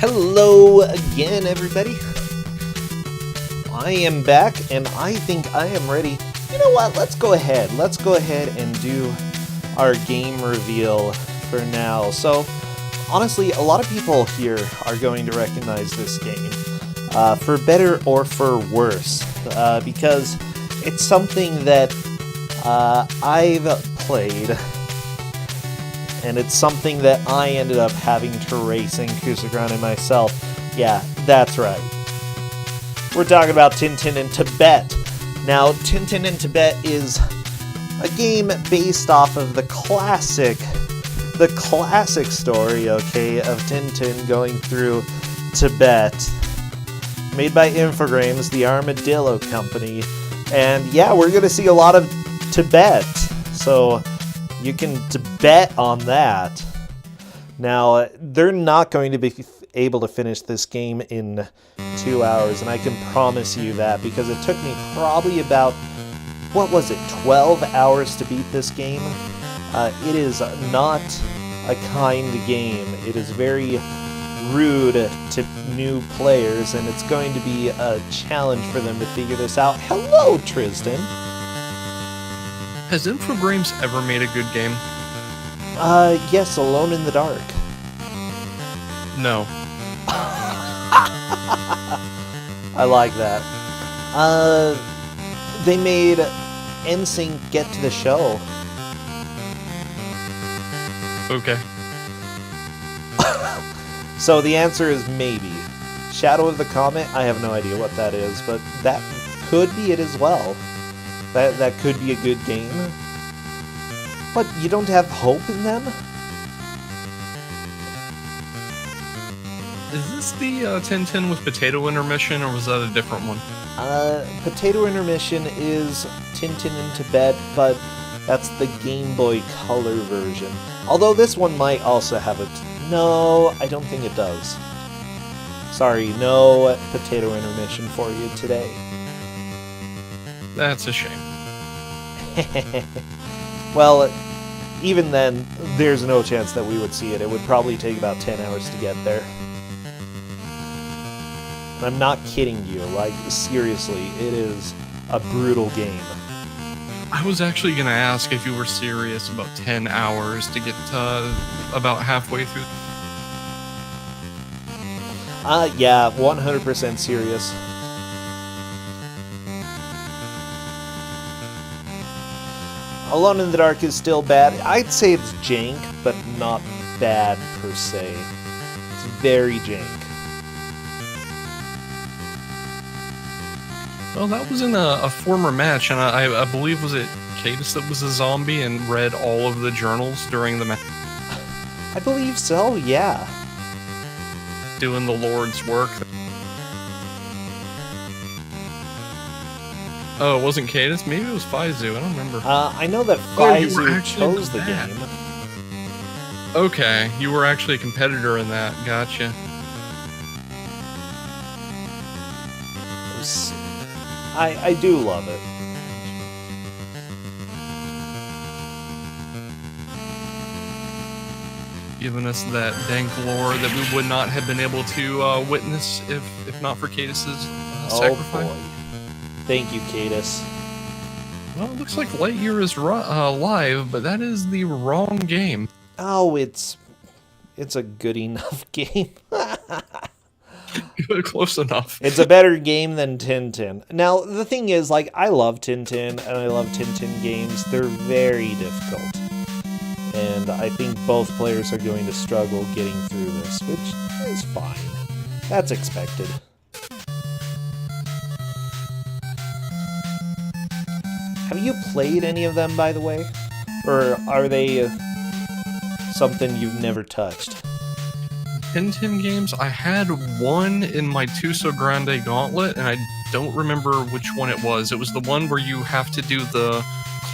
Hello again, everybody. I am back, and I think I am ready. You know what? Let's go ahead and do our game reveal for now. So, honestly, a lot of people here are going to recognize this game, for better or for worse, because it's something that I've played. And it's something that I ended up having to race in Kusogrand3 myself. Yeah, that's right. We're talking about Tintin in Tibet. Now, Tintin in Tibet is a game based off of the classic story, okay, of Tintin going through Tibet. Made by Infogrames, the Armadillo Company. And yeah, we're going to see a lot of Tibet. So you can bet on that. Now, they're not going to be able to finish this game in 2 hours, and I can promise you that, because it took me probably about, 12 hours to beat this game. It is not a kind game. It is very rude to new players, and it's going to be a challenge for them to figure this out. Hello, Tristan! Has Infogrames ever made a good game? Yes, Alone in the Dark. No. I like that. They made NSYNC Get to the Show. Okay. So the answer is maybe. Shadow of the Comet, I have no idea what that is, but that could be it as well. That could be a good game. But you don't have hope in them? Is this the Tintin with Potato Intermission, or was that a different one? Potato Intermission is Tintin in Tibet, but that's the Game Boy Color version. Although this one might also have it. No, I don't think it does. Sorry, no Potato Intermission for you today. That's a shame. Well, even then, there's no chance that we would see it. It would probably take about 10 hours to get there. And I'm not kidding you, like, seriously, it is a brutal game. I was actually going to ask if you were serious about 10 hours to get about halfway through. Yeah, 100% serious. Alone in the Dark is still bad. I'd say it's jank, but not bad per se. It's very jank. Well, that was in a former match, and I believe, was it Cadus that was a zombie and read all of the journals during the match? I believe so, yeah. Doing the Lord's work. Oh, it wasn't Cadus? Maybe it was Faizu, I don't remember. I know that Faizu chose the game. Okay, you were actually a competitor in that, gotcha. I do love it. Giving us that dank lore that we would not have been able to witness if not for Cadus's sacrifice. Boy. Thank you, Cadus. Well, it looks like LiteYear is live, but that is the wrong game. Oh, it's a good enough game. Close enough. It's a better game than Tintin. Now, the thing is, like, I love Tintin, and I love Tintin games. They're very difficult. And I think both players are going to struggle getting through this, which is fine. That's expected. Have you played any of them, by the way? Or are they something you've never touched? Tintin games, I had one in my Kusogrand3 gauntlet, and I don't remember which one it was. It was the one where you have to do the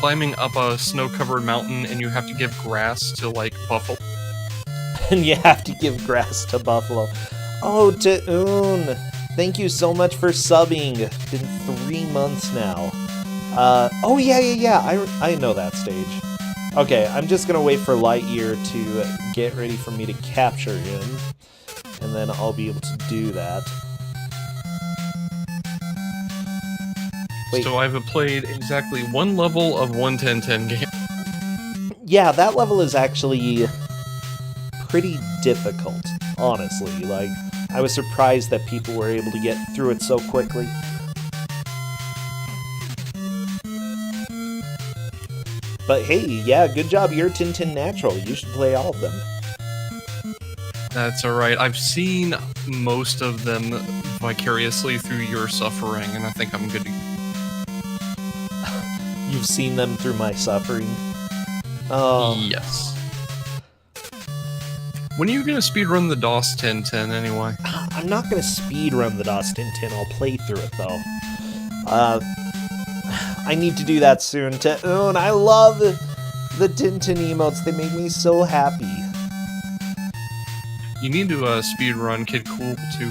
climbing up a snow-covered mountain, and you have to give grass to, like, buffalo. And you have to give grass to buffalo. Oh, Toon, thank you so much for subbing. It's been 3 months now. Oh, yeah, I know that stage. Okay, I'm just gonna wait for LiteYear to get ready for me to capture him, and then I'll be able to do that. Wait. So I've played exactly one level of one Tintin game. Yeah, that level is actually pretty difficult, honestly. Like, I was surprised that people were able to get through it so quickly. But hey, yeah, good job, you're Tintin Natural. You should play all of them. That's alright. I've seen most of them vicariously through your suffering, and I think I'm good to... You've seen them through my suffering? Oh. Yes. When are you gonna speedrun the DOS Tintin, anyway? I'm not gonna speedrun the DOS Tintin, I'll play through it, though. I need to do that soon. And I love the Tintin emotes. They make me so happy. You need to speedrun Kid Cool, too.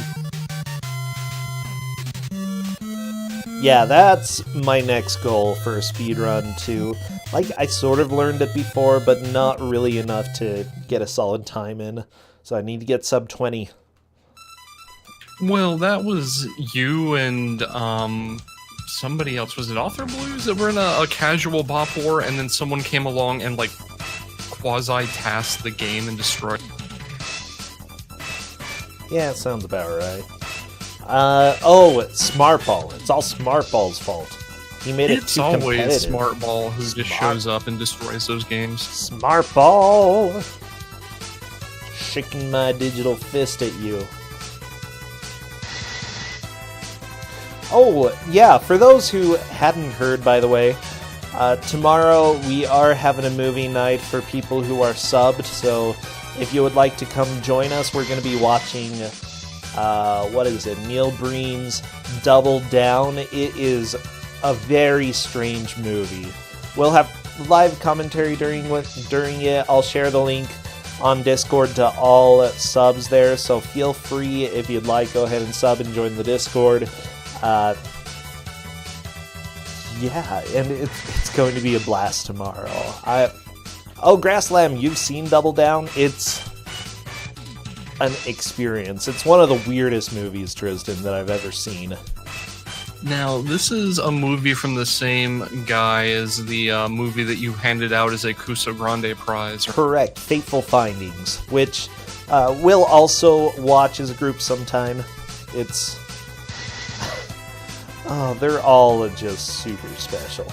Yeah, that's my next goal for a speedrun, too. Like, I sort of learned it before, but not really enough to get a solid time in. So I need to get sub 20. Well, that was you and, somebody else. Was it Author Blues that were in a casual bop war, and then someone came along and, like, quasi-tasked the game and destroyed? Yeah, it sounds about right. Oh, Smartball. It's all Smartball's fault. He made it too competitive. It's always Smartball who just shows up and destroys those games. Smartball! Shaking my digital fist at you. Oh, yeah, for those who hadn't heard, by the way, tomorrow we are having a movie night for people who are subbed, so if you would like to come join us, we're going to be watching, what is it, Neil Breen's Double Down. It is a very strange movie. We'll have live commentary during it. I'll share the link on Discord to all subs there, so feel free, if you'd like, go ahead and sub and join the Discord. Yeah, and it's going to be a blast tomorrow. Oh, Grasslam, you've seen Double Down? It's an experience. It's one of the weirdest movies, Tristan, that I've ever seen. Now, this is a movie from the same guy as the movie that you handed out as a Kusogrand prize. Correct, Fateful Findings, which we'll also watch as a group sometime. It's... oh, they're all just super special.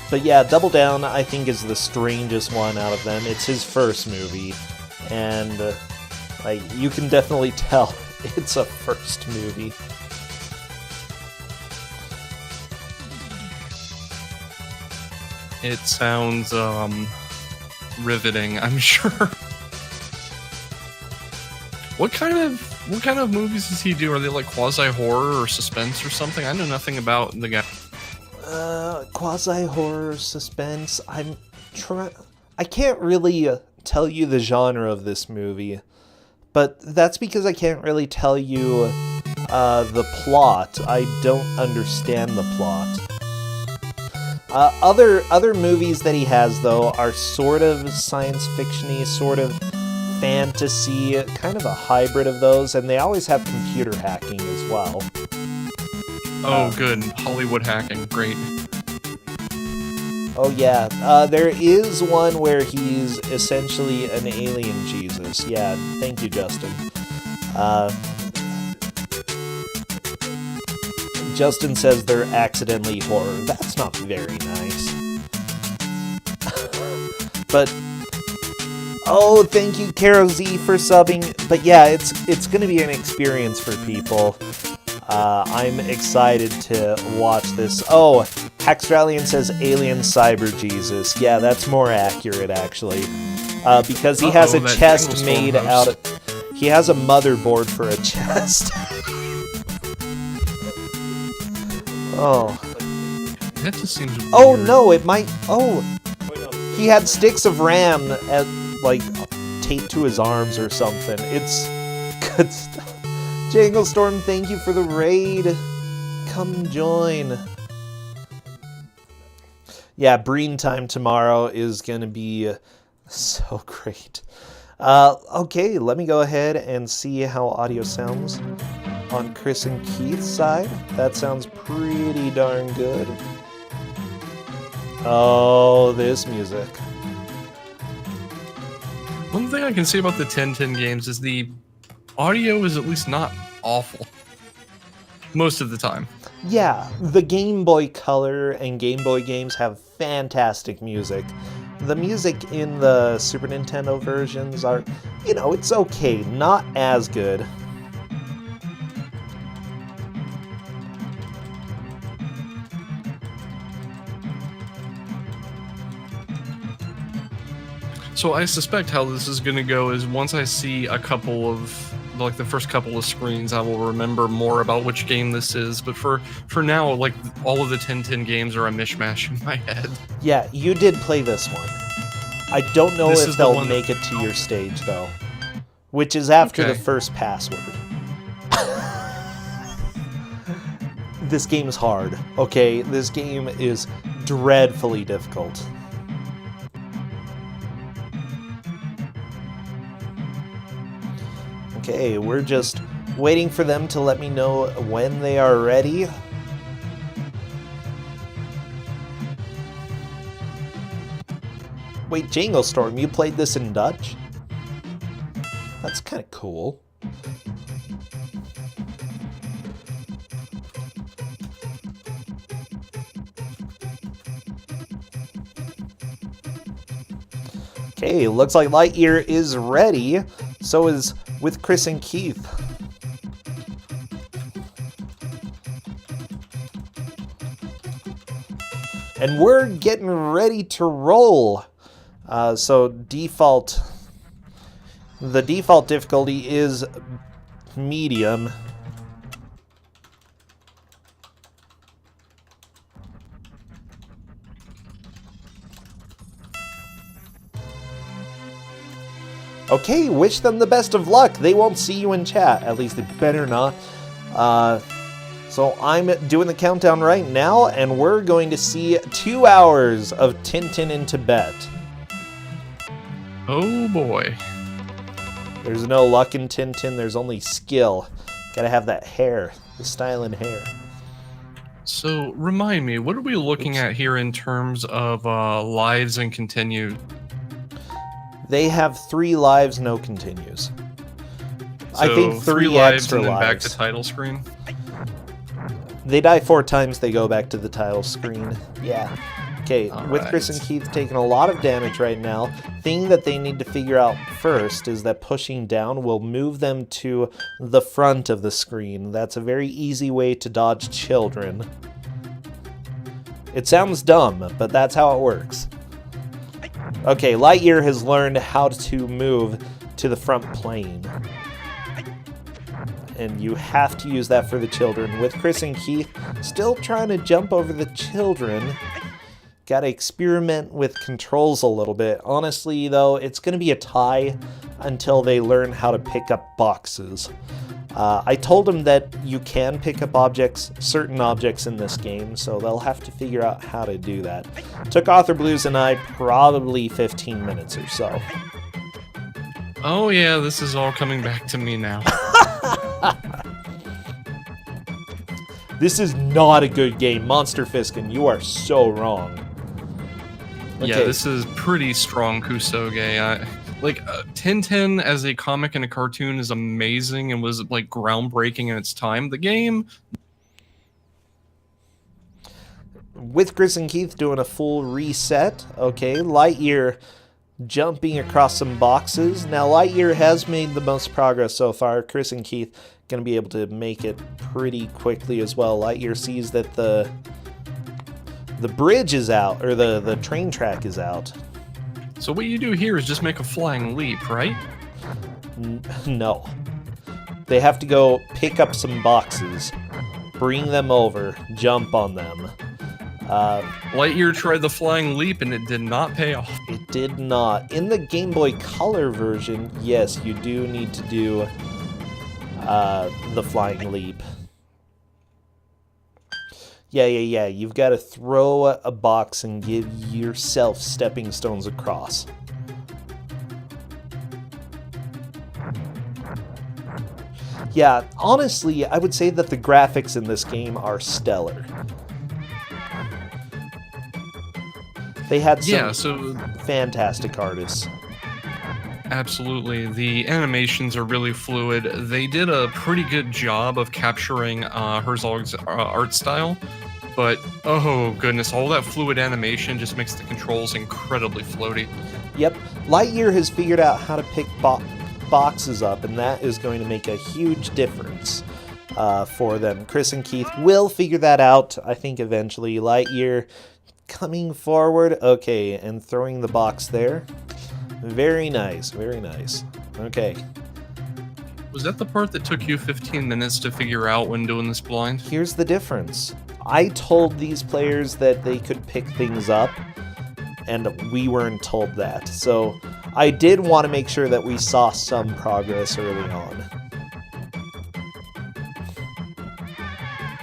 But yeah, Double Down, I think, is the strangest one out of them. It's his first movie, and like, you can definitely tell it's a first movie. It sounds riveting, I'm sure. What kind of movies does he do? Are they like quasi-horror or suspense or something? I know nothing about the guy. Quasi-horror, suspense. I can't really tell you the genre of this movie, but that's because I can't really tell you the plot. I don't understand the plot. Other movies that he has, though, are sort of science fiction-y, sort of fantasy, kind of a hybrid of those, and they always have computer hacking as well. Oh, good. Hollywood hacking. Great. Oh, yeah. There is one where he's essentially an alien Jesus. Yeah, thank you, Justin. Justin says they're accidentally horror. That's not very nice. But... oh, thank you, Karo Z, for subbing. But yeah, it's going to be an experience for people. I'm excited to watch this. Oh, Hackstralian says Alien Cyber Jesus. Yeah, that's more accurate, actually. Because he has a chest made out of... he has a motherboard for a chest. Oh. That just seems weird. Oh, no, it might... oh. He had sticks of RAM like taped to his arms or something. It's good stuff. Jangle Storm, thank you for the raid. Come join. Yeah, Breen time tomorrow is gonna be so great. Okay, let me go ahead and see how audio sounds on Chris and Keith's side. That sounds pretty darn good. Oh, this music. One thing I can say about the Tintin games is the audio is at least not awful. Most of the time. Yeah, the Game Boy Color and Game Boy games have fantastic music. The music in the Super Nintendo versions are, you know, it's okay, not as good. So I suspect how this is going to go is once I see a couple of, like the first couple of screens, I will remember more about which game this is. But for now, like all of the Tintin games are a mishmash in my head. Yeah, you did play this one. I don't know if they'll make it to your stage, though. Which is after the first password. This game is hard, okay? This game is dreadfully difficult. Okay, we're just waiting for them to let me know when they are ready. Wait, Jangle Storm, you played this in Dutch? That's kind of cool. Okay, looks like LiteYear is ready. So is With Chris and Keith. And we're getting ready to roll. So the default difficulty is medium. Okay, wish them the best of luck. They won't see you in chat. At least they better not. So I'm doing the countdown right now, and we're going to see 2 hours of Tintin in Tibet. Oh boy. There's no luck in Tintin, there's only skill. Gotta have that hair, the style and hair. So, remind me, what are we looking at here in terms of lives and continue? They have 3 lives, no continues. So I think 3 lives extra and then lives. back to title screen? They die 4 times, they go back to the title screen. Yeah. Okay, All with right. Chris and Keith taking a lot of damage right now, thing that they need to figure out first is that pushing down will move them to the front of the screen. That's a very easy way to dodge children. It sounds dumb, but that's how it works. Okay, LiteYear has learned how to move to the front plane. And you have to use that for the children. With Chris and Keith still trying to jump over the children. Gotta experiment with controls a little bit. Honestly, though, it's gonna be a tie until they learn how to pick up boxes. I told them that you can pick up objects, certain objects in this game, so they'll have to figure out how to do that. Took Author Blues and I probably 15 minutes or so. Oh yeah, this is all coming back to me now. This is not a good game, Monster Fiskin. You are so wrong. Okay. Yeah, this is pretty strong Kusogrand. Tintin as a comic and a cartoon is amazing and was like groundbreaking in its time. The game, with Chris and Keith doing a full reset. Okay, LiteYear jumping across some boxes. Now, LiteYear has made the most progress so far. Chris and Keith going to be able to make it pretty quickly as well. LiteYear sees that the bridge is out, or the train track is out. so what you do here is just make a flying leap, right? No. They have to go pick up some boxes, bring them over, jump on them. LiteYear tried the flying leap and it did not pay off. It did not. In the Game Boy Color version, yes, you do need to do the flying leap. Yeah. You've got to throw a box and give yourself stepping stones across. Yeah, honestly, I would say that the graphics in this game are stellar. They had some fantastic artists. Absolutely. The animations are really fluid. They did a pretty good job of capturing Herzog's art style, but oh goodness, all that fluid animation just makes the controls incredibly floaty. Yep, LiteYear has figured out how to pick boxes up, and that is going to make a huge difference for them. Chris and Keith will figure that out, I think, eventually. LiteYear coming forward, okay, and throwing the box there. Very nice, very nice. Okay. Was that the part that took you 15 minutes to figure out when doing this blind? Here's the difference. I told these players that they could pick things up, and we weren't told that. So I did want to make sure that we saw some progress early on.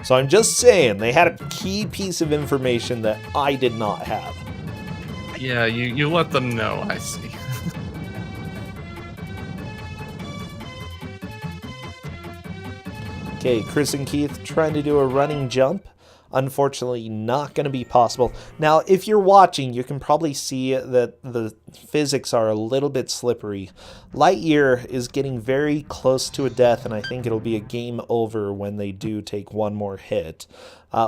So I'm just saying, they had a key piece of information that I did not have. Yeah, you let them know, I see. Okay, Chris and Keith trying to do a running jump. Unfortunately, not going to be possible. Now, if you're watching, you can probably see that the physics are a little bit slippery. LiteYear is getting very close to a death, and I think it'll be a game over when they do take one more hit.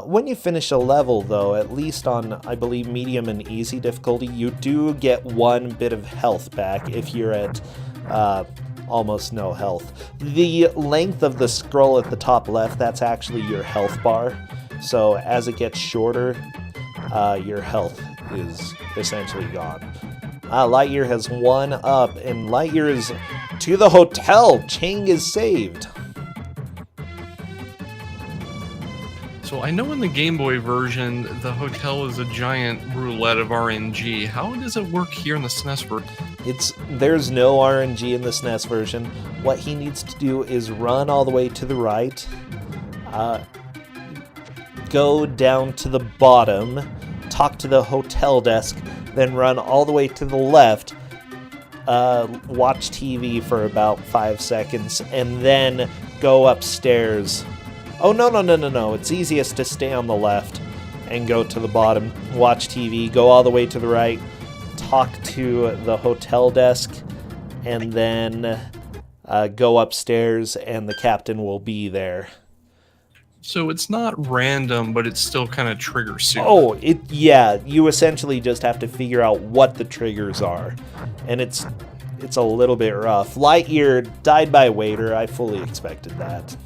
When you finish a level, though, at least on, I believe, medium and easy difficulty, you do get 1 bit of health back if you're at almost no health. The length of the scroll at the top left, that's actually your health bar. So as it gets shorter, your health is essentially gone. LiteYear has 1 up, and LiteYear is to the hotel. Chang is saved. So I know in the Game Boy version, the hotel is a giant roulette of RNG. How does it work here in the SNES version? There's no RNG in the SNES version. What he needs to do is run all the way to the right, go down to the bottom, talk to the hotel desk, then run all the way to the left, watch TV for about 5 seconds, and then go upstairs. Oh, no. It's easiest to stay on the left and go to the bottom, watch TV, go all the way to the right, talk to the hotel desk, and then go upstairs, and the captain will be there. So it's not random, but it's still kind of trigger soup. Oh, yeah, you essentially just have to figure out what the triggers are, and it's a little bit rough. LiteYear died by waiter. I fully expected that.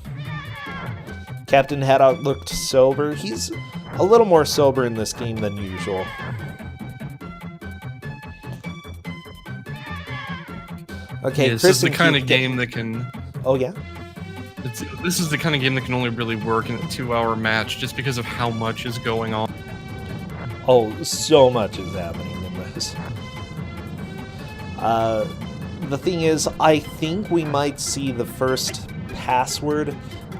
Captain Haddock looked sober. He's a little more sober in this game than usual. Okay, yeah, this is the kind of game that can... Oh, yeah? This is the kind of game that can only really work in a 2-hour match just because of how much is going on. Oh, so much is happening in this. The thing is, I think we might see the first password.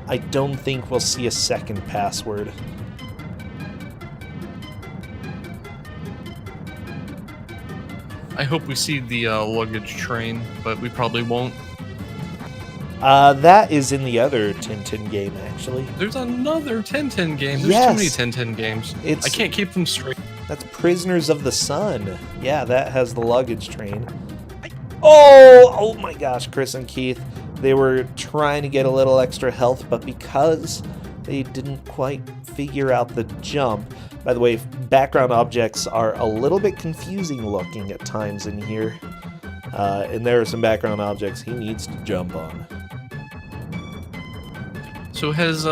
I don't think we'll see a second password. I hope we see the luggage train, but we probably won't. That is in the other Tintin game, actually. There's another Tintin game. There's Yes. too many Tintin games. I can't keep them straight. That's Prisoners of the Sun. Yeah, that has the luggage train. Oh my gosh, Chris and Keith. They were trying to get a little extra health, but because they didn't quite figure out the jump... By the way, background objects are a little bit confusing looking at times in here. And there are some background objects he needs to jump on. So has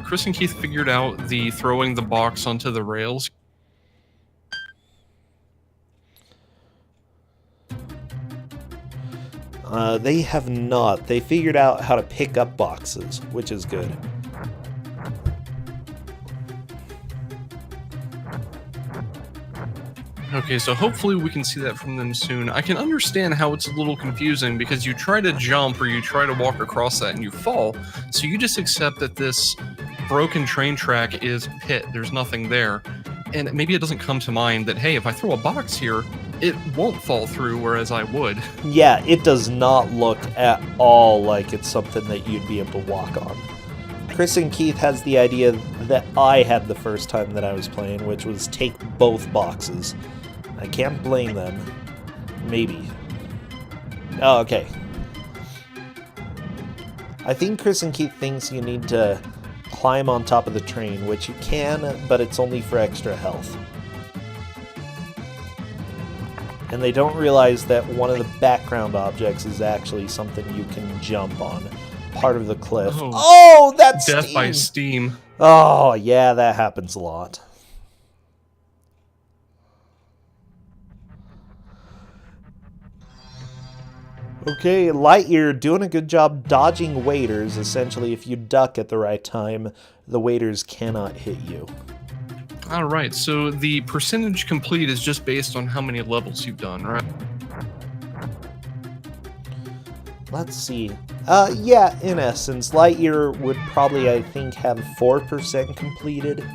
Chris and Keith figured out the throwing the box onto the rails? They have not. They figured out how to pick up boxes, which is good. Okay, so hopefully we can see that from them soon. I can understand how it's a little confusing because you try to jump or you try to walk across that and you fall, so you just accept that this broken train track is pit, there's nothing there. And maybe it doesn't come to mind that, hey, if I throw a box here, it won't fall through, whereas I would. Yeah, it does not look at all like it's something that you'd be able to walk on. Chris and Keith has the idea that I had the first time that I was playing, which was take both boxes. I can't blame them. Maybe. Oh, okay. I think Chris and Keith thinks you need to climb on top of the train, which you can, but it's only for extra health. And they don't realize that one of the background objects is actually something you can jump on. Part of the cliff. Oh, that's death steam. by steam. Oh, yeah, that happens a lot. Okay, LiteYear doing a good job dodging waiters. Essentially, if you duck at the right time, the waiters cannot hit you. Alright, so the percentage complete is just based on how many levels you've done, right? Let's see. Yeah, in essence, LiteYear would probably, I think, have 4% completed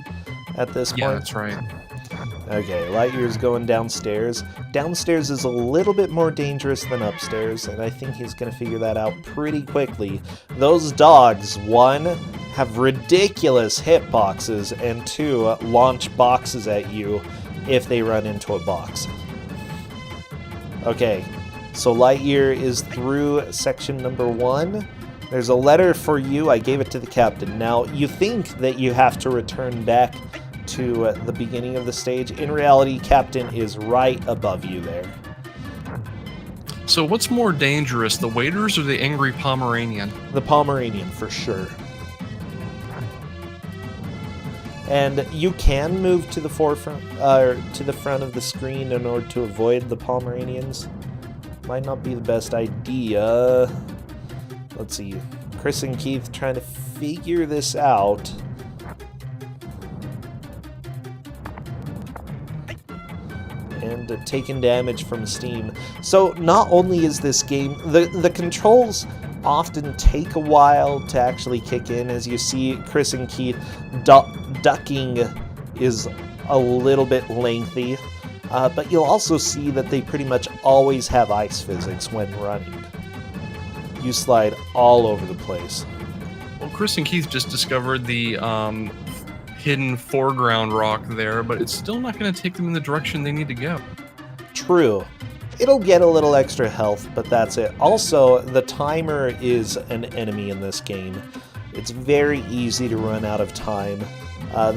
at this point. Yeah, that's right. Okay, LiteYear's going downstairs. Downstairs is a little bit more dangerous than upstairs, and I think he's going to figure that out pretty quickly. Those dogs, 1, have ridiculous hitboxes, and 2, launch boxes at you if they run into a box. Okay, so LiteYear is through section number 1. There's a letter for you. I gave it to the captain. Now, you think that you have to return back to the beginning of the stage. In reality, Captain is right above you there. So what's more dangerous, the waiters or the angry Pomeranian? The Pomeranian, for sure. And you can move to the forefront, to the front of the screen in order to avoid the Pomeranians. Might not be the best idea. Let's see. Chris and Keith trying to figure this out. And taking damage from steam. So not only is this game, the controls often take a while to actually kick in. As you see, Chris and Keith ducking is a little bit lengthy. but you'll also see that they pretty much always have ice physics when running. You slide all over the place. Well, Chris and Keith just discovered the hidden foreground rock there, but it's still not going to take them in the direction they need to go. True. It'll get a little extra health, but that's it. Also, the timer is an enemy in this game. It's very easy to run out of time.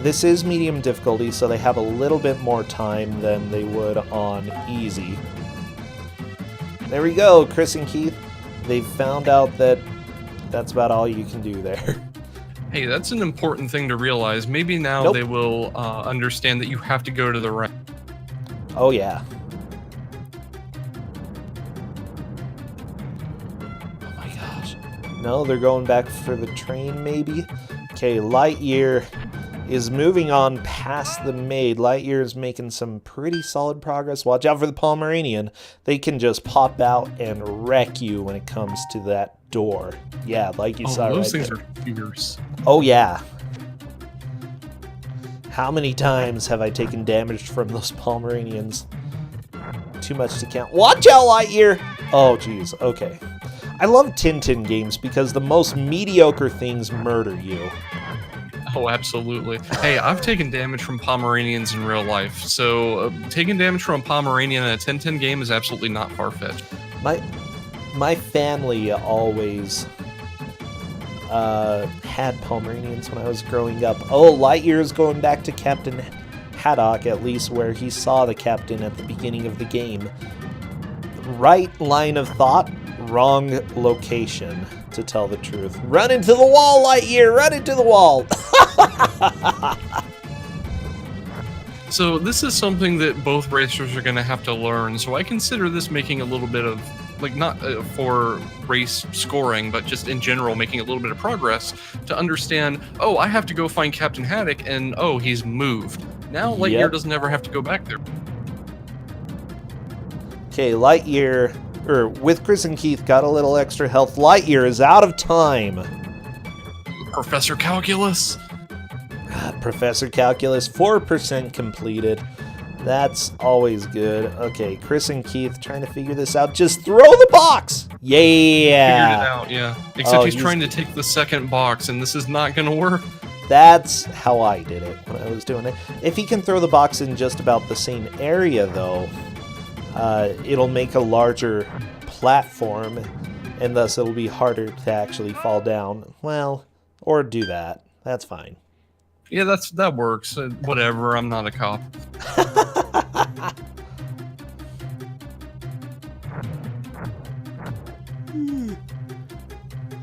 This is medium difficulty, so they have a little bit more time than they would on easy. There we go, Chris and Keith. They've found out that that's about all you can do there. Hey, that's an important thing to realize. Maybe now they will understand that you have to go to the right. Oh, yeah. Oh my gosh. No, they're going back for the train, maybe? Okay, LiteYear is moving on past the maid. LiteYear is making some pretty solid progress. Watch out for the Pomeranian. They can just pop out and wreck you when it comes to that door. Yeah, like you saw right there. Those things are fierce. Oh, yeah. How many times have I taken damage from those Pomeranians? Too much to count. Watch out, LiteYear! Oh, jeez. Okay. I love Tintin games because the most mediocre things murder you. Oh, absolutely. Hey, I've taken damage from Pomeranians in real life, so taking damage from a Pomeranian in a Tintin game is absolutely not far-fetched. My family always had Pomeranians when I was growing up. Oh, LiteYear is going back to Captain Haddock, at least where he saw the captain at the beginning of the game. Right line of thought, wrong location, to tell the truth. Run into the wall, LiteYear! Run into the wall! So this is something that both racers are going to have to learn, so I consider this making a little bit of, like, not for race scoring, but just in general making a little bit of progress to understand, oh, I have to go find Captain Haddock, and oh, he's moved. Now LiteYear doesn't ever have to go back there. Okay, LiteYear, or with Chris and Keith, got a little extra health. LiteYear is out of time. Professor Calculus. Professor Calculus, 4% completed. That's always good. Okay, Chris and Keith trying to figure this out. Just throw the box! Yeah! Figured it out, yeah. Except he's trying to take the second box, and this is not going to work. That's how I did it when I was doing it. If he can throw the box in just about the same area, though, it'll make a larger platform, and thus it'll be harder to actually fall down. Well, or do that. That's fine. Yeah, that works. Whatever, I'm not a cop.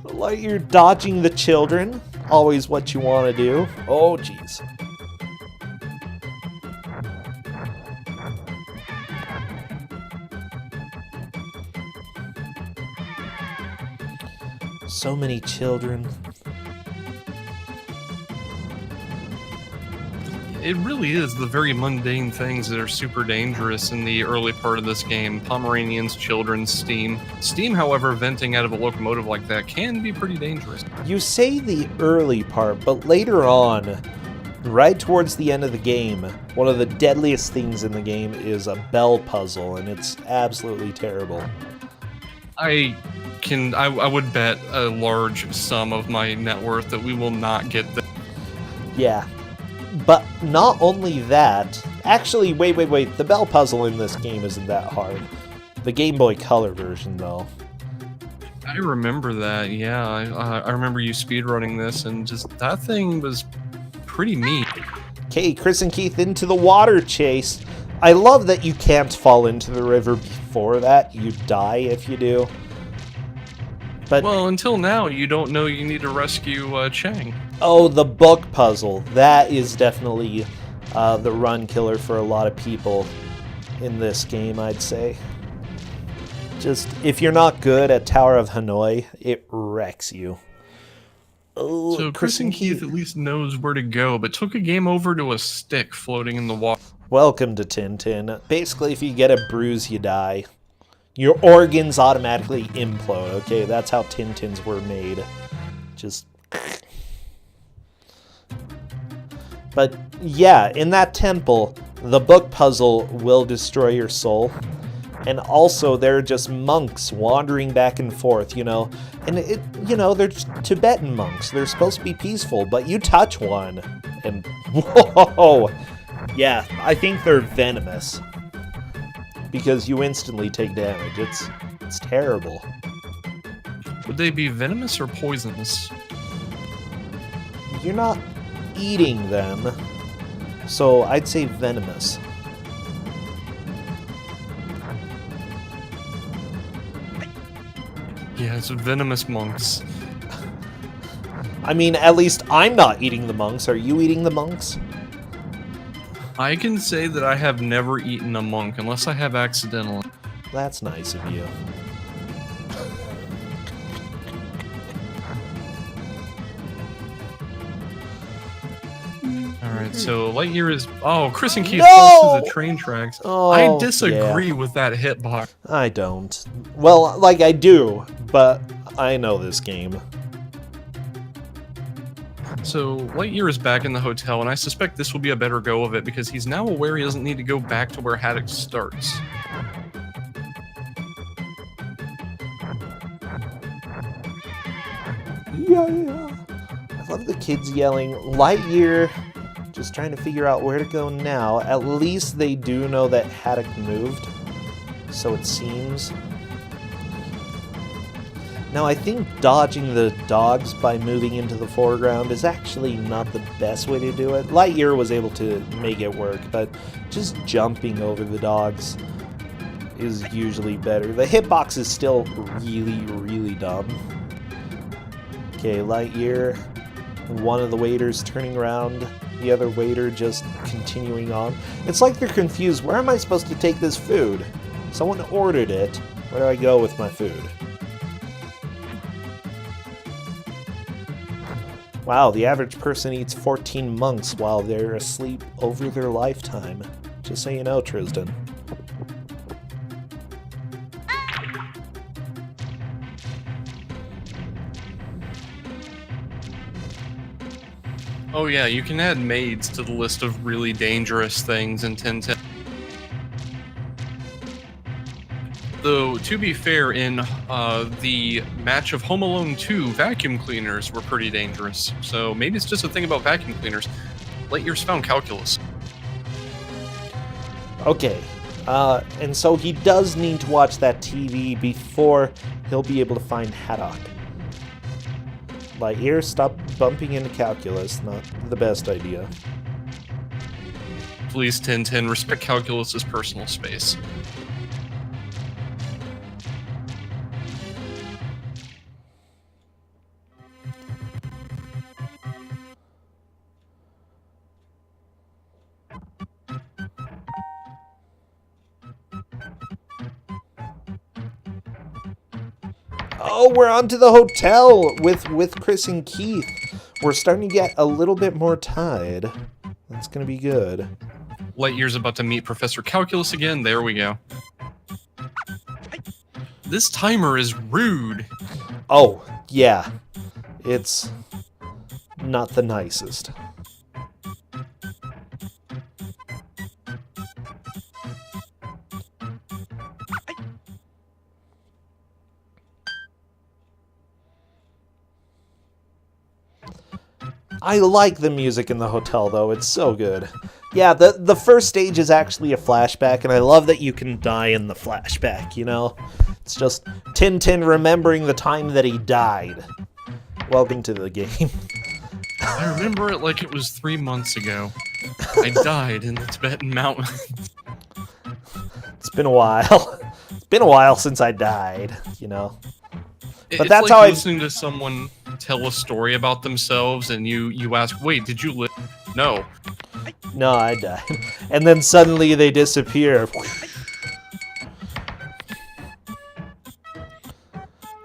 LiteYear dodging the children. Always what you want to do. Oh, jeez. So many children. It really is the very mundane things that are super dangerous in the early part of this game. Pomeranians, children, steam. Steam, however, venting out of a locomotive like that can be pretty dangerous. You say the early part, but later on, right towards the end of the game, one of the deadliest things in the game is a bell puzzle, and it's absolutely terrible. I would bet a large sum of my net worth that we will not get that. Yeah. But not only that, actually, wait, the bell puzzle in this game isn't that hard. The Game Boy Color version, though. I remember that, yeah. I remember you speedrunning this, and just that thing was pretty neat. Okay, Chris and Keith into the water chase. I love that you can't fall into the river before that. You die if you do. But, well, until now, you don't know you need to rescue Chang. Oh, the book puzzle. That is definitely the run killer for a lot of people in this game, I'd say. Just, if you're not good at Tower of Hanoi, it wrecks you. Oh, so Chris and Keith at least knows where to go, but took a game over to a stick floating in the water. Welcome to Tintin. Basically, if you get a bruise, you die. Your organs automatically implode, okay? That's how Tintins were made. Just... But, yeah, in that temple, the book puzzle will destroy your soul. And also, they're just monks wandering back and forth, you know. And, they're Tibetan monks. They're supposed to be peaceful, but you touch one, and whoa! Yeah, I think they're venomous. Because you instantly take damage. It's terrible. Would they be venomous or poisonous? You're not eating them, so I'd say venomous. Yeah, it's venomous monks. I mean, at least I'm not eating the monks. Are you eating the monks? I can say that I have never eaten a monk, unless I have accidentally. That's nice of you. Alright, so LiteYear is... Oh, Chris and Keith No! falls through the train tracks. Oh, I disagree yeah. with that hitbox. I don't. Well, like, I do, but I know this game. So, LiteYear is back in the hotel, and I suspect this will be a better go of it, because he's now aware he doesn't need to go back to where Haddock starts. Yeah. I love the kids yelling, LiteYear, just trying to figure out where to go now. At least they do know that Haddock moved, so it seems. Now, I think dodging the dogs by moving into the foreground is actually not the best way to do it. LiteYear was able to make it work, but just jumping over the dogs is usually better. The hitbox is still really, really dumb. Okay, LiteYear, one of the waiters turning around, the other waiter just continuing on. It's like they're confused. Where am I supposed to take this food? Someone ordered it. Where do I go with my food? Wow, the average person eats 14 monks while they're asleep over their lifetime. Just so you know, Tristan. Oh yeah, you can add maids to the list of really dangerous things in Tintin. Though, to be fair, in the match of Home Alone 2, vacuum cleaners were pretty dangerous. So maybe it's just a thing about vacuum cleaners. LiteYear's found calculus. Okay, and so he does need to watch that TV before he'll be able to find Haddock. LiteYear, stop bumping into calculus. Not the best idea. Please, Tintin, respect calculus's personal space. Oh, we're on to the hotel with Chris and Keith. We're starting to get a little bit more tied. That's gonna be good. LiteYear's about to meet Professor Calculus again. There we go. This timer is rude. Oh, yeah. It's not the nicest. I like the music in the hotel, though. It's so good. Yeah, the first stage is actually a flashback, and I love that you can die in the flashback, you know? It's just Tintin remembering the time that he died. Welcome to the game. I remember it like it was 3 months ago. I died in the Tibetan mountains. It's been a while. It's been a while since I died, you know? But It's that's like how listening to someone tell a story about themselves, and you ask, "Wait, did you live?" No. No, I died. And then suddenly they disappear.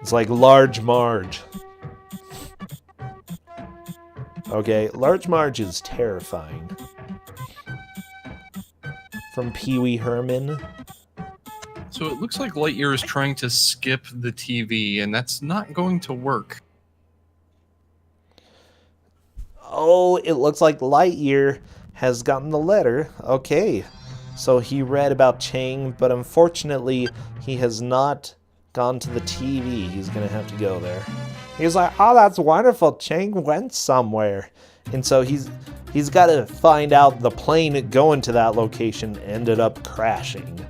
It's like Large Marge. Okay, Large Marge is terrifying. From Pee Wee Herman. So it looks like LiteYear is trying to skip the TV, and that's not going to work. Oh, it looks like LiteYear has gotten the letter. Okay, so he read about Chang, but unfortunately he has not gone to the TV. He's gonna have to go there. He's like, oh, that's wonderful, Chang went somewhere. And so he's got to find out the plane going to that location ended up crashing.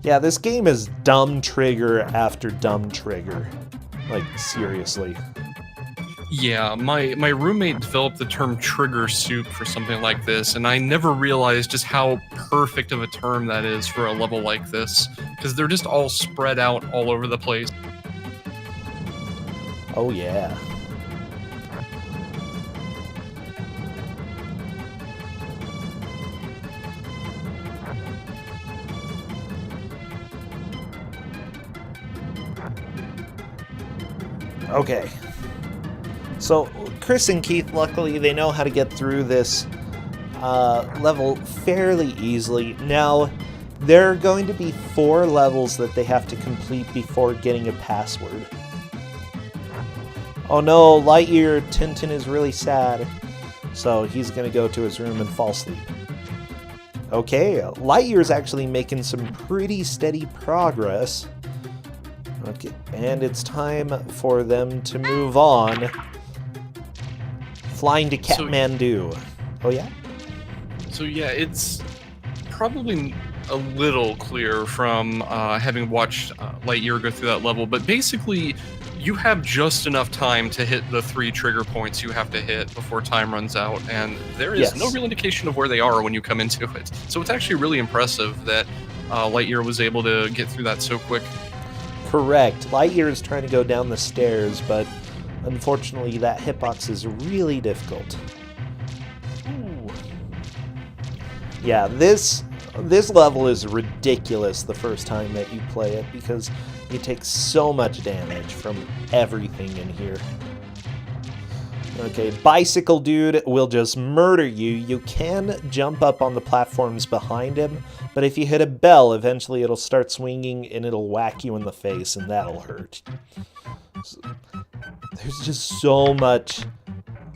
Yeah, this game is dumb trigger after dumb trigger. Like, seriously. Yeah, my roommate developed the term trigger soup for something like this, and I never realized just how perfect of a term that is for a level like this, because they're just all spread out all over the place. Oh, yeah. Okay. So, Chris and Keith, luckily, they know how to get through this level fairly easily. Now, there are going to be 4 levels that they have to complete before getting a password. Oh no, LiteYear, Tintin is really sad. So he's going to go to his room and fall asleep. Okay, LiteYear is actually making some pretty steady progress. Okay, and it's time for them to move on. Flying to Kathmandu. Oh yeah? So yeah, it's probably a little clear from having watched LiteYear go through that level, but basically you have just enough time to hit the 3 trigger points you have to hit before time runs out, and there is no real indication of where they are when you come into it. So it's actually really impressive that LiteYear was able to get through that so quick. Correct. LiteYear is trying to go down the stairs, but unfortunately that hitbox is really difficult. Ooh. Yeah, this level is ridiculous the first time that you play it because you take so much damage from everything in here. Okay, Bicycle Dude will just murder you. You can jump up on the platforms behind him, but if you hit a bell, eventually it'll start swinging and it'll whack you in the face, and that'll hurt. There's just so much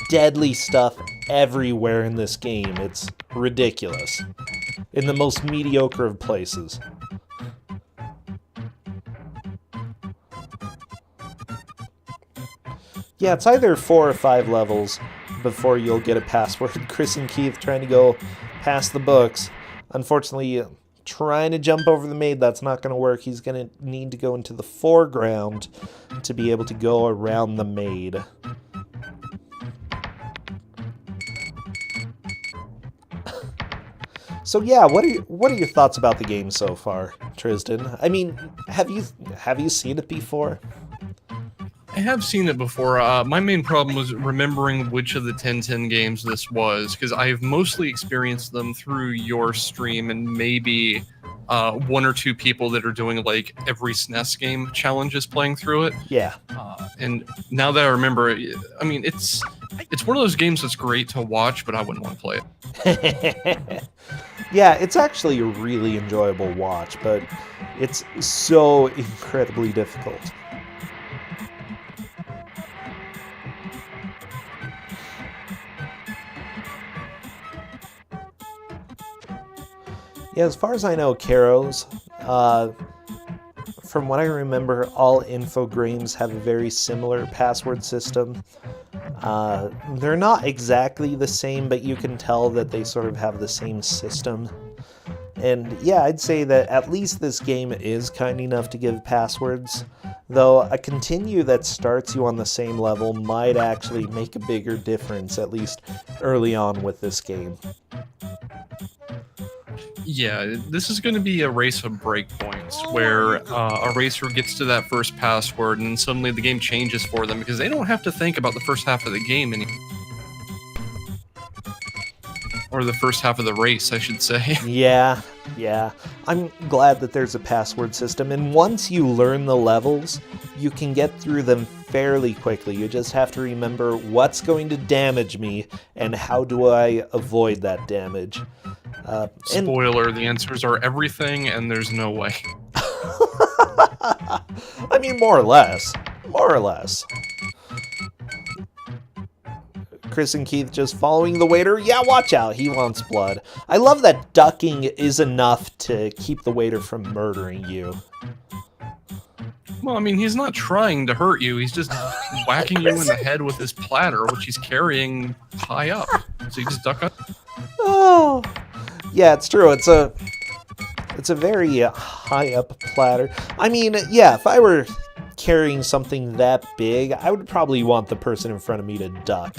deadly stuff everywhere in this game. It's ridiculous. In the most mediocre of places. Yeah, it's either 4 or 5 levels before you'll get a password. Chris and Keith trying to go past the books. Unfortunately, trying to jump over the maid, that's not going to work. He's going to need to go into the foreground to be able to go around the maid. So yeah, what are your thoughts about the game so far, Tristan? I mean, have you seen it before? I have seen it before. My main problem was remembering which of the Tintin games this was, because I've mostly experienced them through your stream and maybe 1 or 2 people that are doing like every SNES game challenges playing through it. Yeah. And now that I remember, I mean, it's one of those games that's great to watch, but I wouldn't want to play it. Yeah, it's actually a really enjoyable watch, but it's so incredibly difficult. Yeah, as far as I know, Karos, from what I remember, all infogrames have a very similar password system. They're not exactly the same, but you can tell that they sort of have the same system. And yeah, I'd say that at least this game is kind enough to give passwords, though a continue that starts you on the same level might actually make a bigger difference, at least early on with this game. Yeah, this is going to be a race of breakpoints, where a racer gets to that first password and suddenly the game changes for them because they don't have to think about the first half of the game anymore. Or the first half of the race, I should say. Yeah. I'm glad that there's a password system, and once you learn the levels, you can get through them fairly quickly. You just have to remember what's going to damage me and how do I avoid that damage. Spoiler, the answers are everything and there's no way. I mean, more or less. Chris and Keith just following the waiter. Yeah, watch out. He wants blood. I love that ducking is enough to keep the waiter from murdering you. Well, I mean, he's not trying to hurt you. He's just whacking you in the head with his platter, which he's carrying high up. So you just duck up. Oh, yeah, it's true. It's a very high up platter. I mean, yeah, if I were carrying something that big, I would probably want the person in front of me to duck.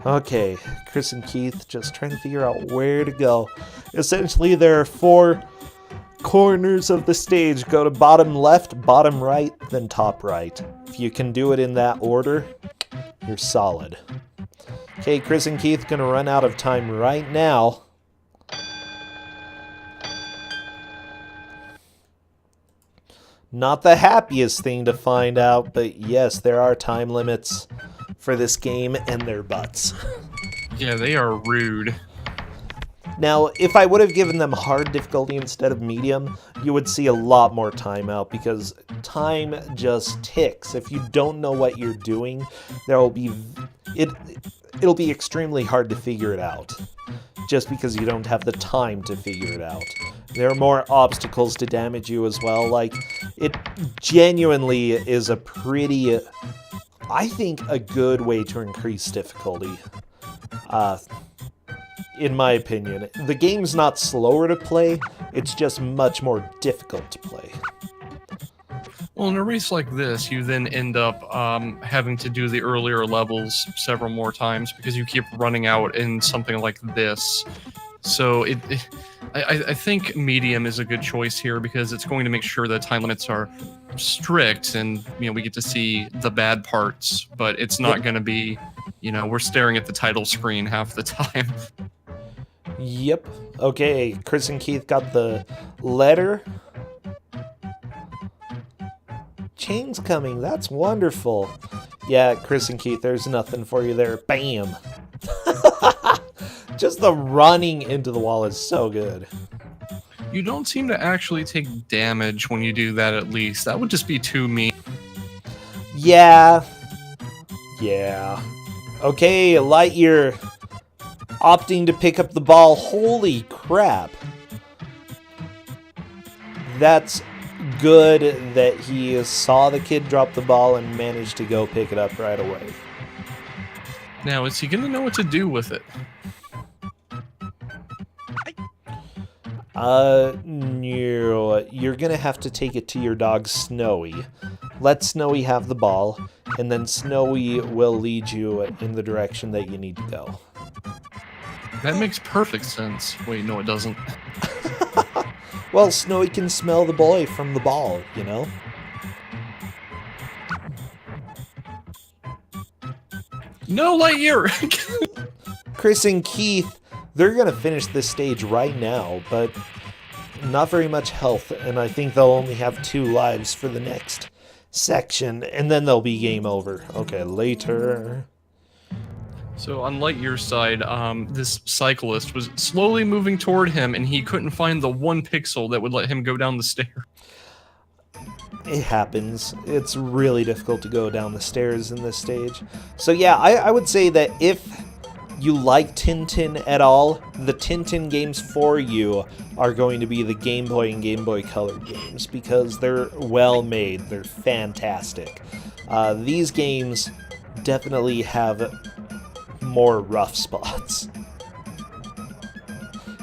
Okay, Chris and Keith just trying to figure out where to go. Essentially, there are 4 corners of the stage. Go to bottom left, bottom right, then top right. If you can do it in that order, you're solid. Okay, Chris and Keith gonna run out of time right now. Not the happiest thing to find out, but yes, there are time limits for this game, and they're butts. Yeah, they are rude. Now, if I would have given them hard difficulty instead of medium, you would see a lot more timeout, because time just ticks. If you don't know what you're doing, it'll be extremely hard to figure it out, just because you don't have the time to figure it out. There are more obstacles to damage you as well. Like, it genuinely is a pretty, I think, a good way to increase difficulty. In my opinion. The game's not slower to play, it's just much more difficult to play. Well, in a race like this, you then end up having to do the earlier levels several more times because you keep running out in something like this. So I think medium is a good choice here because it's going to make sure that time limits are strict and, you know, we get to see the bad parts, but it's not going to be, you know, we're staring at the title screen half the time. Yep. Okay, Chris and Keith got the letter. Chain's coming. That's wonderful. Yeah, Chris and Keith, there's nothing for you there. Bam. Just the running into the wall is so good. You don't seem to actually take damage when you do that, at least. That would just be too mean. Yeah. Yeah. Okay, LiteYear opting to pick up the ball. Holy crap. That's good that he saw the kid drop the ball and managed to go pick it up right away. Now, is he going to know what to do with it? No. You're going to have to take it to your dog, Snowy. Let Snowy have the ball, and then Snowy will lead you in the direction that you need to go. That makes perfect sense. Wait, no, it doesn't. Well, Snowy can smell the boy from the ball, you know? No, LiteYear! Chris and Keith, they're going to finish this stage right now, but not very much health, and I think they'll only have 2 lives for the next section, and then they'll be game over. Okay, later. So on LiteYear's side, this cyclist was slowly moving toward him, and he couldn't find the 1 pixel that would let him go down the stair. It happens. It's really difficult to go down the stairs in this stage. So yeah, I would say that if you like Tintin at all, the Tintin games for you are going to be the Game Boy and Game Boy Color games, because they're well made. They're fantastic. These games definitely have more rough spots.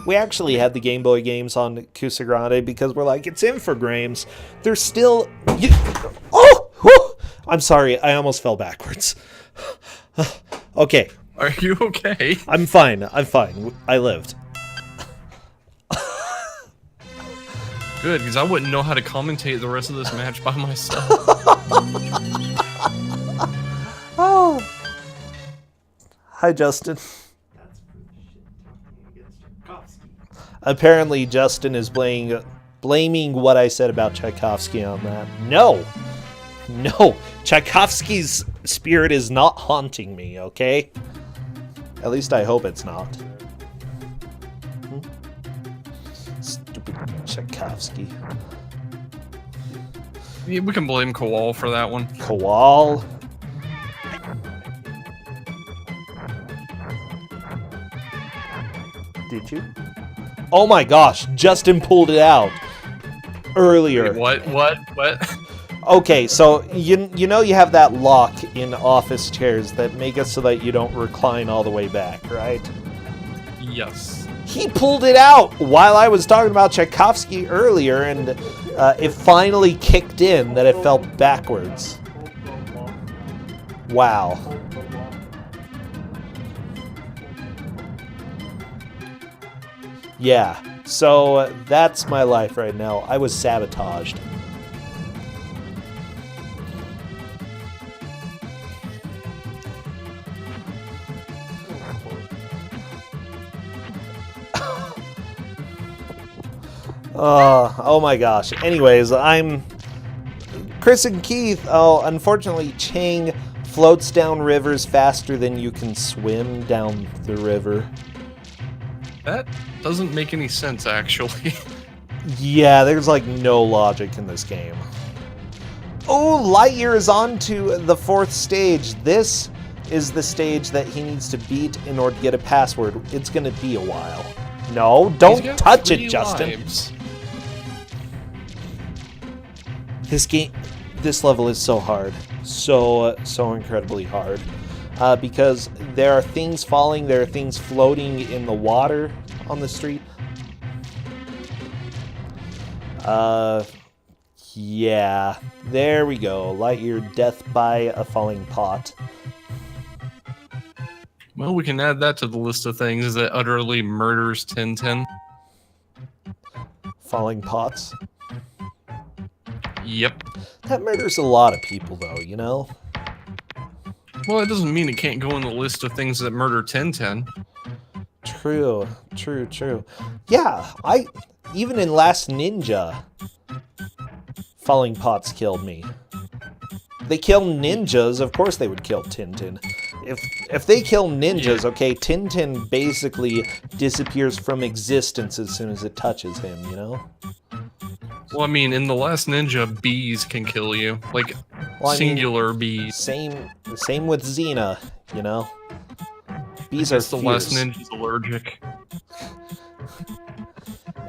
We actually had the Game Boy games on Kusogrand3 because we're like, it's Infogrames. They're still... Oh! Whew! I'm sorry, I almost fell backwards. Okay. Are you okay? I'm fine. I'm fine. I lived. Good, because I wouldn't know how to commentate the rest of this match by myself. Oh. Hi, Justin. Apparently, Justin is blaming what I said about Tchaikovsky on that. No! No! Tchaikovsky's spirit is not haunting me, okay? At least I hope it's not. Stupid Tchaikovsky. Yeah, we can blame Koal for that one. Koal? Did you? Oh my gosh, Justin pulled it out earlier. Wait, what? Okay, so you know you have that lock in office chairs that make it so that you don't recline all the way back, right? Yes. He pulled it out while I was talking about Tchaikovsky earlier, and it finally kicked in that it fell backwards. Wow. Yeah, so that's my life right now. I was sabotaged. Oh my gosh. Anyways, I'm Chris and Keith. Oh, unfortunately, Chang floats down rivers faster than you can swim down the river. That doesn't make any sense, actually. Yeah, there's like no logic in this game. Oh, LiteYear is on to the 4th stage. This is the stage that he needs to beat in order to get a password. It's going to be a while. No, don't touch it, Justin. Lives. This level is so hard. So incredibly hard. Because there are things falling, there are things floating in the water on the street. Yeah. There we go. LiteYear, death by a falling pot. Well, we can add that to the list of things that utterly murders Tintin. Falling pots. Yep. That murders a lot of people, though, you know? Well, it doesn't mean it can't go in the list of things that murder Tintin. True. Yeah, even in Last Ninja, falling pots killed me. They kill ninjas, of course they would kill Tintin. If they kill ninjas, okay, Tintin basically disappears from existence as soon as it touches him, you know? Well, I mean, in The Last Ninja, bees can kill you. Like, singular bees. Same with Xena, you know? Bees are The Last Ninja's allergic.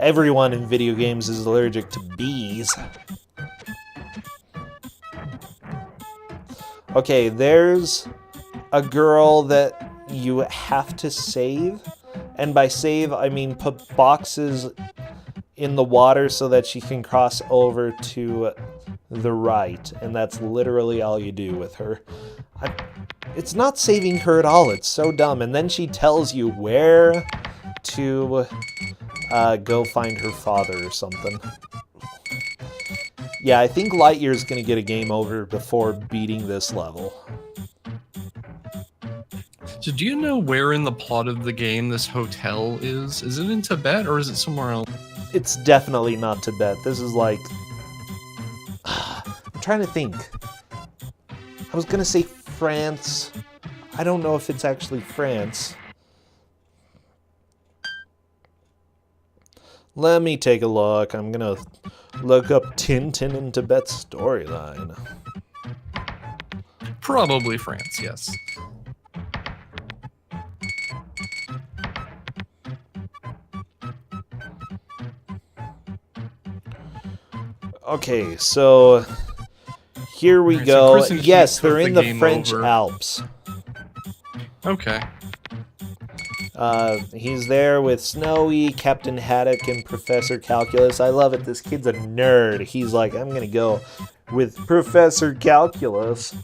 Everyone in video games is allergic to bees. Okay, there's a girl that you have to save. And by save, I mean put boxes in the water so that she can cross over to the right. And that's literally all you do with her. It's not saving her at all. It's so dumb. And then she tells you where to go find her father or something. Yeah, I think LiteYear is going to get a game over before beating this level. So do you know where in the plot of the game this hotel is? Is it in Tibet or is it somewhere else? It's definitely not Tibet. This is like... I'm trying to think. I was going to say France. I don't know if it's actually France. Let me take a look. I'm going to look up Tintin and Tibet's storyline. Probably France, yes. Okay, so here we go. Yes, they're in the French Alps. Okay. He's there with Snowy, Captain Haddock, and Professor Calculus. I love it. This kid's a nerd. He's like, I'm gonna go with Professor Calculus.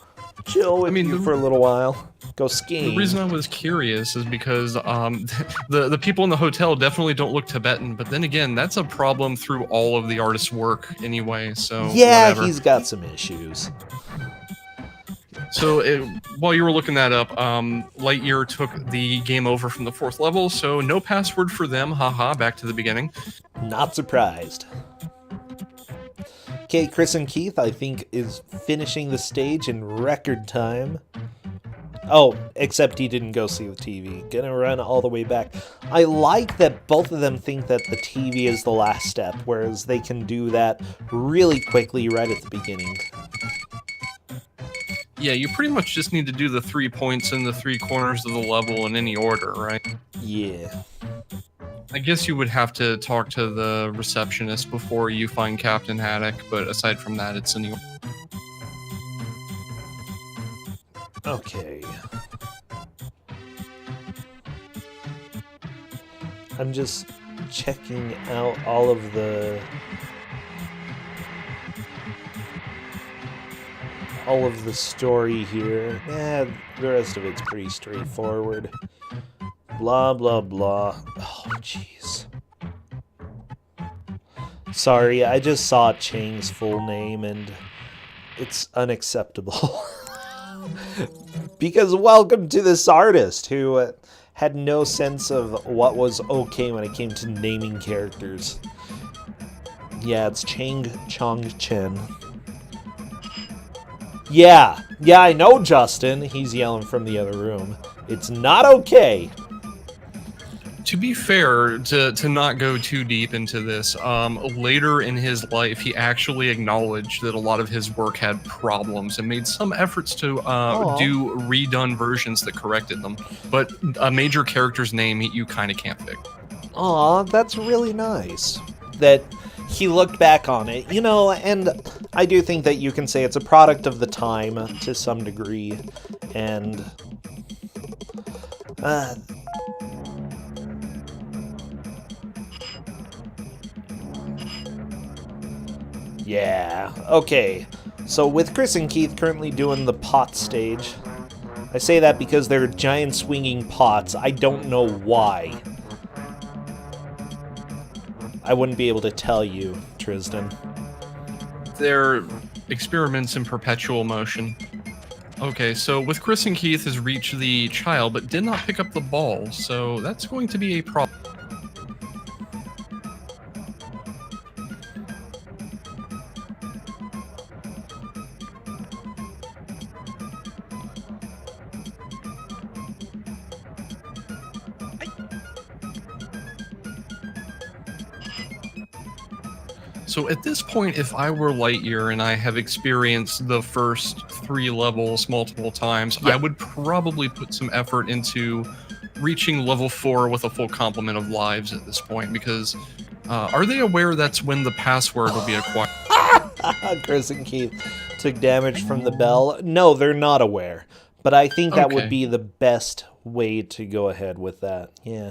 Chill with you for a little while. Go skiing. The reason I was curious is because the people in the hotel definitely don't look Tibetan, but then again, that's a problem through all of the artist's work anyway, so yeah, whatever. He's got some issues. So while you were looking that up, LiteYear took the game over from the 4th level, so no password for them, haha, back to the beginning. Not surprised. Okay, Chris and Keith, I think, is finishing the stage in record time. Oh, except he didn't go see the TV. Gonna run all the way back. I like that both of them think that the TV is the last step, whereas they can do that really quickly right at the beginning. Yeah, you pretty much just need to do the 3 points in the 3 corners of the level in any order, right? Yeah. I guess you would have to talk to the receptionist before you find Captain Haddock, but aside from that, it's any. Okay. I'm just checking out all of the story here. The rest of it's pretty straightforward. Blah, blah, blah. Oh, jeez. Sorry, I just saw Chang's full name, and it's unacceptable. Because welcome to this artist who had no sense of what was okay when it came to naming characters. Yeah, it's Chang Chong Chen. Yeah, I know, Justin. He's yelling from the other room. It's not okay. To be fair, to not go too deep into this, later in his life, he actually acknowledged that a lot of his work had problems and made some efforts to do redone versions that corrected them. But a major character's name you kind of can't fix. Aw, that's really nice. That he looked back on it, you know, and I do think that you can say it's a product of the time to some degree, and yeah, okay. So with Chris and Keith currently doing the pot stage, I say that because they're giant swinging pots. I don't know why. I wouldn't be able to tell you, Tristan. They're experiments in perpetual motion. Okay, so with Chris and Keith has reached the child but did not pick up the ball, so that's going to be a problem. So at this point, if I were LiteYear and I have experienced the first 3 levels multiple times, I would probably put some effort into reaching level 4 with a full complement of lives at this point, because are they aware that's when the password will be acquired? Chris and Keith took damage from the bell. No, they're not aware, but I think that would be the best way to go ahead with that. Yeah.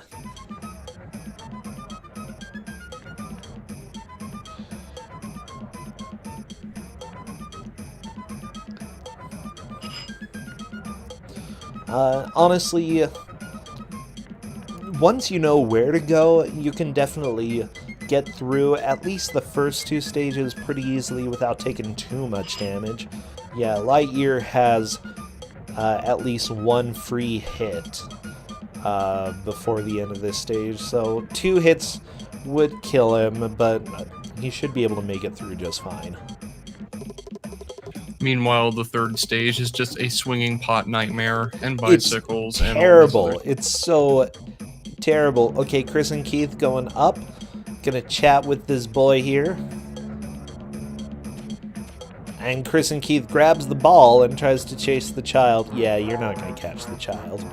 Honestly, once you know where to go, you can definitely get through at least the first 2 stages pretty easily without taking too much damage. Yeah, LiteYear has at least 1 free hit before the end of this stage, so 2 hits would kill him, but he should be able to make it through just fine. Meanwhile, the 3rd stage is just a swinging pot nightmare and bicycles. It's terrible. It's so terrible. Okay, Chris and Keith going up. Gonna chat with this boy here. And Chris and Keith grabs the ball and tries to chase the child. Yeah, you're not gonna catch the child.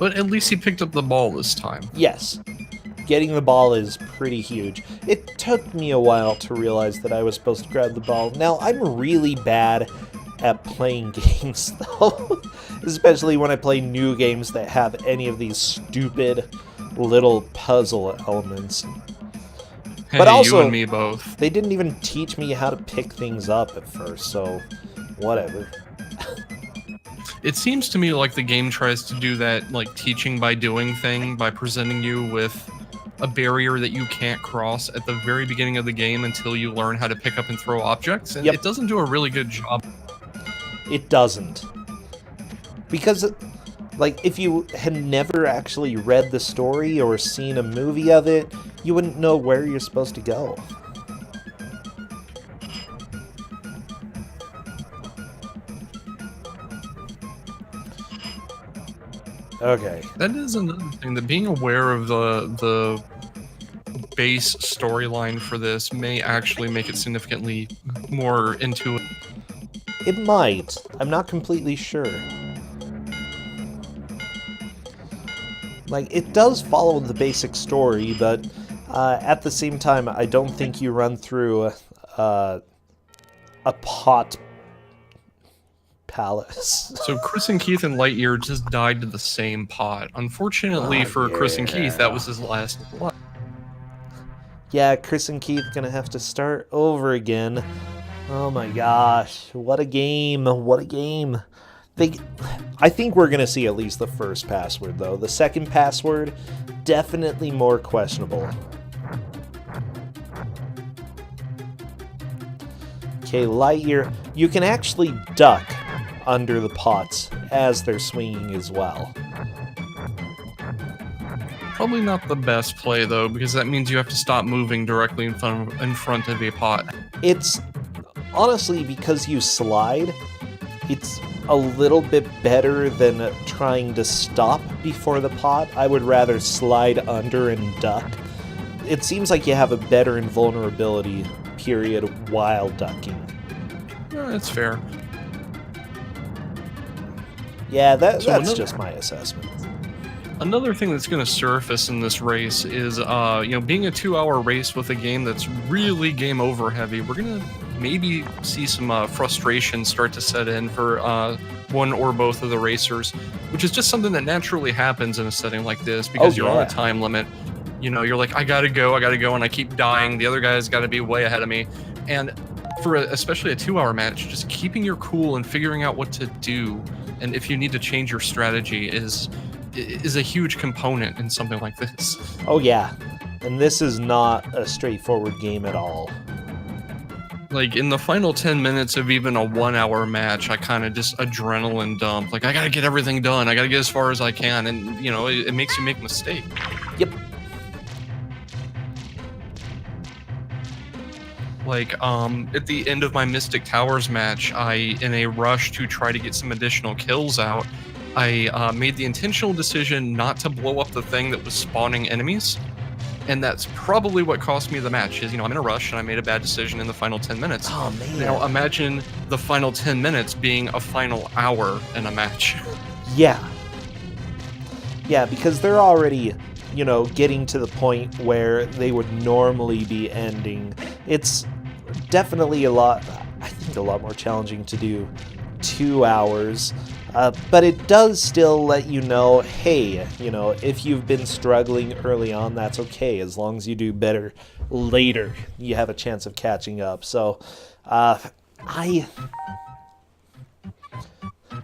But at least he picked up the ball this time. Yes. Getting the ball is pretty huge. It took me a while to realize that I was supposed to grab the ball. Now, I'm really bad at playing games, though. Especially when I play new games that have any of these stupid little puzzle elements. Hey, but also, you and me both. They didn't even teach me how to pick things up at first, so whatever. It seems to me like the game tries to do that, like, teaching by doing thing by presenting you with a barrier that you can't cross at the very beginning of the game until you learn how to pick up and throw objects, and it doesn't do a really good job. It doesn't. Because Like, if you had never actually read the story or seen a movie of it, you wouldn't know where you're supposed to go. Okay. That is another thing, that being aware of the base storyline for this may actually make it significantly more intuitive. It might. I'm not completely sure. Like, it does follow the basic story, but at the same time, I don't think you run through a pot palace. So Chris and Keith and LiteYear just died to the same pot. Unfortunately for Chris and Keith, that was his last one. Yeah, Chris and Keith gonna have to start over again. Oh my gosh, what a game, what a game. I think we're gonna see at least the first password, though. The second password, definitely more questionable. Okay, LiteYear, you can actually duck under the pots as they're swinging as well. Probably not the best play, though, because that means you have to stop moving directly in front of a pot. It's honestly, because you slide, it's a little bit better than trying to stop before the pot. I would rather slide under and duck. It seems like you have a better invulnerability period while ducking. That's fair. Yeah, that's just my assessment. Another thing that's going to surface in this race is, being a 2-hour race with a game that's really game over heavy, we're going to maybe see some frustration start to set in for one or both of the racers, which is just something that naturally happens in a setting like this because you're on a time limit. You know, you're like, I gotta go, and I keep dying. The other guy's got to be way ahead of me. And for especially a 2-hour match, just keeping your cool and figuring out what to do, and if you need to change your strategy is a huge component in something like this. Oh yeah, and this is not a straightforward game at all. Like, in the final 10 minutes of even a 1-hour match, I kind of just adrenaline dump. Like, I gotta get everything done. I gotta get as far as I can, and, you know, it makes you make mistakes. Yep. Like, at the end of my Mystic Towers match, in a rush to try to get some additional kills out, I made the intentional decision not to blow up the thing that was spawning enemies. And that's probably what cost me the match, is, I'm in a rush and I made a bad decision in the final 10 minutes. Oh, man. Now, imagine the final 10 minutes being a final hour in a match. Yeah. Yeah, because they're already, getting to the point where they would normally be ending. It's definitely a lot more challenging to do 2 hours. But it does still let you know, hey, if you've been struggling early on, that's okay. As long as you do better later, you have a chance of catching up. So, I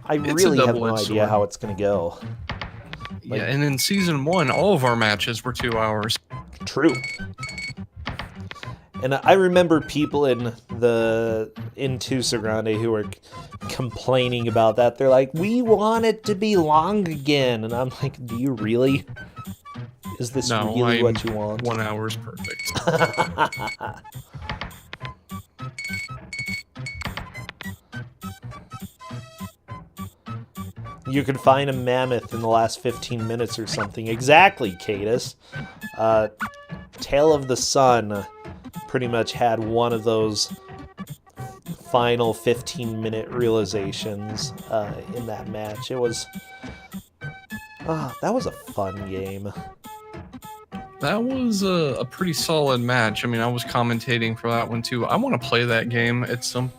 really have no idea how it's going to go. Yeah, and in Season 1, all of our matches were 2 hours. True. And I remember people in Kusogrand3 who were complaining about that. They're like, we want it to be long again. And I'm like, do you really? Is this really what you want? 1 hour is perfect. You could find a mammoth in the last 15 minutes or something. Exactly, Cadus. Tale of the Sun pretty much had one of those final 15-minute realizations in that match. It was... that was a fun game. That was a pretty solid match. I mean, I was commentating for that one, too. I want to play that game at some...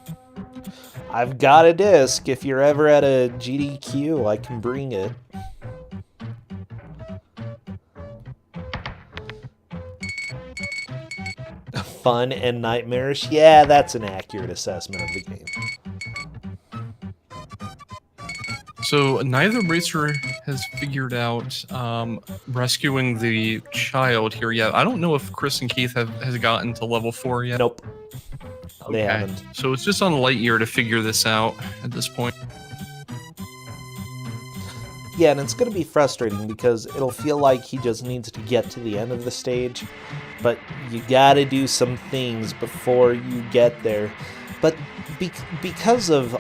I've got a disc. If you're ever at a GDQ, I can bring it. Fun and nightmarish? Yeah, that's an accurate assessment of the game. So neither racer has figured out rescuing the child here yet. I don't know if Chris and Keith has gotten to level 4 yet. Nope. They haven't. So it's just on LiteYear to figure this out at this point. Yeah, and it's going to be frustrating because it'll feel like he just needs to get to the end of the stage, but you gotta do some things before you get there. But because of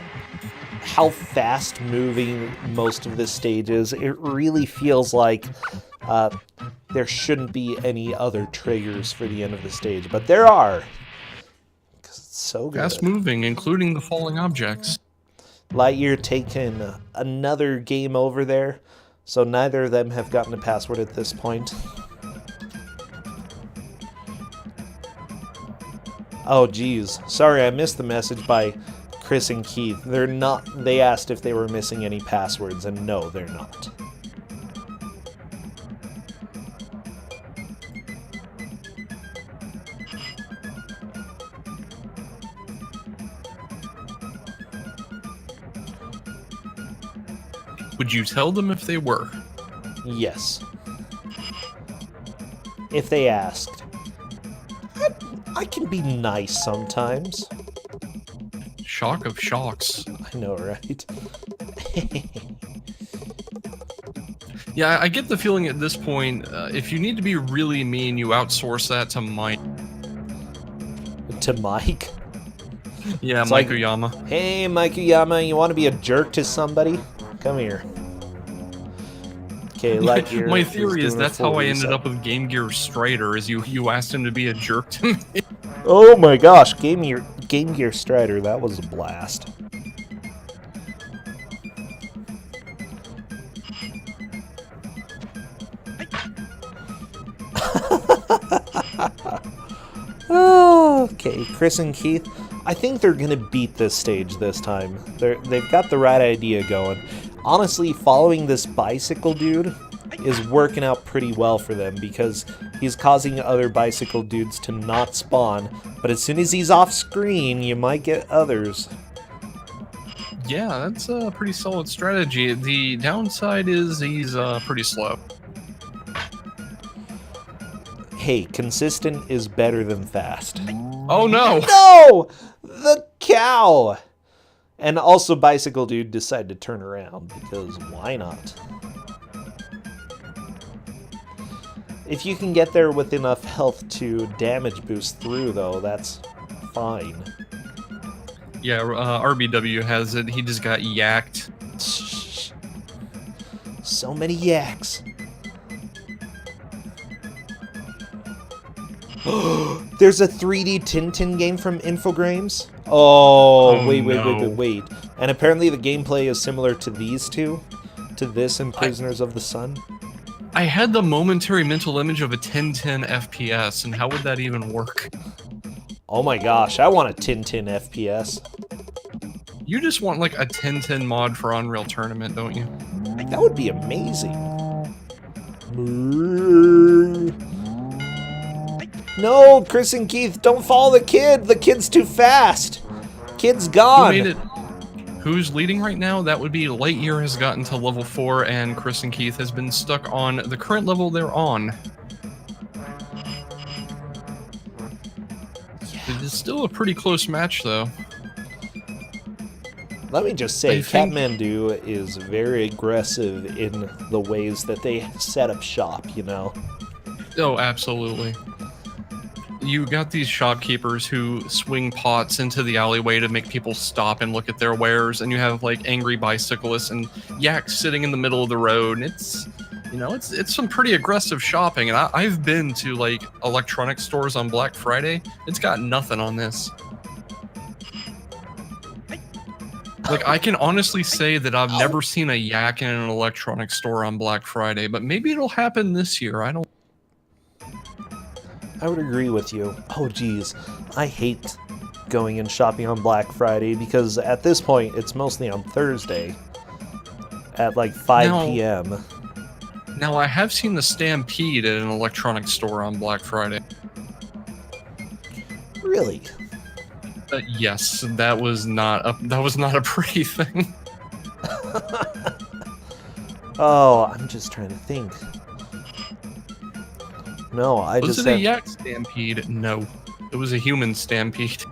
how fast moving most of this stage is, it really feels like there shouldn't be any other triggers for the end of the stage, but there are. 'Cause it's so good. Fast moving, including the falling objects. LiteYear taken another game over there, so neither of them have gotten a password at this point. Oh geez, sorry I missed the message by Chris and Keith. They're not. They asked if they were missing any passwords, and no, they're not. Would you tell them if they were? Yes. If they asked. I can be nice sometimes. Shock of shocks. I know, right? Yeah, I get the feeling at this point, if you need to be really mean, you outsource that to Mike. To Mike? Yeah, It's Mike like, Oyama. hey, Mike Oyama, you want to be a jerk to somebody? Come here. Okay, LiteYear. My theory is doing a that's how full I ended reset. up with Game Gear Strider, is you asked him to be a jerk to me. Oh my gosh, Game Gear Strider, that was a blast. Okay, Chris and Keith, I think they're gonna beat this stage this time. They've got the right idea going. Honestly, following this bicycle dude is working out pretty well for them because he's causing other bicycle dudes to not spawn, but as soon as he's off screen, you might get others. Yeah, that's a pretty solid strategy. The downside is he's pretty slow. Hey, consistent is better than fast. Oh no! No! The cow! And also Bicycle Dude decided to turn around, because why not? If you can get there with enough health to damage boost through, though, that's fine. Yeah, RBW has it. He just got yacked. So many yaks. There's a 3D Tintin game from Infogrames? Oh, Oh, wait. no. And apparently the gameplay is similar to these two? To this and Prisoners of the Sun? I had the momentary mental image of a 1010 FPS, and how would that even work? Oh my gosh, I want a Tintin FPS. You just want like a 1010 mod for Unreal Tournament, don't you? That would be amazing. No, Chris and Keith, don't follow the kid. The kid's too fast. Kid's Who gone. made it? Who's leading right now? That would be LiteYear has gotten to level 4, and Chris and Keith has been stuck on the current level they're on. It is still a pretty close match, though. Let me just say, I think- Kathmandu is very aggressive in the ways that they set up shop, you know? Oh, absolutely. You got these shopkeepers who swing pots into the alleyway to make people stop and look at their wares, and you have like angry bicyclists and yaks sitting in the middle of the road. And it's, you know, it's some pretty aggressive shopping. And I've been to like electronic stores on Black Friday. It's got nothing on this. Like, I can honestly say that I've never seen a yak in an electronic store on Black Friday, but maybe it'll happen this year. I don't. I would agree with you. Oh, geez. I hate going and shopping on Black Friday because at this point, it's mostly on Thursday at like 5 No. p.m. Now, I have seen the Stampede at an electronic store on Black Friday. Really? Yes, that was not a pretty thing. Oh, I'm just trying to think. No, I Was just it a have... yak stampede? No, it was a human stampede.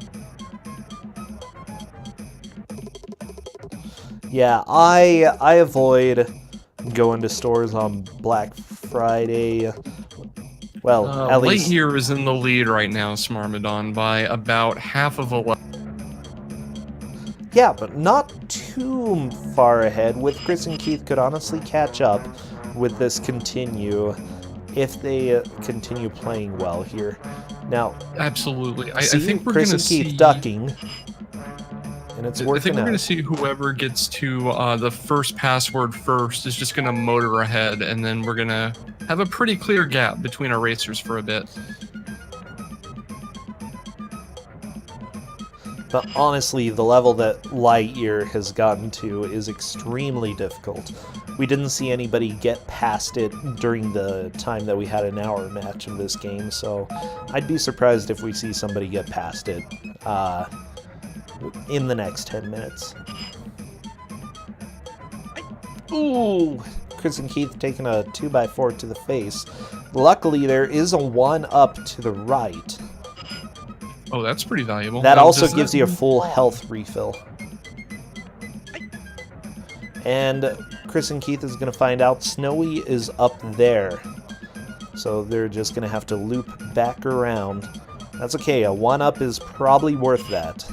Yeah, I avoid go into stores on Black Friday. Well, at least... LiteYear is in the lead right now, Smarmadon, by about half of a level. Yeah, but not too far ahead. With Chris and Keith could honestly catch up with this continue if they continue playing well here. Now, absolutely. I see think we're Chris going and to Keith see ducking, and it's working I think we're out. going to see whoever gets to the first password first is just going to motor ahead, and then we're going to have a pretty clear gap between our racers for a bit. But honestly, the level that LiteYear has gotten to is extremely difficult. We didn't see anybody get past it during the time that we had an hour match of this game, so I'd be surprised if we see somebody get past it in the next 10 minutes. Ooh! Chris and Keith taking a 2x4 to the face. Luckily, there is a 1-up to the right. Oh, that's pretty valuable. That now, also gives you a full health refill. And Chris and Keith is going to find out Snowy is up there. So they're just going to have to loop back around. That's okay, a 1-up is probably worth that.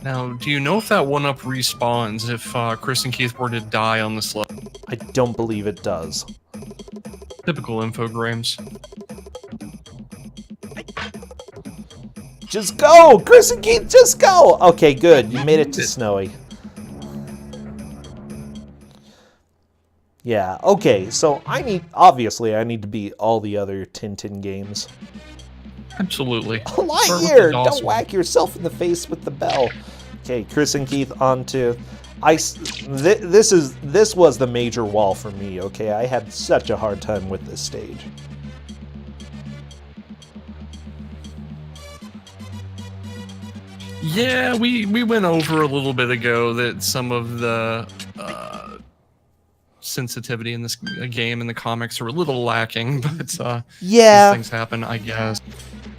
Now, do you know if that 1-up respawns if Chris and Keith were to die on this level? I don't believe it does. Typical infogrames. Just go! Chris and Keith, just go! Okay, good. You made it to Snowy. Yeah, okay, so obviously I need to beat all the other Tintin games. Absolutely. LiteYear! Don't whack yourself in the face with the bell. Okay, Chris and Keith onto ice. This was the major wall for me, okay? I had such a hard time with this stage. Yeah, we went over a little bit ago that some of the sensitivity in this game and the comics are a little lacking, but yeah, these things happen, I guess.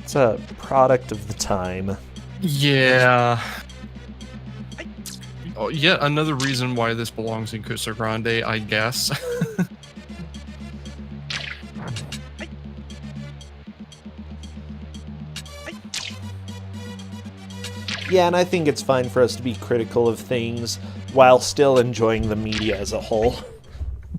It's a product of the time. Yeah. Oh, yet another reason why this belongs in Kusogrand3, I guess. Yeah, and I think it's fine for us to be critical of things while still enjoying the media as a whole.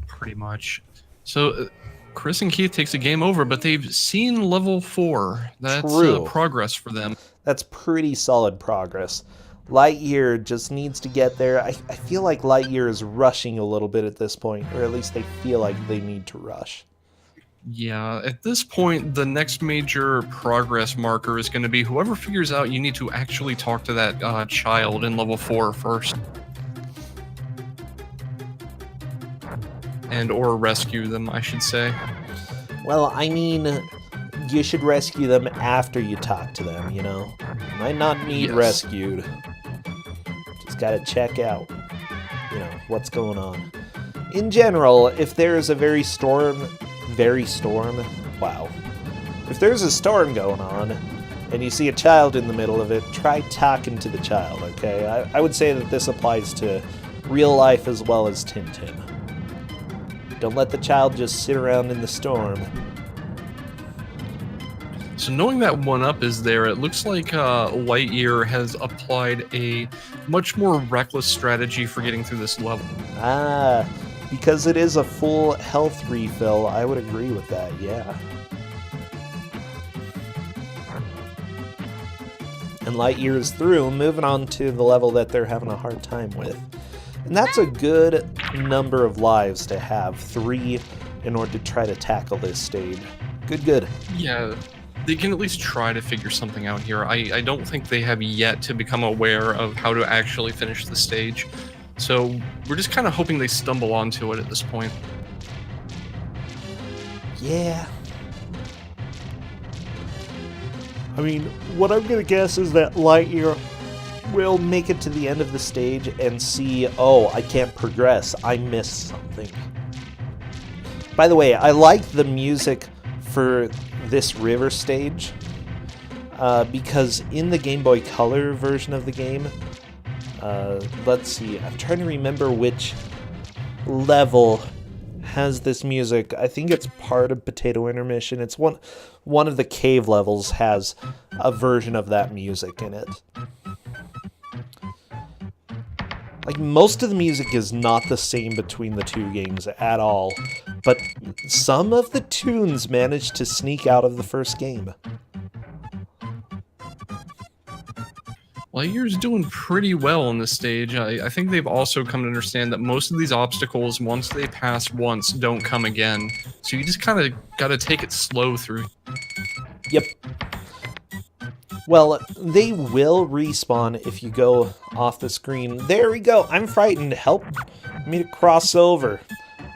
Pretty much. So, Chris and Keith takes a game over, but they've seen level 4. That's progress for them. That's pretty solid progress. LiteYear just needs to get there. I feel like LiteYear is rushing a little bit at this point, or at least they feel like they need to rush. Yeah, at this point, the next major progress marker is going to be whoever figures out you need to actually talk to that child in level 4 first. And or rescue them, I should say. Well, I mean, you should rescue them after you talk to them, you know? You might not need rescued. Just gotta check out, you know, what's going on. In general, if there is a wow. If there's a storm going on, and you see a child in the middle of it, try talking to the child, okay? I would say that this applies to real life as well as Tintin. Don't let the child just sit around in the storm. So knowing that 1-up is there, it looks like LiteYear has applied a much more reckless strategy for getting through this level. Ah, because it is a full health refill, I would agree with that, yeah. And LiteYear is through, moving on to the level that they're having a hard time with. And that's a good number of lives to have, 3, in order to try to tackle this stage. Good. Yeah, they can at least try to figure something out here. I don't think they have yet to become aware of how to actually finish the stage. So we're just kind of hoping they stumble onto it at this point. Yeah. I mean, what I'm going to guess is that LiteYear will make it to the end of the stage and see, oh, I can't progress. I missed something. By the way, I like the music for this river stage because in the Game Boy Color version of the game, let's see, I'm trying to remember which level has this music. I think it's part of Potato Intermission. It's one of the cave levels has a version of that music in it. Like, most of the music is not the same between the two games at all, but some of the tunes managed to sneak out of the first game. LiteYear's doing pretty well on this stage. I think they've also come to understand that most of these obstacles, once they pass once, don't come again. So you just kind of got to take it slow through. Yep. Well, they will respawn if you go off the screen. There we go. I'm frightened. Help me to cross over.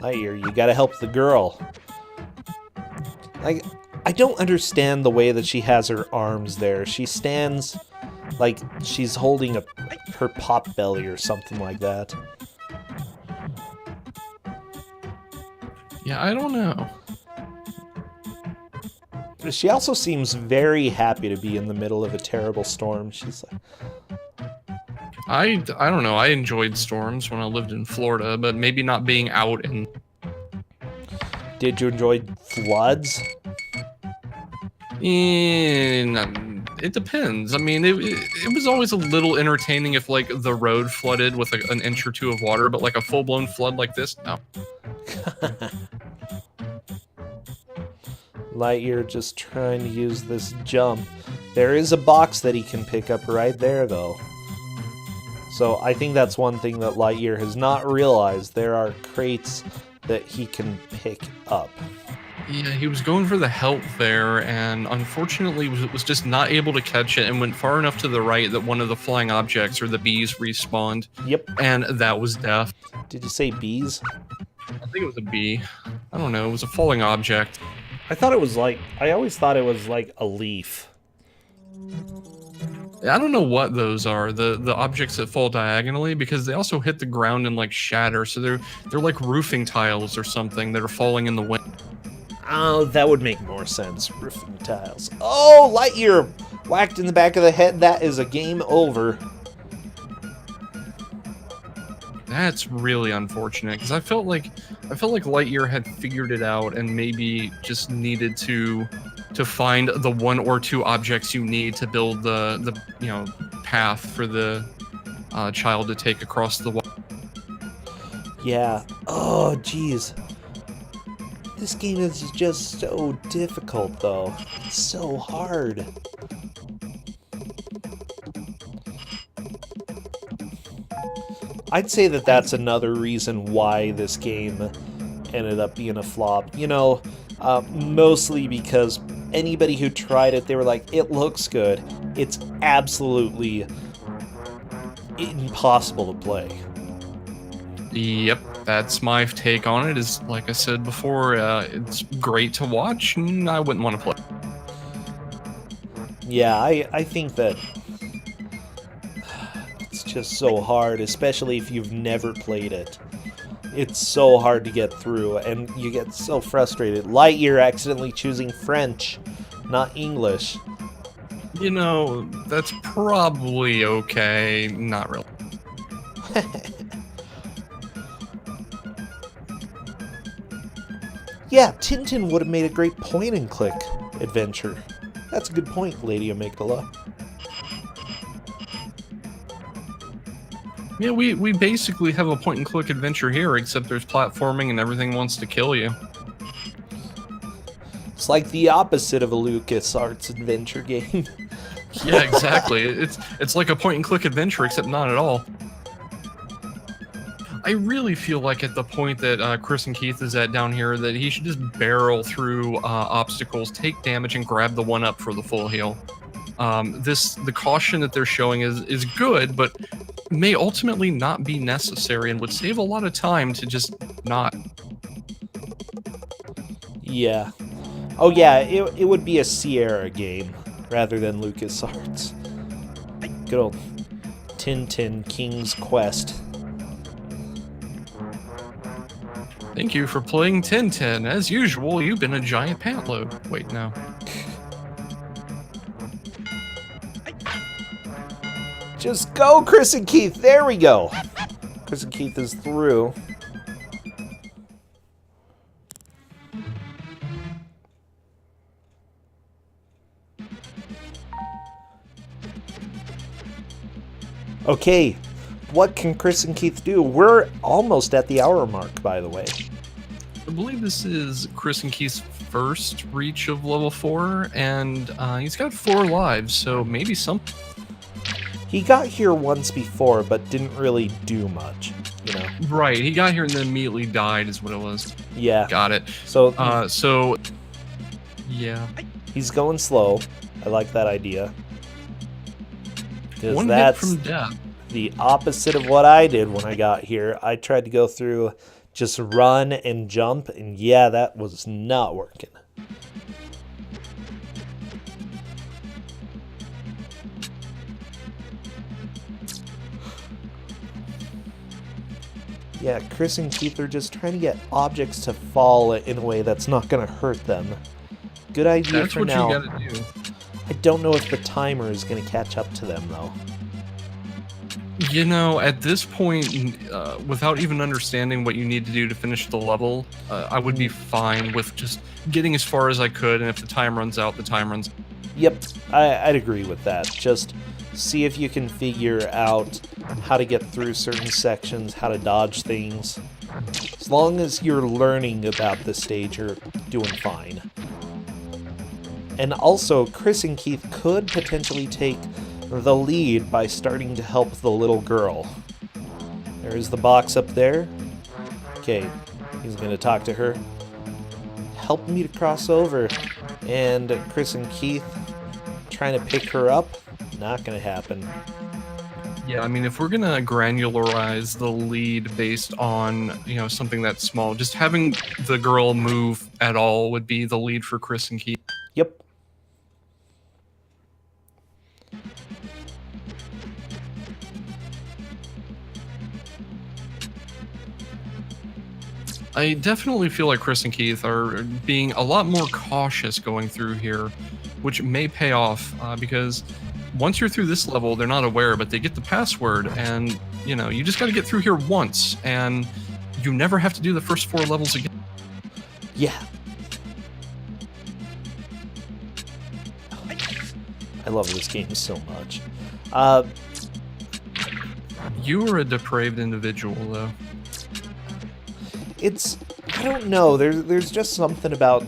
LiteYear, you gotta help the girl. Like, I don't understand the way that she has her arms there. She stands like she's holding her pop belly or something like that. Yeah, I don't know. She also seems very happy to be in the middle of a terrible storm. She's like... I don't know. I enjoyed storms when I lived in Florida, but maybe not being out in... Did you enjoy floods? It depends. I mean, it was always a little entertaining if, like, the road flooded with an inch or two of water, but, like, a full-blown flood like this, no. LiteYear just trying to use this jump. There is a box that he can pick up right there, though. So I think that's one thing that LiteYear has not realized. There are crates that he can pick up. Yeah, he was going for the help there, and unfortunately was just not able to catch it and went far enough to the right that one of the flying objects, or the bees, respawned. Yep. And that was death. Did you say bees? I think it was a bee. I don't know, it was a falling object. I thought it was like... I always thought it was like a leaf. I don't know what those are, the objects that fall diagonally, because they also hit the ground and, like, shatter, so they're like roofing tiles or something that are falling in the wind. Oh, that would make more sense. Roofing tiles. Oh, LiteYear whacked in the back of the head. That is a game over. That's really unfortunate, because I felt like LiteYear had figured it out and maybe just needed to find the one or two objects you need to build the path for the child to take across the wall. Yeah. Oh, jeez. This game is just so difficult, though. It's so hard. I'd say that that's another reason why this game ended up being a flop. You know, mostly because anybody who tried it, they were like, it looks good. It's absolutely impossible to play. Yep, that's my take on it. Is, like I said before, it's great to watch, and I wouldn't want to play. Yeah, I think that it's just so hard, especially if you've never played it. It's so hard to get through, and you get so frustrated. LiteYear accidentally choosing French, not English. You know, that's probably okay. Not really. Yeah, Tintin would have made a great point-and-click adventure. That's a good point, Lady Amygdala. Yeah, we basically have a point-and-click adventure here, except there's platforming and everything wants to kill you. It's like the opposite of a LucasArts adventure game. Yeah, exactly. It's like a point-and-click adventure, except not at all. I really feel like at the point that Chris and Keith is at down here, that he should just barrel through obstacles, take damage, and grab the one-up for the full heal. The caution that they're showing is good, but may ultimately not be necessary and would save a lot of time to just not. Yeah. Oh yeah, it would be a Sierra game rather than LucasArts. Good old Tintin King's Quest. Thank you for playing Tintin. As usual, you've been a giant pant load. Wait, no. Just go, Chris and Keith. There we go. Chris and Keith is through. Okay, what can Chris and Keith do? We're almost at the hour mark, by the way. I believe this is Chris and Keith's first reach of level 4, and he's got 4 lives, so maybe some. He got here once before, but didn't really do much, you know? Right, he got here and then immediately died is what it was. Yeah. Got it. So, yeah. He's going slow. I like that idea. Because One that's hit from death. the opposite of what I did when I got here. I tried to go through, just run and jump, and yeah, that was not working. Yeah, Chris and Keith are just trying to get objects to fall in a way that's not going to hurt them. Good idea That's for what now. you gotta do. I don't know if the timer is going to catch up to them, though. You know, at this point, without even understanding what you need to do to finish the level, I would be fine with just getting as far as I could, and if the time runs out, the time runs out. Yep, I'd agree with that. Just see if you can figure out how to get through certain sections, how to dodge things. As long as you're learning about this stage, you're doing fine. And also, Chris and Keith could potentially take the lead by starting to help the little girl. There's the box up there. Okay, he's going to talk to her. Help me to cross over. And Chris and Keith trying to pick her up. Not going to happen. Yeah, I mean, if we're gonna granularize the lead based on, you know, something that's small, just having the girl move at all would be the lead for Chris and Keith. Yep. I definitely feel like Chris and Keith are being a lot more cautious going through here, which may pay off because once you're through this level, they're not aware, but they get the password, and you know, you just got to get through here once, and you never have to do the first 4 levels again. Yeah. I love this game so much. You are a depraved individual, though. I don't know, there's just something about,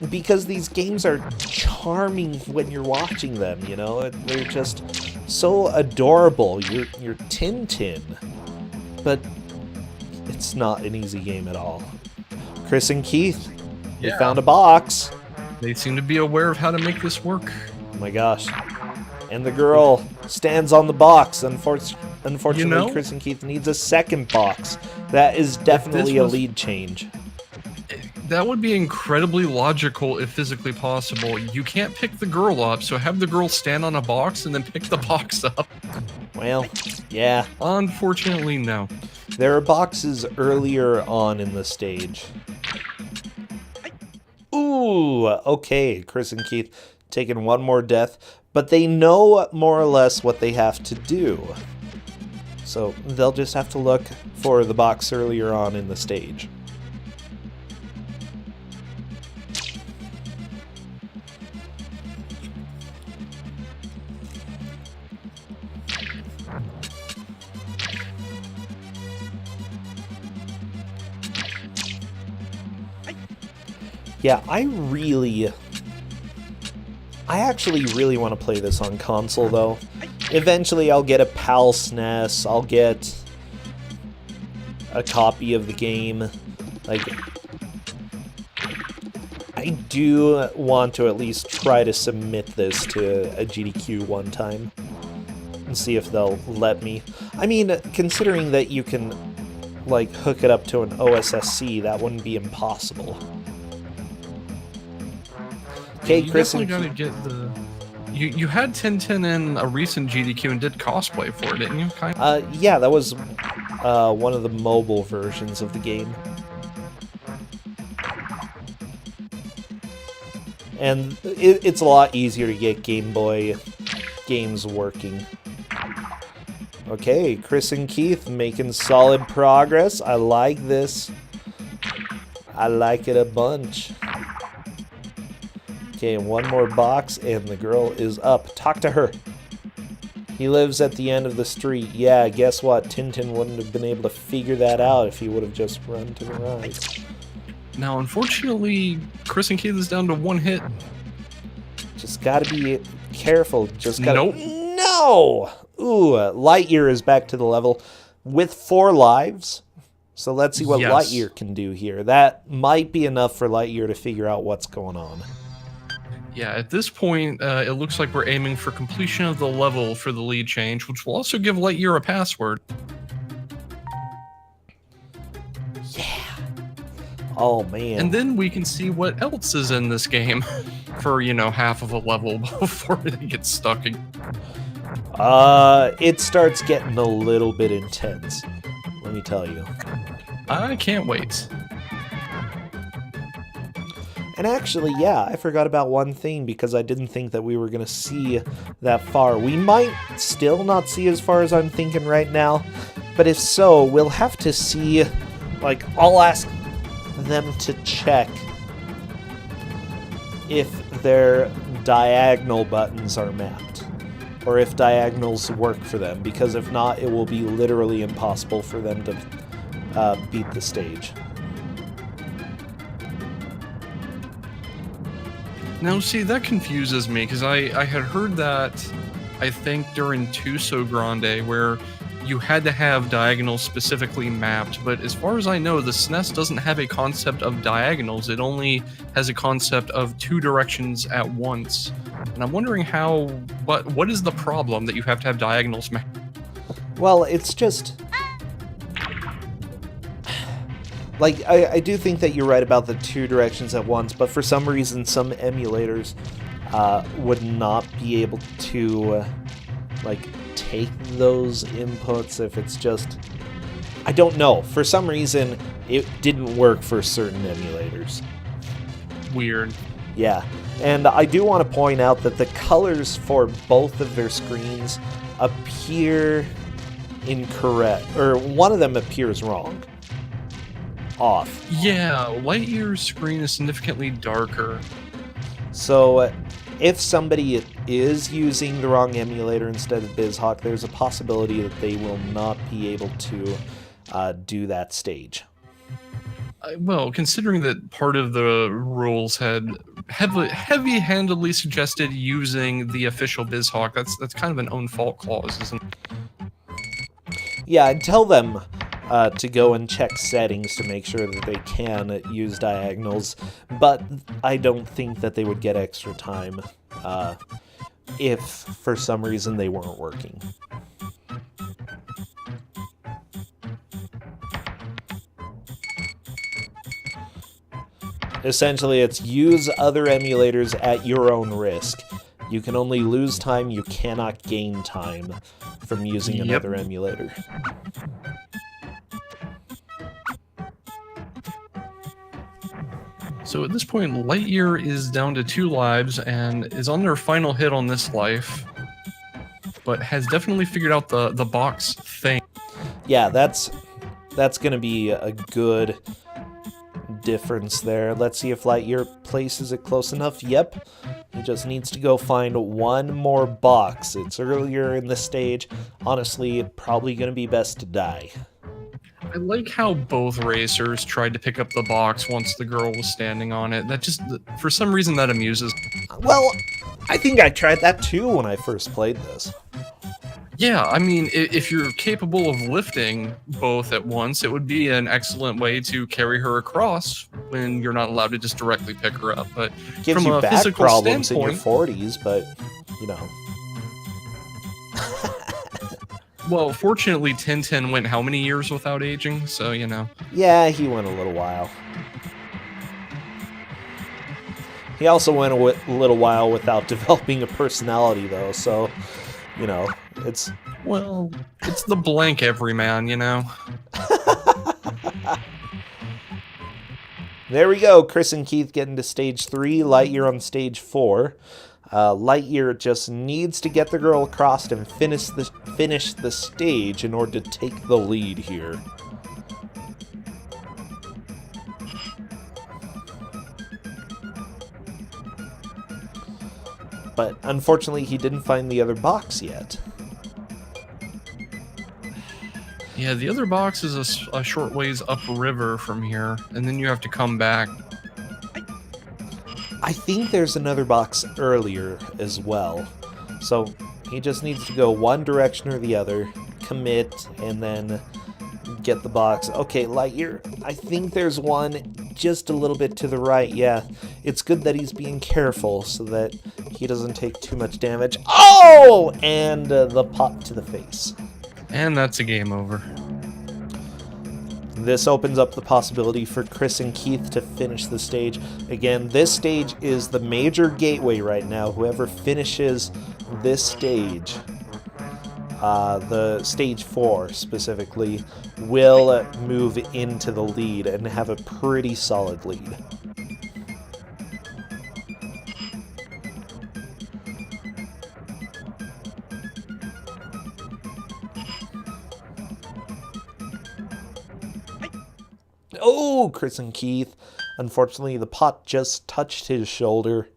because these games are charming when you're watching them, you know? They're just so adorable. You're Tintin. But it's not an easy game at all. Chris and Keith, they found a box. They seem to be aware of how to make this work. Oh my gosh. And the girl stands on the box. Unfortunately, You know, Chris and Keith needs a second box. That is definitely a lead change. That would be incredibly logical if physically possible. You can't pick the girl up, so have the girl stand on a box and then pick the box up. Well, yeah. Unfortunately, no. There are boxes earlier on in the stage. Ooh, okay, Chris and Keith taking one more death, but they know more or less what they have to do. So they'll just have to look for the box earlier on in the stage. Yeah, I actually really want to play this on console, though. Eventually, I'll get a PAL SNES, I'll get a copy of the game. Like, I do want to at least try to submit this to a GDQ one time and see if they'll let me. I mean, considering that you can, like, hook it up to an OSSC, that wouldn't be impossible. Okay, You Chris, definitely gotta get the. You had Tintin in a recent GDQ and did cosplay for it, didn't you? yeah, that was one of the mobile versions of the game. And it's a lot easier to get Game Boy games working. Okay, Chris and Keith making solid progress. I like this. I like it a bunch. Okay, one more box, and the girl is up. Talk to her. He lives at the end of the street. Yeah, guess what? Tintin wouldn't have been able to figure that out if he would have just run to the right. Now, unfortunately, Chris and Keith is down to 1 hit. Just gotta be careful. Just gotta... Nope. No! Ooh, LiteYear is back to the level with 4 lives. So let's see what Yes. LiteYear can do here. That might be enough for LiteYear to figure out what's going on. Yeah, at this point, it looks like we're aiming for completion of the level for the lead change, which will also give LiteYear a password. Oh, man. And then we can see what else is in this game for, you know, half of a level before it gets stuck. It starts getting a little bit intense. Let me tell you. I can't wait. And actually, yeah, I forgot about one thing because I didn't think that we were going to see that far. We might still not see as far as I'm thinking right now, but if so, we'll have to see, like, I'll ask them to check if their diagonal buttons are mapped, or if diagonals work for them, because if not, it will be literally impossible for them to beat the stage. Now, see, that confuses me, because I had heard that, I think, during Kusogrand, where you had to have diagonals specifically mapped, but as far as I know, the SNES doesn't have a concept of diagonals. It only has a concept of 2 directions at once. And I'm wondering what is the problem that you have to have diagonals mapped? Well, it's just... Like, I do think that you're right about the 2 directions at once, but for some reason, some emulators would not be able to, like, take those inputs if it's just... I don't know. For some reason, it didn't work for certain emulators. Weird. Yeah, and I do want to point out that the colors for both of their screens appear incorrect, or one of them appears wrong. Off. Yeah, LiteYear's screen is significantly darker. So if somebody is using the wrong emulator instead of BizHawk, there's a possibility that they will not be able to do that stage. Well, considering that part of the rules had heavy-handedly suggested using the official BizHawk, that's kind of an own fault clause, isn't it? Yeah, I'd tell them to go and check settings to make sure that they can use diagonals, but I don't think that they would get extra time if for some reason they weren't working. Essentially, it's use other emulators at your own risk. You can only lose time, you cannot gain time from using another emulator. So at this point, LiteYear is down to 2 lives and is on their final hit on this life, but has definitely figured out the box thing. Yeah, that's going to be a good difference there. Let's see if LiteYear places it close enough. Yep. He just needs to go find one more box. It's earlier in the stage. Honestly, probably going to be best to die. I like how both racers tried to pick up the box once the girl was standing on it. That just, for some reason, that amuses. Well, I think I tried that too when I first played this. Yeah, I mean, if you're capable of lifting both at once, it would be an excellent way to carry her across when you're not allowed to just directly pick her up. But gives from you a back physical problems in your standpoint, 40s, but, you know. well, fortunately, Tintin went how many years without aging? So, you know. Yeah, he went a little while. He also went a little while without developing a personality, though, so, you know, it's... Well, it's the blank everyman, you know? There we go, Chris and Keith getting to stage 3, LiteYear on stage 4. LiteYear just needs to get the girl across and finish the stage in order to take the lead here. But unfortunately, he didn't find the other box yet. Yeah, the other box is a short ways upriver from here, and then you have to come back. I think there's another box earlier as well. So he just needs to go one direction or the other, commit, and then get the box. Okay, LiteYear, I think there's one just a little bit to the right. Yeah, it's good that he's being careful so that he doesn't take too much damage. Oh! And the pop to the face. And that's a game over. This opens up the possibility for Chris and Keith to finish the stage. Again, this stage is the major gateway right now. Whoever finishes this stage, the stage 4 specifically, will move into the lead and have a pretty solid lead. Oh, Chris and Keith. Unfortunately, the pot just touched his shoulder.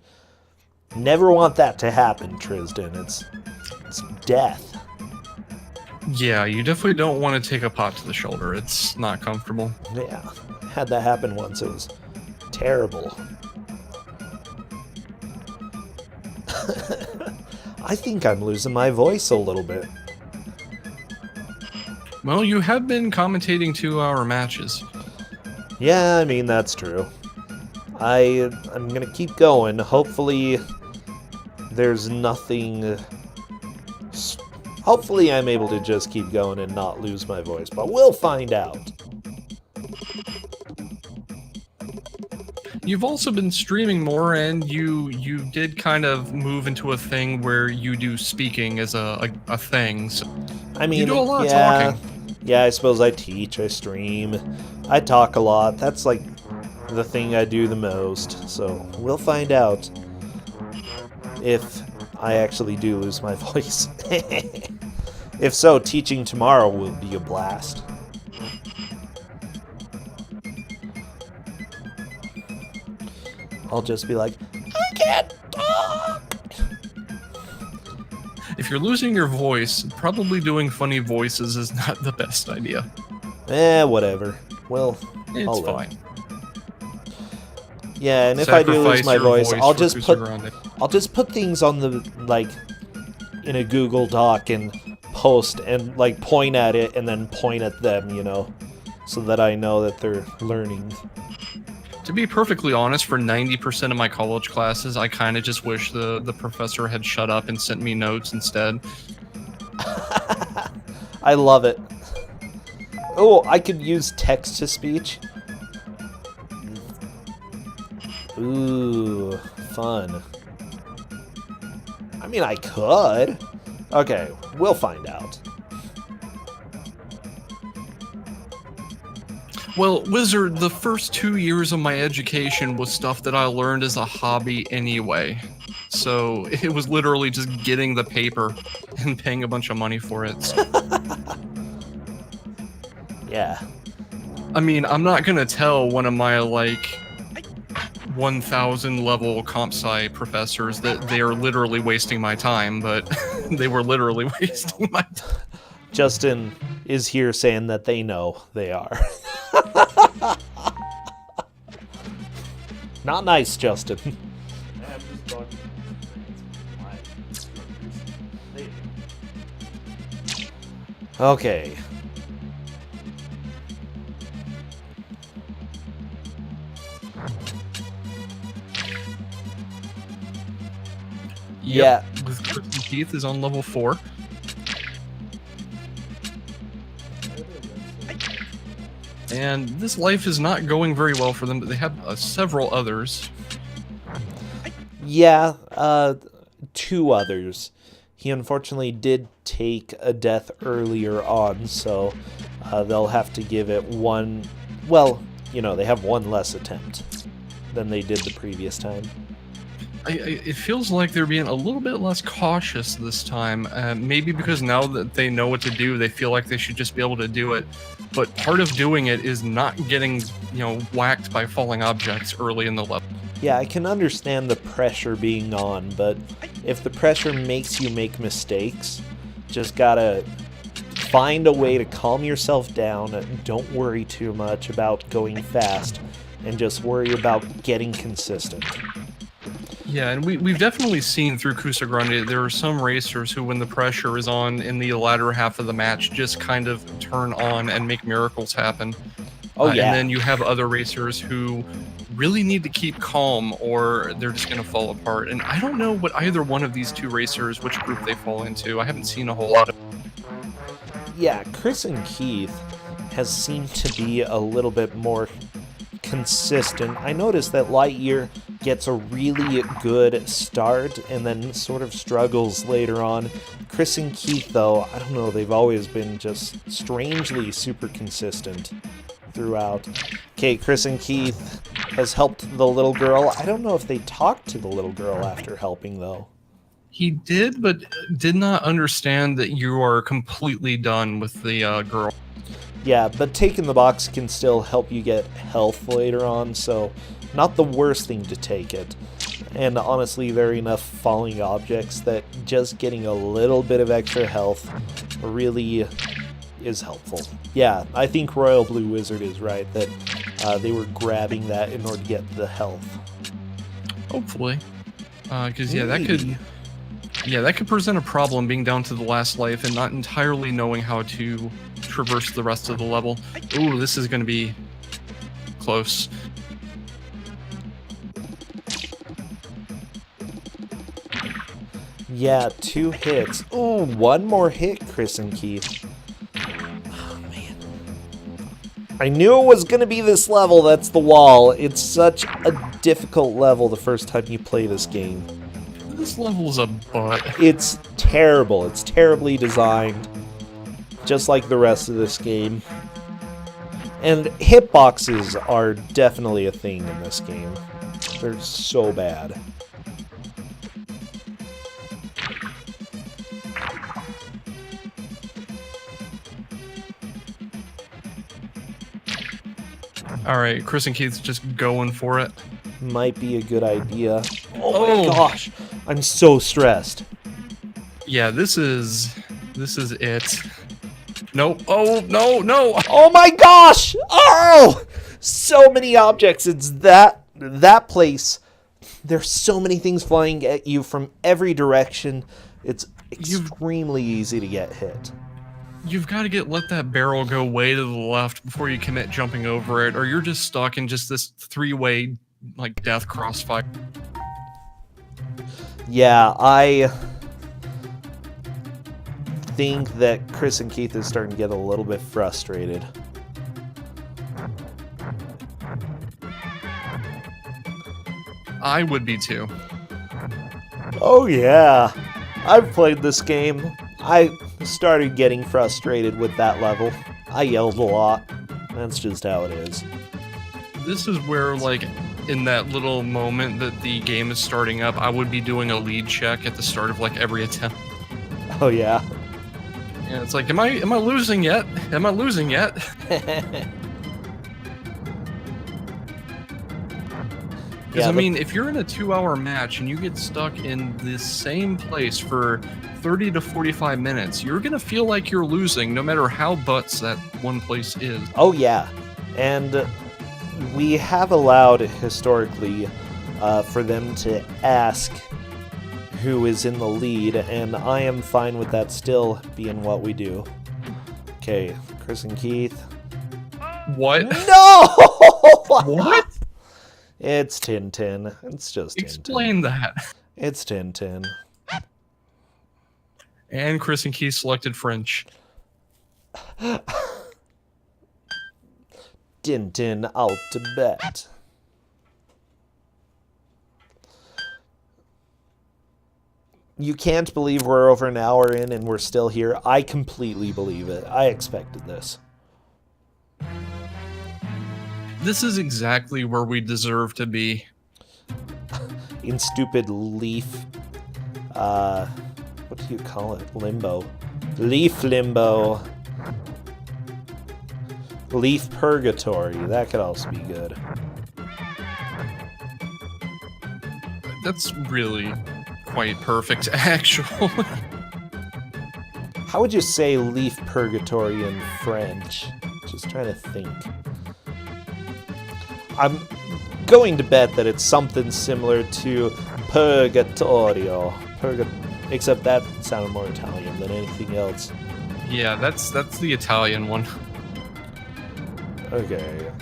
Never want that to happen, Tristan. It's death. Yeah, you definitely don't want to take a pot to the shoulder. It's not comfortable. Yeah, had that happen once. It was terrible. I think I'm losing my voice a little bit. Well, you have been commentating 2-hour matches. Yeah, I mean, that's true. I'm gonna keep going. Hopefully, there's nothing... Hopefully, I'm able to just keep going and not lose my voice, but we'll find out. You've also been streaming more, and you did kind of move into a thing where you do speaking as a thing. So I mean, you do a lot of talking. Yeah, I suppose I teach, I stream, I talk a lot. That's like the thing I do the most. So we'll find out if I actually do lose my voice. If so, teaching tomorrow will be a blast. I'll just be like, I can't talk! If you're losing your voice, probably doing funny voices is not the best idea. Whatever. Well, it's fine. Yeah, and if I do lose my voice, I'll just put things on the, like, in a Google Doc and post and, like, point at it and then point at them, you know, so that I know that they're learning. To be perfectly honest, for 90% of my college classes, I kind of just wish the professor had shut up and sent me notes instead. I love it. Oh, I could use text-to-speech. Ooh, fun. I mean, I could. Okay, we'll find out. Well, Wizard, the first 2 years of my education was stuff that I learned as a hobby anyway. So it was literally just getting the paper and paying a bunch of money for it. So. Yeah. I mean, I'm not gonna tell one of my, like, 1,000 level comp sci professors that they are literally wasting my time, but they were literally wasting my time. Justin is here saying that they know they are. Not nice, Justin. Okay. Yep. Yeah. WithChrisAndKeith is on level 4. And this life is not going very well for them, but they have several others. Yeah, 2 others. He unfortunately did take a death earlier on, so they'll have to give it one... Well, you know, they have one less attempt than they did the previous time. It feels like they're being a little bit less cautious this time. Maybe because now that they know what to do, they feel like they should just be able to do it. But part of doing it is not getting, you know, whacked by falling objects early in the level. Yeah, I can understand the pressure being on, but if the pressure makes you make mistakes, just gotta find a way to calm yourself down. Don't worry too much about going fast, and just worry about getting consistent. Yeah, and we've definitely seen through Kusogrand3, there are some racers who, when the pressure is on in the latter half of the match, just kind of turn on and make miracles happen. Oh, yeah. And then you have other racers who really need to keep calm or they're just going to fall apart. And I don't know what either one of these two racers, which group they fall into. I haven't seen a whole lot of... Yeah, Chris and Keith has seemed to be a little bit more consistent. I noticed that LiteYear gets a really good start and then sort of struggles later on. Chris and Keith, though, I don't know, they've always been just strangely super consistent throughout. Okay, Chris and Keith has helped the little girl. I don't know if they talked to the little girl after helping, though. He did, but did not understand that you are completely done with the girl. Yeah, but taking the box can still help you get health later on, so not the worst thing to take it. And honestly, there are enough falling objects that just getting a little bit of extra health really is helpful. Yeah, I think Royal Blue Wizard is right, that they were grabbing that in order to get the health. Hopefully. Because, yeah, that could... Yeah, that could present a problem, being down to the last life and not entirely knowing how to traverse the rest of the level. Ooh, this is going to be close. Yeah, 2 hits. Ooh, 1 more hit, Chris and Keith. Oh, man. I knew it was going to be this level. That's the wall. It's such a difficult level the first time you play this game. This level's a butt. It's terrible. It's terribly designed, just like the rest of this game. And hitboxes are definitely a thing in this game. They're so bad. Alright, Chris and Keith's just going for it. Might be a good idea. Oh my gosh! I'm so stressed. Yeah, this is it. Nope. Oh, no! Oh my gosh! Oh! So many objects. It's that place. There's so many things flying at you from every direction. It's extremely easy to get hit. You've got to let that barrel go way to the left before you commit jumping over it, or you're just stuck in just this 3-way, like, death crossfire. Yeah, I think that Chris and Keith is starting to get a little bit frustrated. I would be too. Oh yeah, I've played this game. I started getting frustrated with that level. I yelled a lot. That's just how it is. This is where, like, in that little moment that the game is starting up, I would be doing a lead check at the start of, like, every attempt. Oh yeah. Yeah, it's like, am I losing yet? Am I losing yet? Because, I mean, if you're in a 2-hour match and you get stuck in the same place for 30 to 45 minutes, you're going to feel like you're losing no matter how butts that one place is. Oh, yeah. And we have allowed, historically, for them to ask who is in the lead, and I am fine with that still being what we do. Okay, Chris and Keith. What? No! What? It's Tintin. It's just Tintin. Explain that. It's Tintin. And Chris and Keith selected French. Tintin out Tibet. You can't believe we're over an hour in and we're still here. I completely believe it. I expected this. This is exactly where we deserve to be. In stupid leaf... what do you call it? Limbo. Leaf limbo. Leaf purgatory. That could also be good. That's really quite perfect, actually. How would you say leaf purgatory in French? Just trying to think. I'm going to bet that it's something similar to purgatorio. Except that sounded more Italian than anything else. Yeah, that's the Italian one. Okay.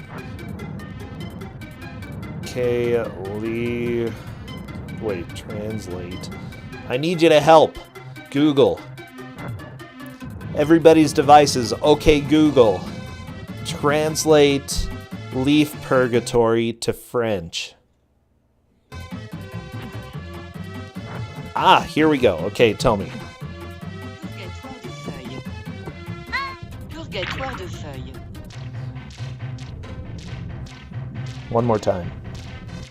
Okay, wait, translate. I need you to help. Google. Everybody's devices. Okay, Google. Translate leaf purgatory to French. Ah, here we go. Okay, tell me. Purgatoire de feuilles. One more time.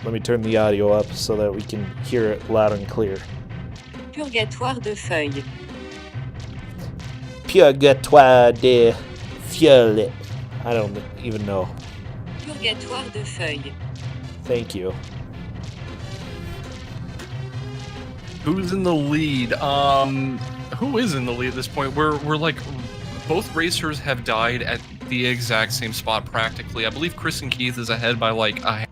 Let me turn the audio up so that we can hear it loud and clear. Purgatoire de feuilles. Purgatoire de feuilles. I don't even know. Purgatoire de feuilles. Thank you. Who's in the lead? Who is in the lead at this point? We're like, both racers have died at the exact same spot practically. I believe Chris and Keith is ahead by like a...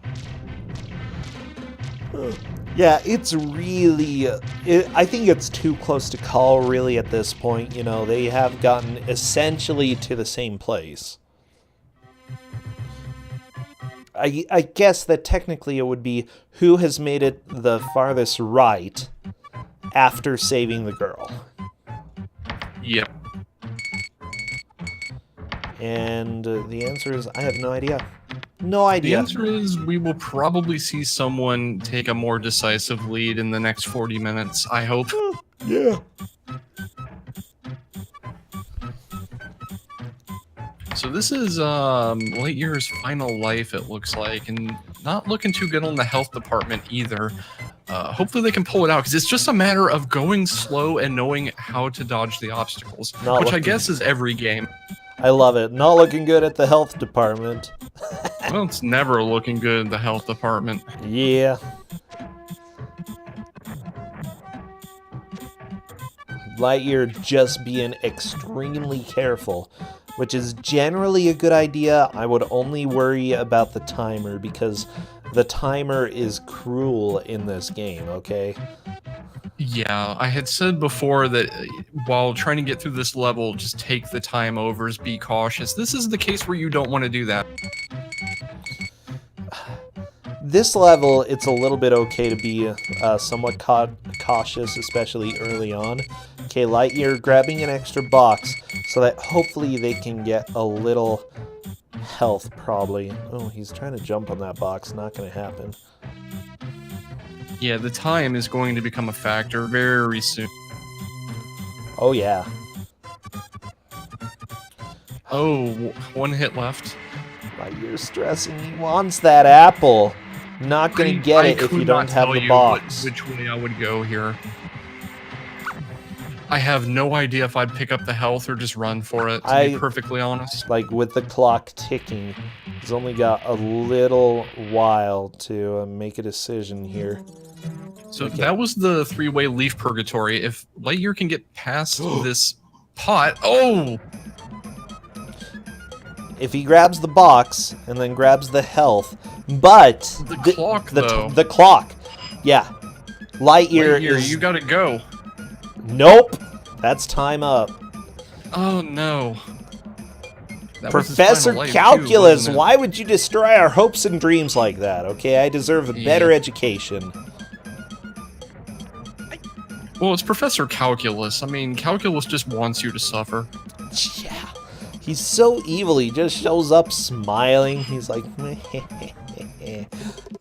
Yeah, it's really... I think it's too close to call, really, at this point. You know, they have gotten essentially to the same place. I guess that technically it would be who has made it the farthest right after saving the girl. Yep. And the answer is, I have no idea. No idea. The answer is we will probably see someone take a more decisive lead in the next 40 minutes, I hope. Yeah. So this is LiteYear's final life, it looks like, and not looking too good on the health department either. Hopefully they can pull it out, because it's just a matter of going slow and knowing how to dodge the obstacles, which I guess is every game. I love it. Not looking good at the health department. Well, it's never looking good in the health department. Yeah. LiteYear just being extremely careful, which is generally a good idea. I would only worry about the timer, because the timer is cruel in this game, okay? Yeah, I had said before that while trying to get through this level, just take the time overs, be cautious. This is the case where you don't want to do that. This level, it's a little bit okay to be somewhat cautious, especially early on. Okay, LiteYear grabbing an extra box so that hopefully they can get a little health, probably. Oh, he's trying to jump on that box. Not going to happen. Yeah, the time is going to become a factor very soon. Oh, yeah. Oh, one hit left. LiteYear's stressing. He wants that apple. Not going to get it if you don't have the box. Which way I would go here. I have no idea if I'd pick up the health or just run for it, to be perfectly honest. Like, with the clock ticking, he's only got a little while to make a decision here. So that was the three-way leaf purgatory. If LiteYear can get past this pot... Oh! If he grabs the box and then grabs the health, but... The clock, though. The clock. Yeah. LiteYear is... you gotta go. Nope. That's time up. Oh, no. Professor Calculus, why would you destroy our hopes and dreams like that? Okay, I deserve a better education. Well, it's Professor Calculus. I mean, Calculus just wants you to suffer. Yeah. He's so evil, he just shows up smiling. He's like,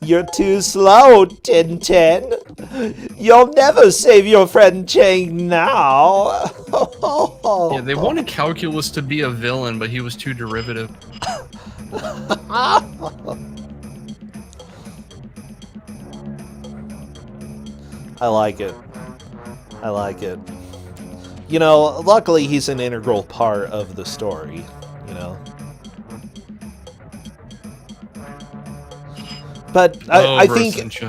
you're too slow, Tintin. You'll never save your friend Chang now. Yeah, they wanted Calculus to be a villain, but he was too derivative. I like it. I like it. You know, luckily he's an integral part of the story, you know. But I think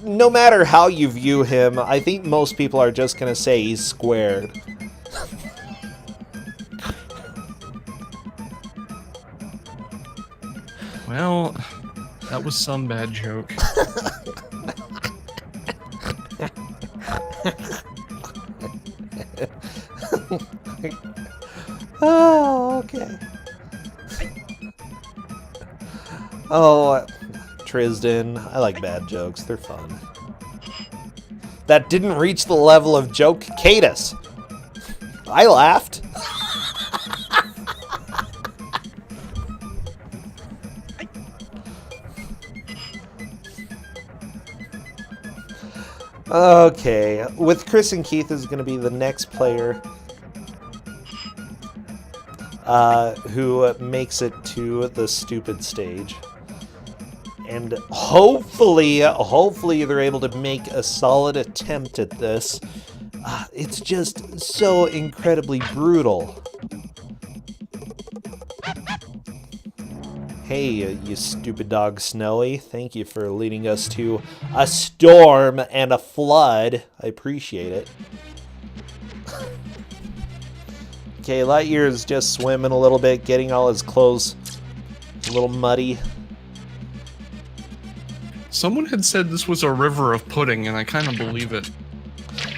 no matter how you view him, I think most people are just going to say he's squared. Well, that was some bad joke. Oh, okay. Oh, Tristan, I like bad jokes. They're fun. That didn't reach the level of joke Cadus. I laughed. Okay, with Chris and Keith is going to be the next player who makes it to the stupid stage. And hopefully they're able to make a solid attempt at this. It's just so incredibly brutal. Hey, you stupid dog Snowy. Thank you for leading us to a storm and a flood. I appreciate it. Okay, LiteYear is just swimming a little bit, getting all his clothes a little muddy. Someone had said this was a river of pudding, and I kind of believe it.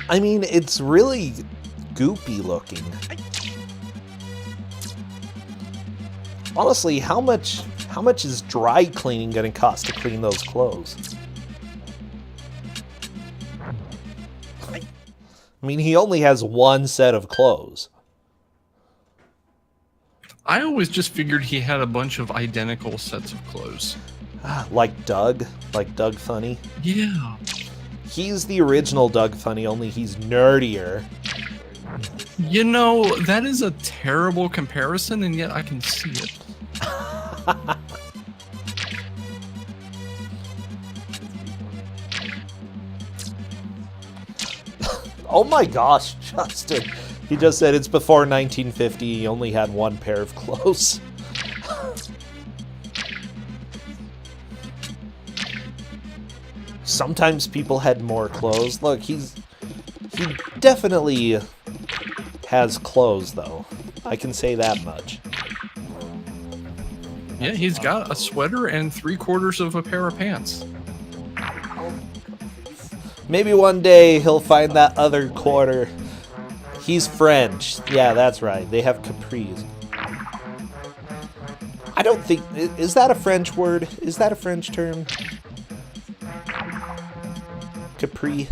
I mean, it's really goopy looking. Honestly, how much is dry cleaning going to cost to clean those clothes? I mean, he only has one set of clothes. I always just figured he had a bunch of identical sets of clothes. Like Doug Funny. Yeah. He's the original Doug Funny, only he's nerdier. You know, that is a terrible comparison, and yet I can see it. Oh my gosh, Justin. He just said it's before 1950, he only had one pair of clothes. Sometimes people had more clothes. Look, he definitely has clothes, though. I can say that much. Yeah, he's got a sweater and 3/4 of a pair of pants. Maybe one day he'll find that other quarter. He's French. Yeah, that's right. They have capris. I don't think... Is that a French word? Is that a French term? Capri.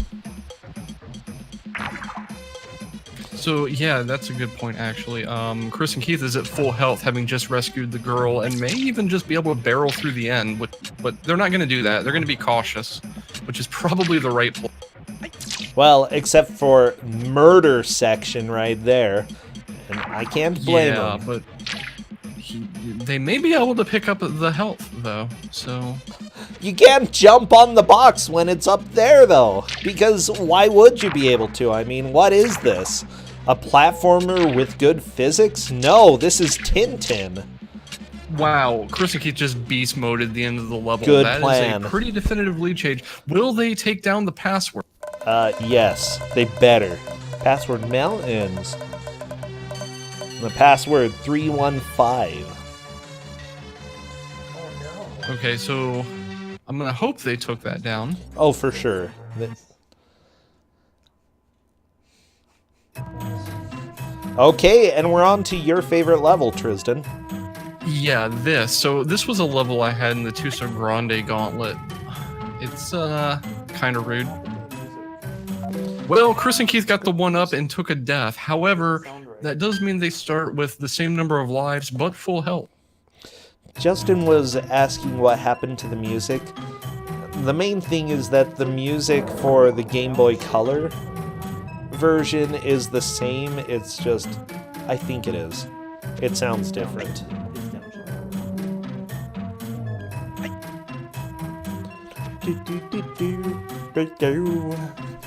So, yeah, that's a good point, actually. Chris and Keith is at full health, having just rescued the girl, and may even just be able to barrel through the end, but they're not going to do that. They're going to be cautious, which is probably the right play. Well, except for murder section right there. And I can't blame them. Yeah, but they may be able to pick up the health, though, so... You can't jump on the box when it's up there, though. Because why would you be able to? I mean, what is this? A platformer with good physics? No, this is Tintin. Wow, Chris and Keith just beast moded the end of the level. Good That plan. is a pretty definitive lead change. Will they take down the password? Yes, they better. Password mountains. The password 315. Okay, so I'm gonna hope they took that down. Oh, for sure. Okay, and we're on to your favorite level, Tristan. Yeah, this. So this was a level I had in the Kusogrand3 gauntlet. It's kind of rude. Well, Chris and Keith got the one up and took a death. However, that does mean they start with the same number of lives, but full health. Justin was asking what happened to the music. The main thing is that the music for the Game Boy Color version is the same. It's just, I think it is. It sounds different.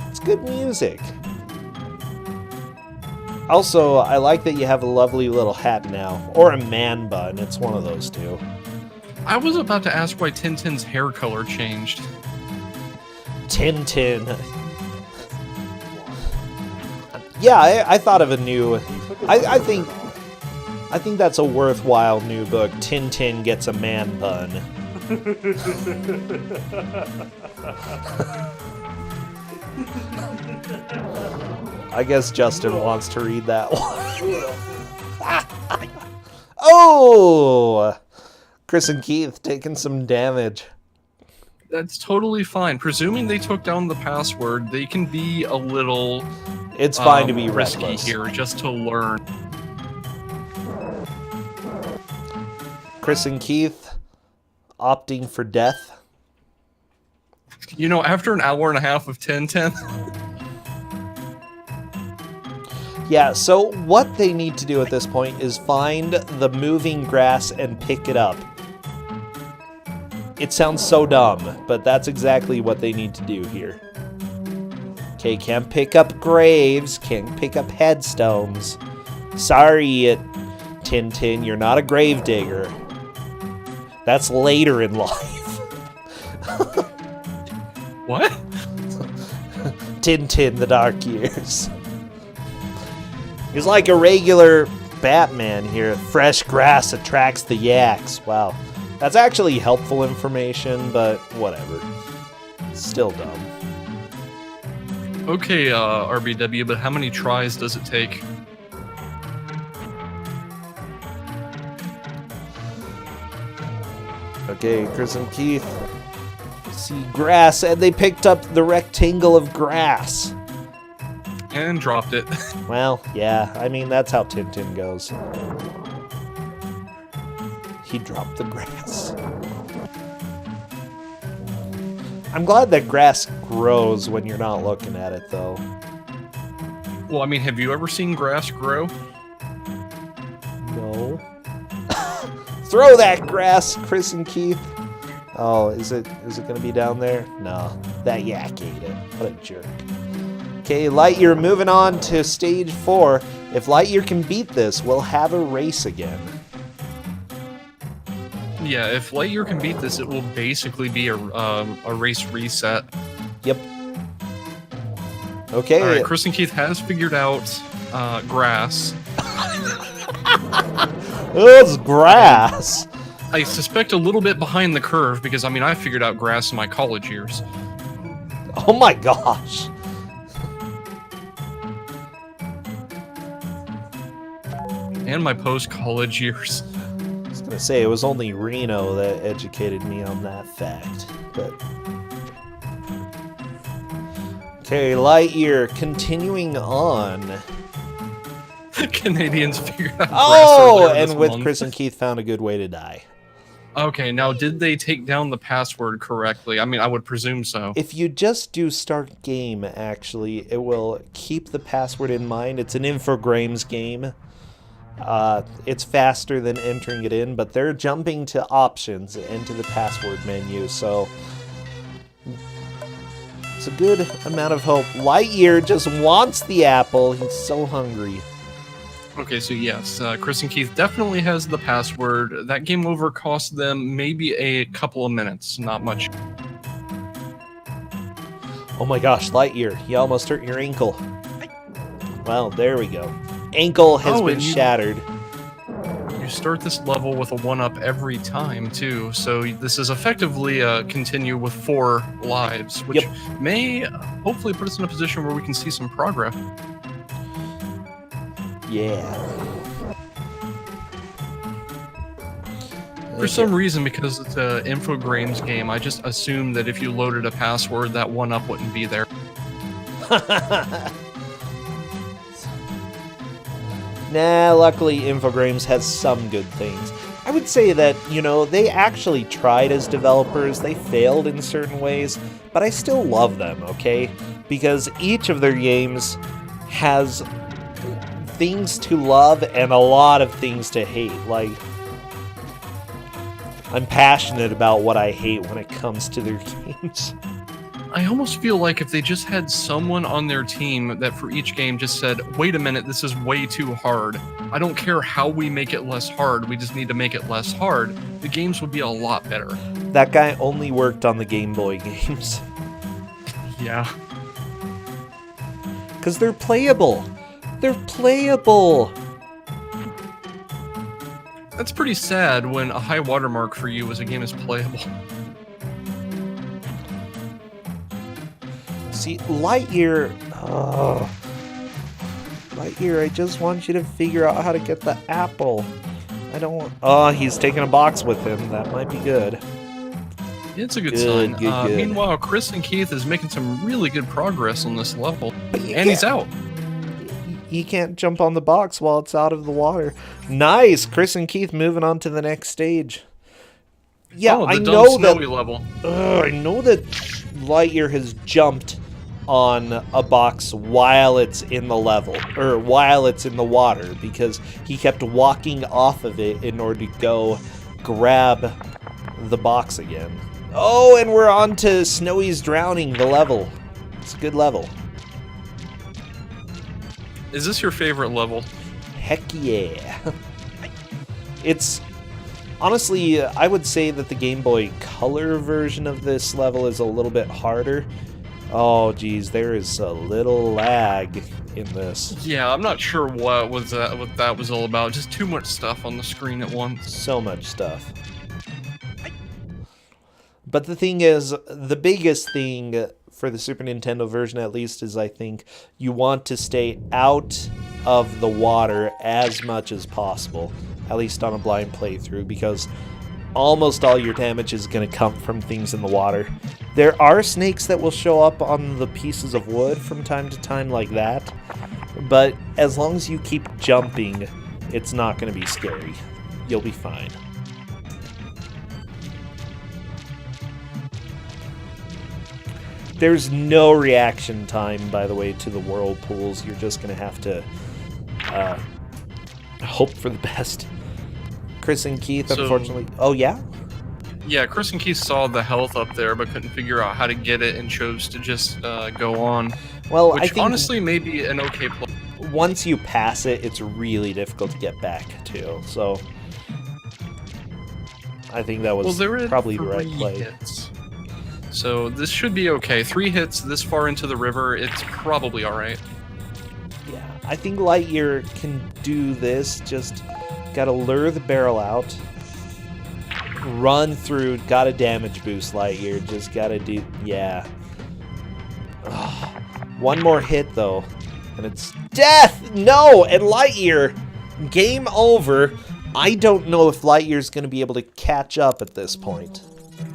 It's good music. Also, I like that you have a lovely little hat now. Or a man bun. It's one of those two. I was about to ask why Tintin's hair color changed. Tintin. Yeah, I thought of a new... I I think that's a worthwhile new book. Tintin gets a man bun. I guess Justin wants to read that one. Oh! Chris and Keith taking some damage. That's totally fine. Presuming they took down the password, they can be a little... It's fine to be risky reckless here, just to learn. Chris and Keith opting for death. You know, after an hour and a half of Tintin... Yeah, so what they need to do at this point is find the moving grass and pick it up. It sounds so dumb, but that's exactly what they need to do here. Okay, can't pick up graves, can't pick up headstones. Sorry, Tintin, you're not a gravedigger. That's later in life. What? Tintin, the Dark Years. He's like a regular Batman here. Fresh grass attracts the yaks. Wow. That's actually helpful information, but whatever. Still dumb. Okay, RBW, but how many tries does it take? Okay, Chris and Keith see grass, and they picked up the rectangle of grass. And dropped it. Well, yeah, I mean, that's how Tintin goes. He dropped the grass. I'm glad that grass grows when you're not looking at it, though. Well, I mean, have you ever seen grass grow? No. Throw that grass, Chris and Keith. Oh, is it gonna be down there? No, that yak ate it. What a jerk. Okay, LiteYear moving on to stage 4. If LiteYear can beat this, we'll have a race again. Yeah, if LiteYear can beat this, it will basically be a race reset. Yep. Okay. All right, Chris and Keith has figured out grass. It's grass. I suspect a little bit behind the curve because, I mean, I figured out grass in my college years. Oh my gosh. And my post-college years. I was gonna say, it was only Reno that educated me on that fact, but... Okay, LiteYear, continuing on. Canadians figured out grass Oh, earlier this and with month. Chris and Keith found a good way to die. Okay, now did they take down the password correctly? I mean, I would presume so. If you just do start game, actually, it will keep the password in mind. It's an Infogrames game. It's faster than entering it in, but they're jumping to options into the password menu, so it's a good amount of hope. LiteYear just wants the apple. He's so hungry. Okay, so yes, Chris and Keith definitely has the password. That game over cost them maybe a couple of minutes, not much. Oh my gosh, LiteYear, you almost hurt your ankle. Well, there we go. Ankle has been shattered. You start this level with a 1-up every time, too, so this is effectively continue with 4 lives, which may hopefully put us in a position where we can see some progress. Yeah. For some reason, because it's an Infogrames game, I just assumed that if you loaded a password, that 1-up wouldn't be there. Nah, luckily Infogrames has some good things. I would say that, you know, they actually tried as developers, they failed in certain ways, but I still love them, okay? Because each of their games has things to love and a lot of things to hate. Like, I'm passionate about what I hate when it comes to their games. I almost feel like if they just had someone on their team that for each game just said, wait a minute, this is way too hard. I don't care how we make it less hard, we just need to make it less hard. The games would be a lot better. That guy only worked on the Game Boy games. Yeah. Because they're playable. They're playable. That's pretty sad when a high watermark for you as a game is playable. See, LiteYear... Oh. LiteYear, I just want you to figure out how to get the apple. I don't want... Oh, he's taking a box with him. That might be good. It's a good sign. Good. Meanwhile, Chris and Keith is making some really good progress on this level. And he's out. He can't jump on the box while it's out of the water. Nice! Chris and Keith moving on to the next stage. Yeah, I know that... level. I know that LiteYear has jumped on a box while it's in the level, or while it's in the water, because he kept walking off of it in order to go grab the box again. Oh, and we're on to Snowy's Drowning, the level. It's a good level. Is this your favorite level? Heck yeah. It's... Honestly, I would say that the Game Boy Color version of this level is a little bit harder. Oh, geez, there is a little lag in this. Yeah, I'm not sure what that was all about. Just too much stuff on the screen at once. So much stuff. But the thing is, the biggest thing for the Super Nintendo version at least is I think you want to stay out of the water as much as possible, at least on a blind playthrough, because almost all your damage is going to come from things in the water. There are snakes that will show up on the pieces of wood from time to time like that, but as long as you keep jumping, it's not going to be scary. You'll be fine. There's no reaction time, by the way, to the whirlpools. You're just going to have to hope for the best. Chris and Keith, unfortunately... Oh, yeah? Yeah, Chris and Keith saw the health up there, but couldn't figure out how to get it and chose to just go on. Well, which I think honestly may be an okay play. Once you pass it, it's really difficult to get back to, so... I think that was probably the right play. Hits. So this should be okay. 3 hits this far into the river, it's probably alright. Yeah, I think LiteYear can do this. Just gotta lure the barrel out. Run through. Got a damage boost, LiteYear. Just gotta do... Yeah. Ugh. One more hit, though. And it's death! No! And LiteYear, game over. I don't know if LiteYear's gonna be able to catch up at this point.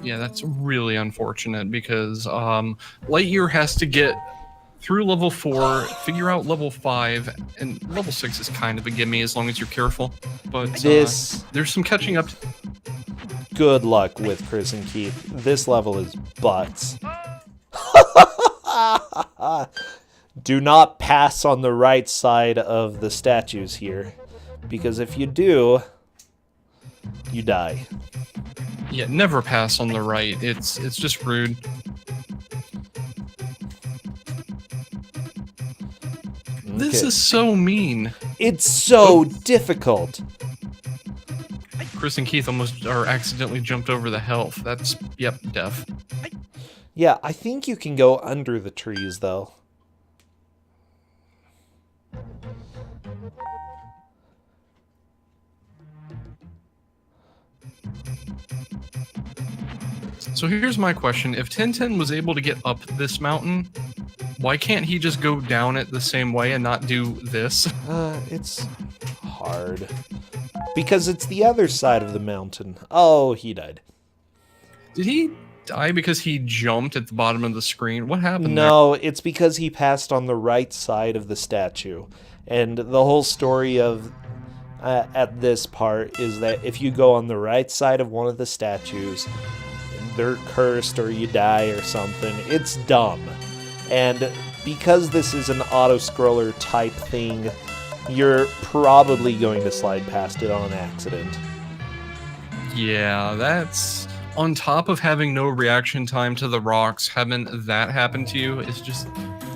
Yeah, that's really unfortunate because LiteYear has to get through level 4, figure out level 5, and level 6 is kind of a gimme as long as you're careful. But there's some catching up. Good luck with Chris and Keith. This level is butts. Do not pass on the right side of the statues here, because if you do, you die. Yeah, never pass on the right. It's just rude. This is so mean. It's so difficult. Chris and Keith almost accidentally jumped over the health. That's, yep, death. Yeah, I think you can go under the trees, though. So here's my question. If Tintin was able to get up this mountain, why can't he just go down it the same way and not do this? It's hard. Because it's the other side of the mountain. Oh, he died. Did he die because he jumped at the bottom of the screen? What happened No, it's because he passed on the right side of the statue. And the whole story of at this part is that if you go on the right side of one of the statues, they're cursed or you die or something. It's dumb. And because this is an auto-scroller type thing, you're probably going to slide past it on accident. Yeah, that's... On top of having no reaction time to the rocks, having that happen to you is just...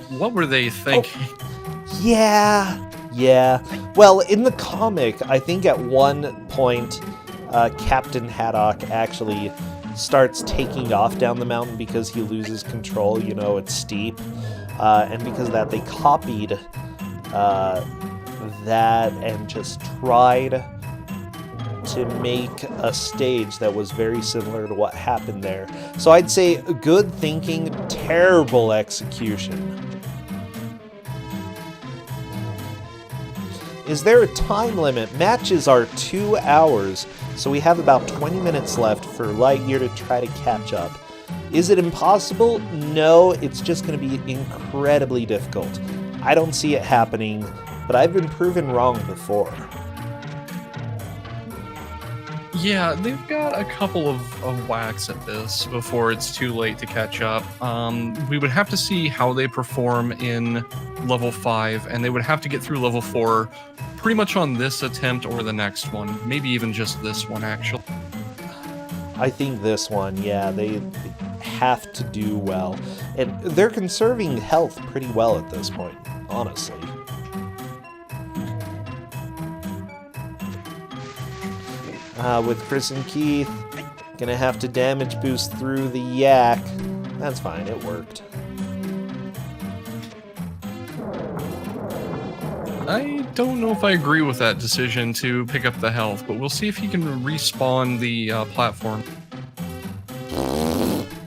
What were they thinking? Oh, yeah. Well, in the comic, I think at one point, Captain Haddock actually starts taking off down the mountain because he loses control. You know, it's steep. And because of that, they copied that and just tried to make a stage that was very similar to what happened there. So I'd say good thinking, terrible execution. Is there a time limit? Matches are 2 hours, so we have about 20 minutes left for LiteYear to try to catch up. Is it impossible? No, it's just going to be incredibly difficult. I don't see it happening, but I've been proven wrong before. Yeah, they've got a couple of whacks at this before it's too late to catch up. We would have to see how they perform in level 5, and they would have to get through level 4 pretty much on this attempt or the next one. Maybe even just this one, actually. I think this one, yeah, they have to do well. And they're conserving health pretty well at this point, honestly. With Chris and Keith, gonna have to damage boost through the yak. That's fine, it worked. I don't know if I agree with that decision to pick up the health, but we'll see if he can respawn the platform.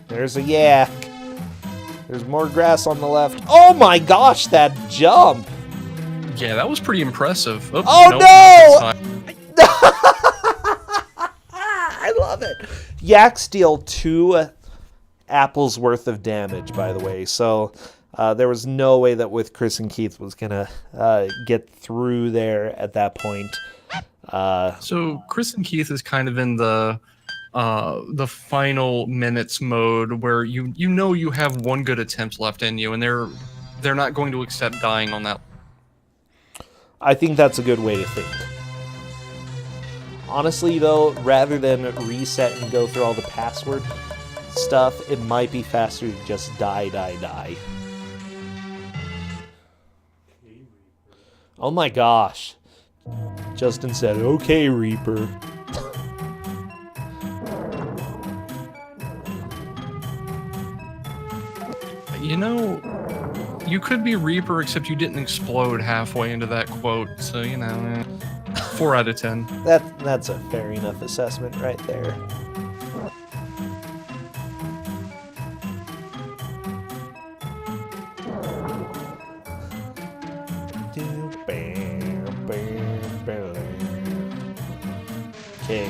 There's a yak. There's more grass on the left. Oh my gosh, that jump! Yeah, that was pretty impressive. Oh nope, no! I love it. Yaks deal 2 apples worth of damage, by the way, so there was no way that with Chris and Keith was gonna get through there at that point. So Chris and Keith is kind of in the final minutes mode where you know you have one good attempt left in you, and they're not going to accept dying on that. I think that's a good way to think. Honestly, though, rather than reset and go through all the password stuff, it might be faster to just die. Oh my gosh. Justin said, "Okay, Reaper." You know, you could be Reaper, except you didn't explode halfway into that quote, so, you know, 4 out of 10. That's a fair enough assessment right there. Okay.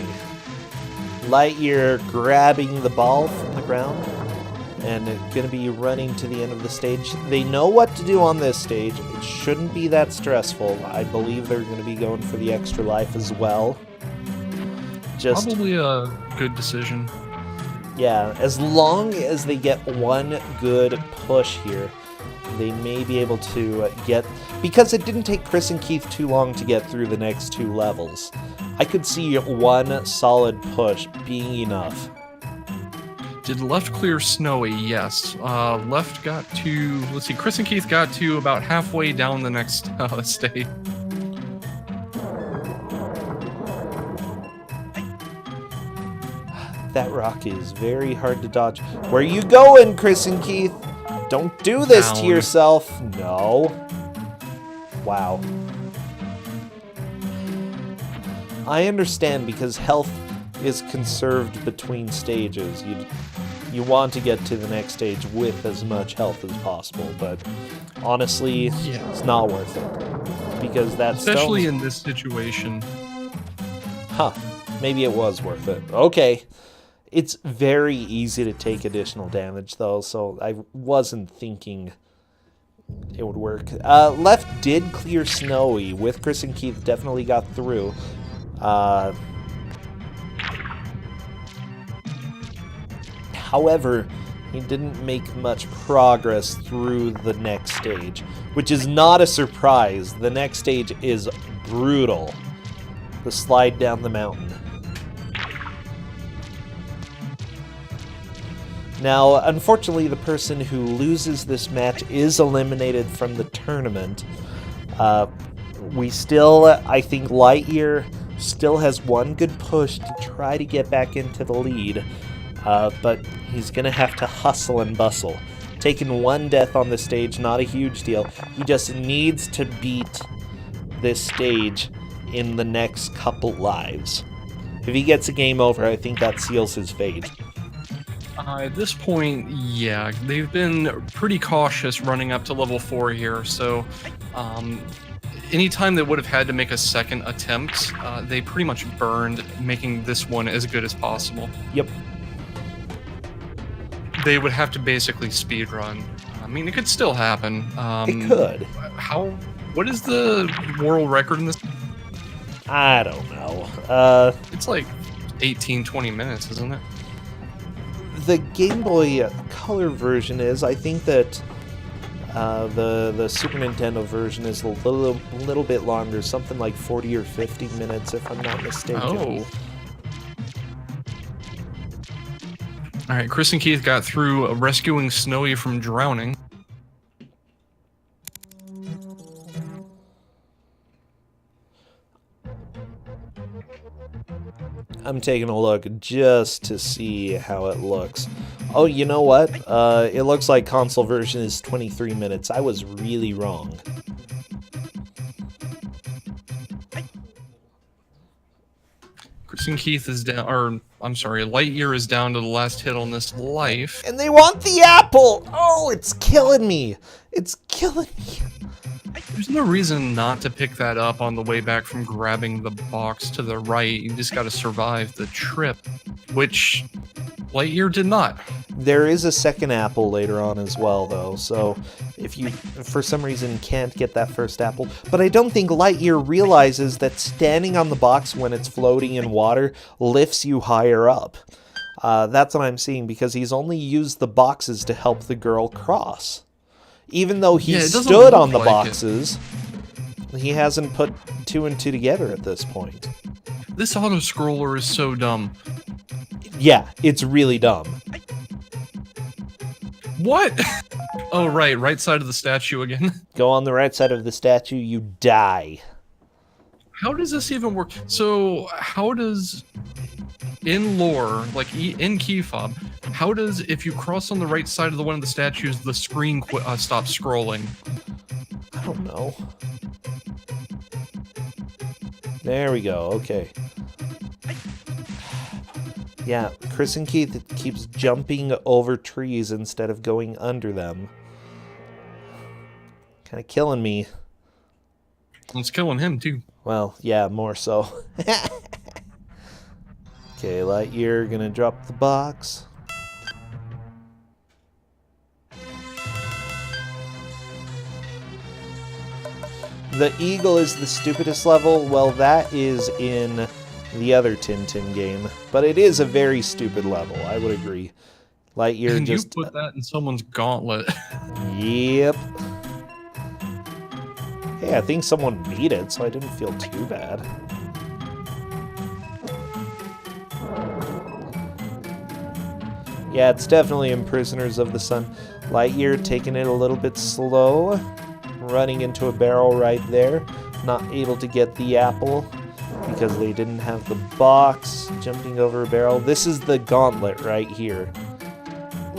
LiteYear grabbing the ball from the ground and going to be running to the end of the stage. They know what to do on this stage. It shouldn't be that stressful. I believe they're going to be going for the extra life as well. Probably a good decision. Yeah, as long as they get one good push here, they may be able to get... Because it didn't take Chris and Keith too long to get through the next 2 levels. I could see one solid push being enough. Did left clear snowy? Yes. Left got to... Let's see, Chris and Keith got to about halfway down the next stage. That rock is very hard to dodge. Where you going, Chris and Keith? Don't do this to yourself. No. Wow. I understand, because health is conserved between stages. You want to get to the next stage with as much health as possible, but honestly, it's not worth it. Because that's... Especially in this situation. Huh. Maybe it was worth it. Okay. It's very easy to take additional damage, though, so I wasn't thinking it would work. Left did clear snowy. With Chris and Keith, definitely got through. However, he didn't make much progress through the next stage, which is not a surprise. The next stage is brutal. The slide down the mountain. Now, unfortunately, the person who loses this match is eliminated from the tournament. We still, I think LiteYear still has one good push to try to get back into the lead, but he's going to have to hustle and bustle. Taking 1 death on the stage, not a huge deal. He just needs to beat this stage in the next couple lives. If he gets a game over, I think that seals his fate. At this point, yeah, they've been pretty cautious running up to level 4 here, so anytime they would have had to make a second attempt, they pretty much burned, making this one as good as possible. Yep. They would have to basically speedrun. I mean, it could still happen. It could. What is the world record in this? I don't know. It's like 18, 20 minutes, isn't it? The Game Boy Color version is. I think that the Super Nintendo version is a little bit longer, something like 40 or 50 minutes, if I'm not mistaken. Oh. All right, Chris and Keith got through rescuing Snowy from drowning. I'm taking a look just to see how it looks. Oh, you know what? It looks like console version is 23 minutes. I was really wrong. Chris and Keith is down, or I'm sorry, LiteYear is down to the last hit on this life. And they want the apple! Oh, it's killing me! It's killing me! There's no reason not to pick that up on the way back from grabbing the box to the right. You just gotta survive the trip, which LiteYear did not. There is a second apple later on as well, though, so if you, for some reason, can't get that first apple. But I don't think LiteYear realizes that standing on the box when it's floating in water lifts you higher up. That's what I'm seeing, because he's only used the boxes to help the girl cross. Even though he stood on the boxes, he hasn't put 2 and 2 together at this point. This auto-scroller is so dumb. Yeah, it's really dumb. What? Oh, right side of the statue again. Go on the right side of the statue, you die. How does this even work? So, how does, in lore, like in key fob, how does, if you cross on the right side of one of the statues, the screen stops scrolling? I don't know. There we go, okay. Yeah, Chris and Keith keeps jumping over trees instead of going under them. Kind of killing me. It's killing him, too. Well, yeah, more so. Okay, LiteYear gonna drop the box. The eagle is the stupidest level. Well, that is in the other Tintin game, but it is a very stupid level, I would agree. LiteYear just... you put that in someone's gauntlet. Yep. Hey, I think someone beat it, so I didn't feel too bad. Yeah, it's definitely in Prisoners of the Sun. LiteYear taking it a little bit slow, running into a barrel right there, not able to get the apple because they didn't have the box, jumping over a barrel. This is the gauntlet right here.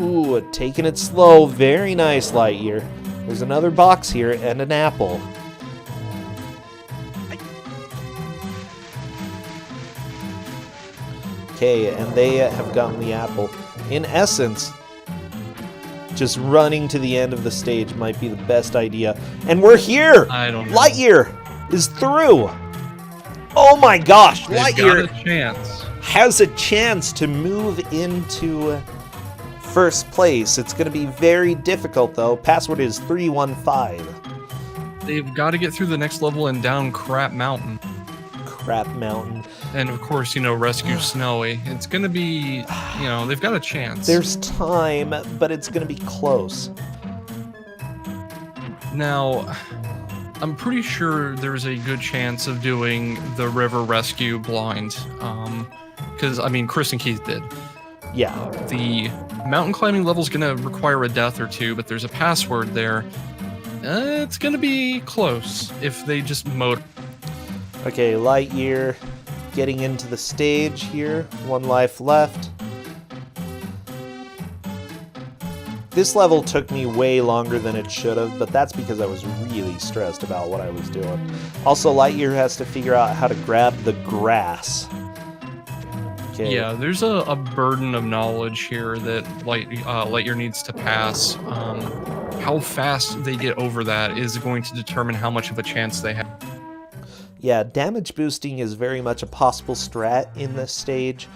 Ooh, taking it slow, very nice, LiteYear. There's another box here and an apple. Okay, and they have gotten the apple. In essence, just running to the end of the stage might be the best idea. And we're here! I don't know. LiteYear is through! Oh my gosh, LiteYear has a chance to move into first place. It's going to be very difficult, though. Password is 315. They've got to get through the next level and down Crap Mountain. Crap Mountain. And of course, rescue Snowy. It's going to be, they've got a chance. There's time, but it's going to be close. Now, I'm pretty sure there's a good chance of doing the river rescue blind. Because, Chris and Keith did. Yeah. The mountain climbing level is going to require a death or two, but there's a password there. It's going to be close if they just mode. Okay, LiteYear getting into the stage here. 1 life left. This level took me way longer than it should have, but that's because I was really stressed about what I was doing. Also, LiteYear has to figure out how to grab the grass. Okay. Yeah, there's a burden of knowledge here that LiteYear needs to pass. How fast they get over that is going to determine how much of a chance they have. Yeah, damage boosting is very much a possible strat in this stage,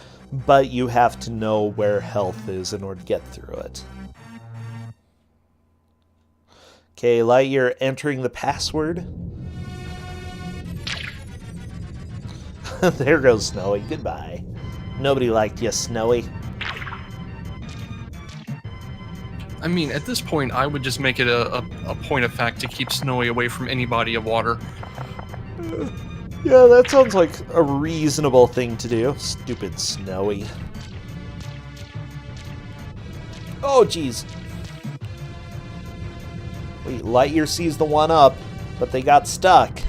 but you have to know where health is in order to get through it. Okay, LiteYear entering the password. There goes Snowy. Goodbye. Nobody liked you, Snowy. I mean, at this point, I would just make it a point of fact to keep Snowy away from any body of water. Yeah, that sounds like a reasonable thing to do. Stupid Snowy. Oh, jeez. Wait, LiteYear sees the one up, but they got stuck.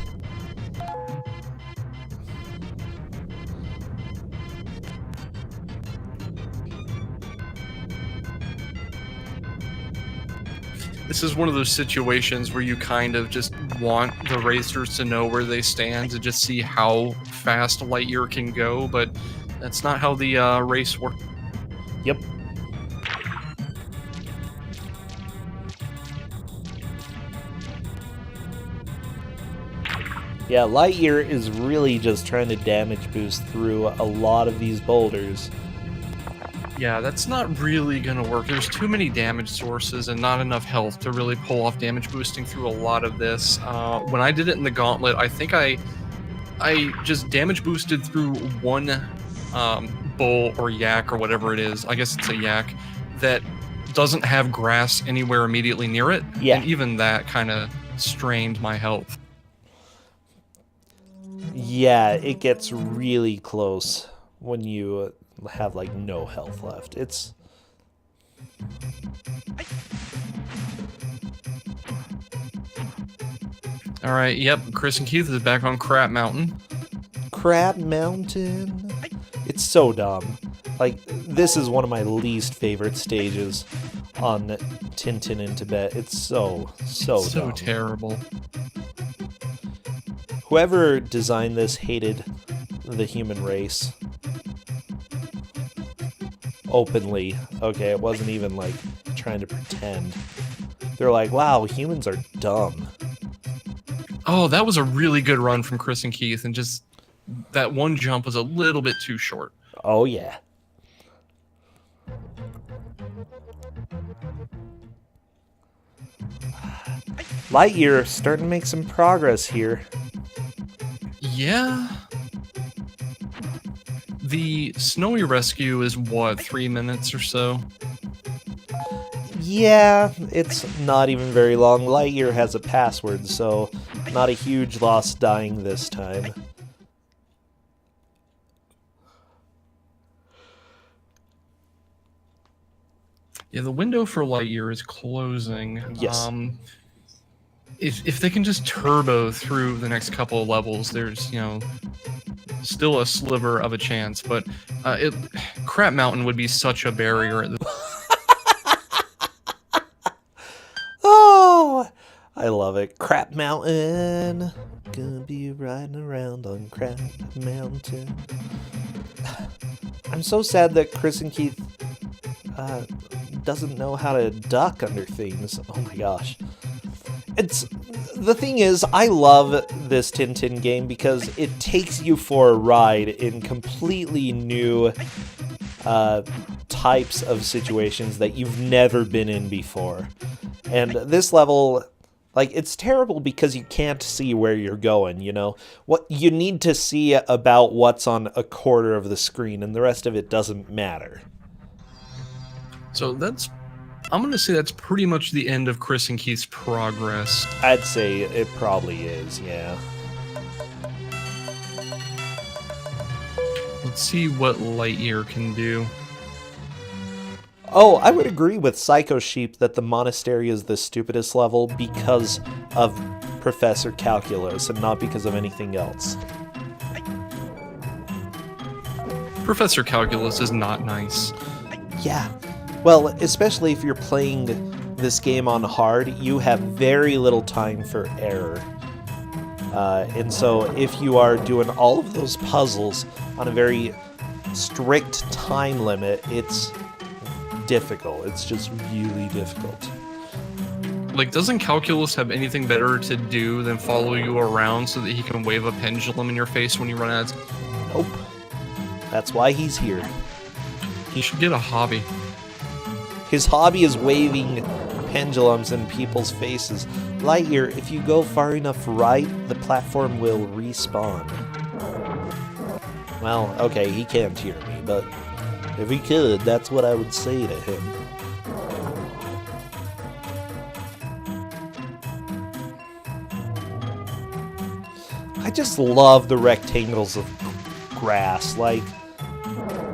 This is one of those situations where you kind of just want the racers to know where they stand to just see how fast LiteYear can go, but that's not how the race works. Yep. Yeah, LiteYear is really just trying to damage boost through a lot of these boulders. Yeah, that's not really gonna work. There's too many damage sources and not enough health to really pull off damage boosting through a lot of this. When I did it in the gauntlet, I think I just damage boosted through one bull or yak or whatever it is. I guess it's a yak that doesn't have grass anywhere immediately near it. Yeah. And even that kind of strained my health. Yeah, it gets really close when you have like no health left. It's all right. Yep, Chris and Keith is back on Crap Mountain. Crab Mountain. It's so dumb. Like, this is one of my least favorite stages on Tintin in Tibet. It's so dumb. Terrible. Whoever designed this hated the human race. Openly. Okay, it wasn't even like trying to pretend. They're like, wow, humans are dumb. Oh, that was a really good run from Chris and Keith, and just that one jump was a little bit too short. Oh, yeah. LiteYear starting to make some progress here. Yeah. The Snowy Rescue is what, 3 minutes or so? Yeah, it's not even very long. LiteYear has a password, so not a huge loss dying this time. Yeah, the window for LiteYear is closing. Yes. If they can just turbo through the next couple of levels, there's, still a sliver of a chance. But Crap Mountain would be such a barrier at this. Oh, I love it. Crap Mountain. Gonna be riding around on Crap Mountain. I'm so sad that Chris and Keith doesn't know how to duck under things. Oh my gosh. The thing is, I love this Tintin game because it takes you for a ride in completely new types of situations that you've never been in before. And this level, like, it's terrible because you can't see where you're going, What you need to see about what's on a quarter of the screen, and the rest of it doesn't matter. So I'm going to say that's pretty much the end of Chris and Keith's progress. I'd say it probably is, yeah. Let's see what LiteYear can do. Oh, I would agree with Psycho Sheep that the monastery is the stupidest level because of Professor Calculus and not because of anything else. Professor Calculus is not nice. Yeah. Well, especially if you're playing this game on hard, you have very little time for error. And so if you are doing all of those puzzles on a very strict time limit, it's difficult. It's just really difficult. Like, doesn't Calculus have anything better to do than follow you around so that he can wave a pendulum in your face when you run out? Nope. That's why he's here. He should get a hobby. His hobby is waving pendulums in people's faces. LiteYear, if you go far enough right, the platform will respawn. Well, okay, he can't hear me, but if he could, that's what I would say to him. I just love the rectangles of grass. Like,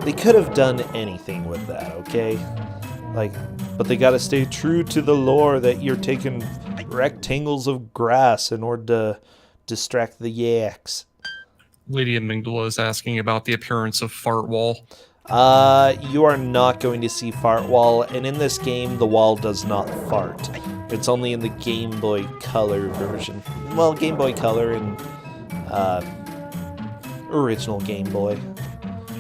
they could have done anything with that, okay? Like, but they gotta stay true to the lore that you're taking rectangles of grass in order to distract the yaks. Lady Amygdala is asking about the appearance of Fart Wall. You are not going to see Fart Wall, and in this game, the wall does not fart. It's only in the Game Boy Color version. Well, Game Boy Color and original Game Boy.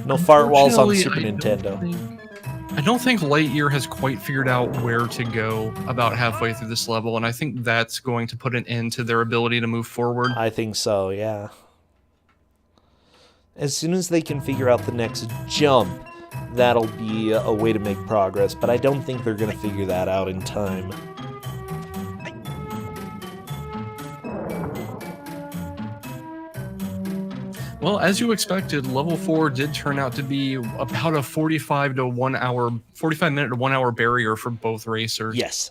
No fart walls on Super Nintendo. I don't think LiteYear has quite figured out where to go about halfway through this level, and I think that's going to put an end to their ability to move forward. I think so, yeah. As soon as they can figure out the next jump, that'll be a way to make progress, but I don't think they're going to figure that out in time. Well, as you expected, level 4 did turn out to be about a 45 minute to 1 hour barrier for both racers. Yes.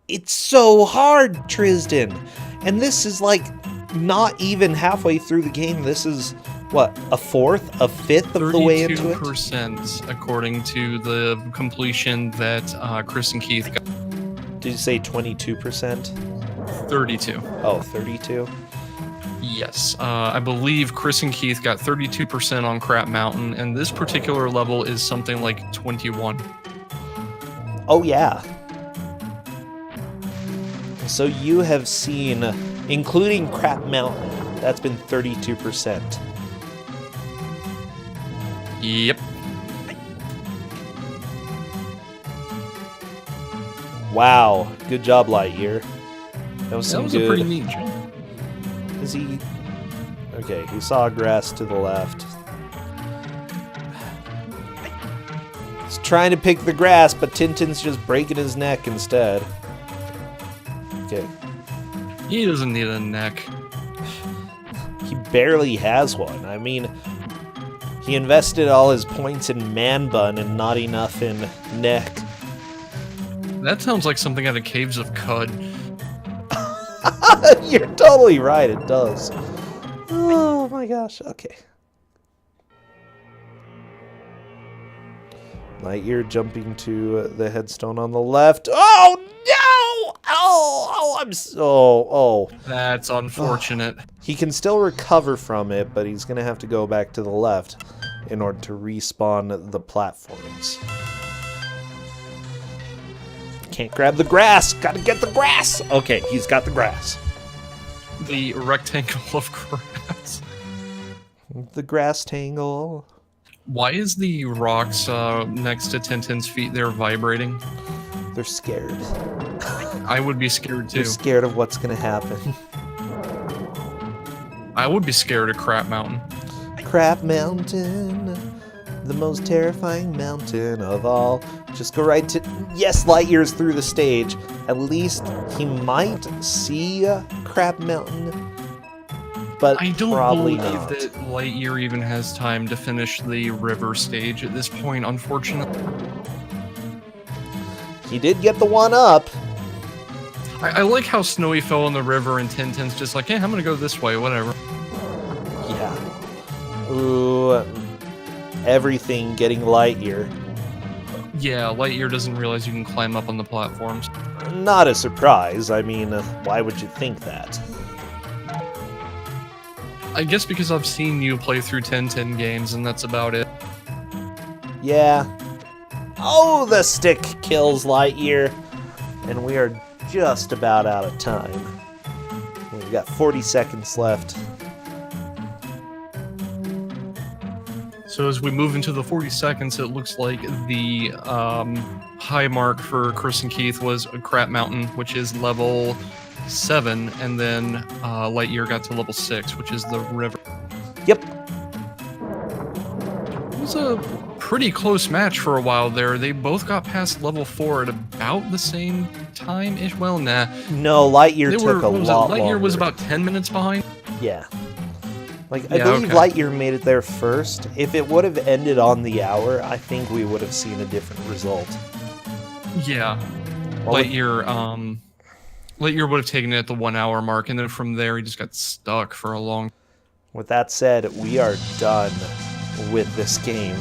It's so hard, Tristan. And this is like not even halfway through the game. This is what, a fourth, a fifth of the way into it? 32% according to the completion that Chris and Keith got. Did you say 22%? 32. Oh, 32? Yes, I believe Chris and Keith got 32% on Crap Mountain, and this particular level is something like 21. Oh, yeah. So you have seen, including Crap Mountain, that's been 32%. Yep. Wow, good job, LiteYear. That was some good. A pretty neat jump. Is he... Okay, he saw grass to the left. He's trying to pick the grass, but Tintin's just breaking his neck instead. Okay. He doesn't need a neck. He barely has one. I mean, he invested all his points in man bun and not enough in neck. That sounds like something out of Caves of Cud. You're totally right, it does. Oh my gosh, okay. LiteYear jumping to the headstone on the left. Oh no! Oh, I'm so... Oh. That's unfortunate. He can still recover from it, but he's gonna have to go back to the left in order to respawn the platforms. Can't grab the grass. Gotta get the grass. Okay, he's got the grass. The rectangle of grass. The grass tangle. Why is the rocks next to Tintin's feet there vibrating? They're scared. I would be scared too. They're scared of what's gonna happen. I would be scared of Crap Mountain. Crap Mountain, the most terrifying mountain of all. Just go right to... Yes, LiteYear's through the stage. At least he might see Crap Mountain, but I don't probably believe not. that LiteYear even has time to finish the river stage at this point, unfortunately. He did get the one up. I like how Snowy fell in the river and Tintin's just like, hey, I'm gonna go this way, whatever. Yeah. Ooh, everything getting LiteYear. Yeah, LiteYear doesn't realize you can climb up on the platforms. Not a surprise. I mean, why would you think that? I guess because I've seen you play through Tintin games, and that's about it. Yeah. Oh, the stick kills LiteYear. And we are just about out of time. We've got 40 seconds left. So as we move into the 40 seconds, it looks like the high mark for Chris and Keith was Crap Mountain, which is level 7, and then LiteYear got to level 6, which is the river. Yep. It was a pretty close match for a while there. They both got past level 4 at about the same time-ish. Well, nah. No, LiteYear took a lot LiteYear longer. was about 10 minutes behind. Yeah. Like, I believe LiteYear made it there first. If it would have ended on the hour, I think we would have seen a different result. Yeah. Well, LiteYear would have taken it at the 1 hour mark, and then from there he just got stuck for a long. With that said, we are done with this game.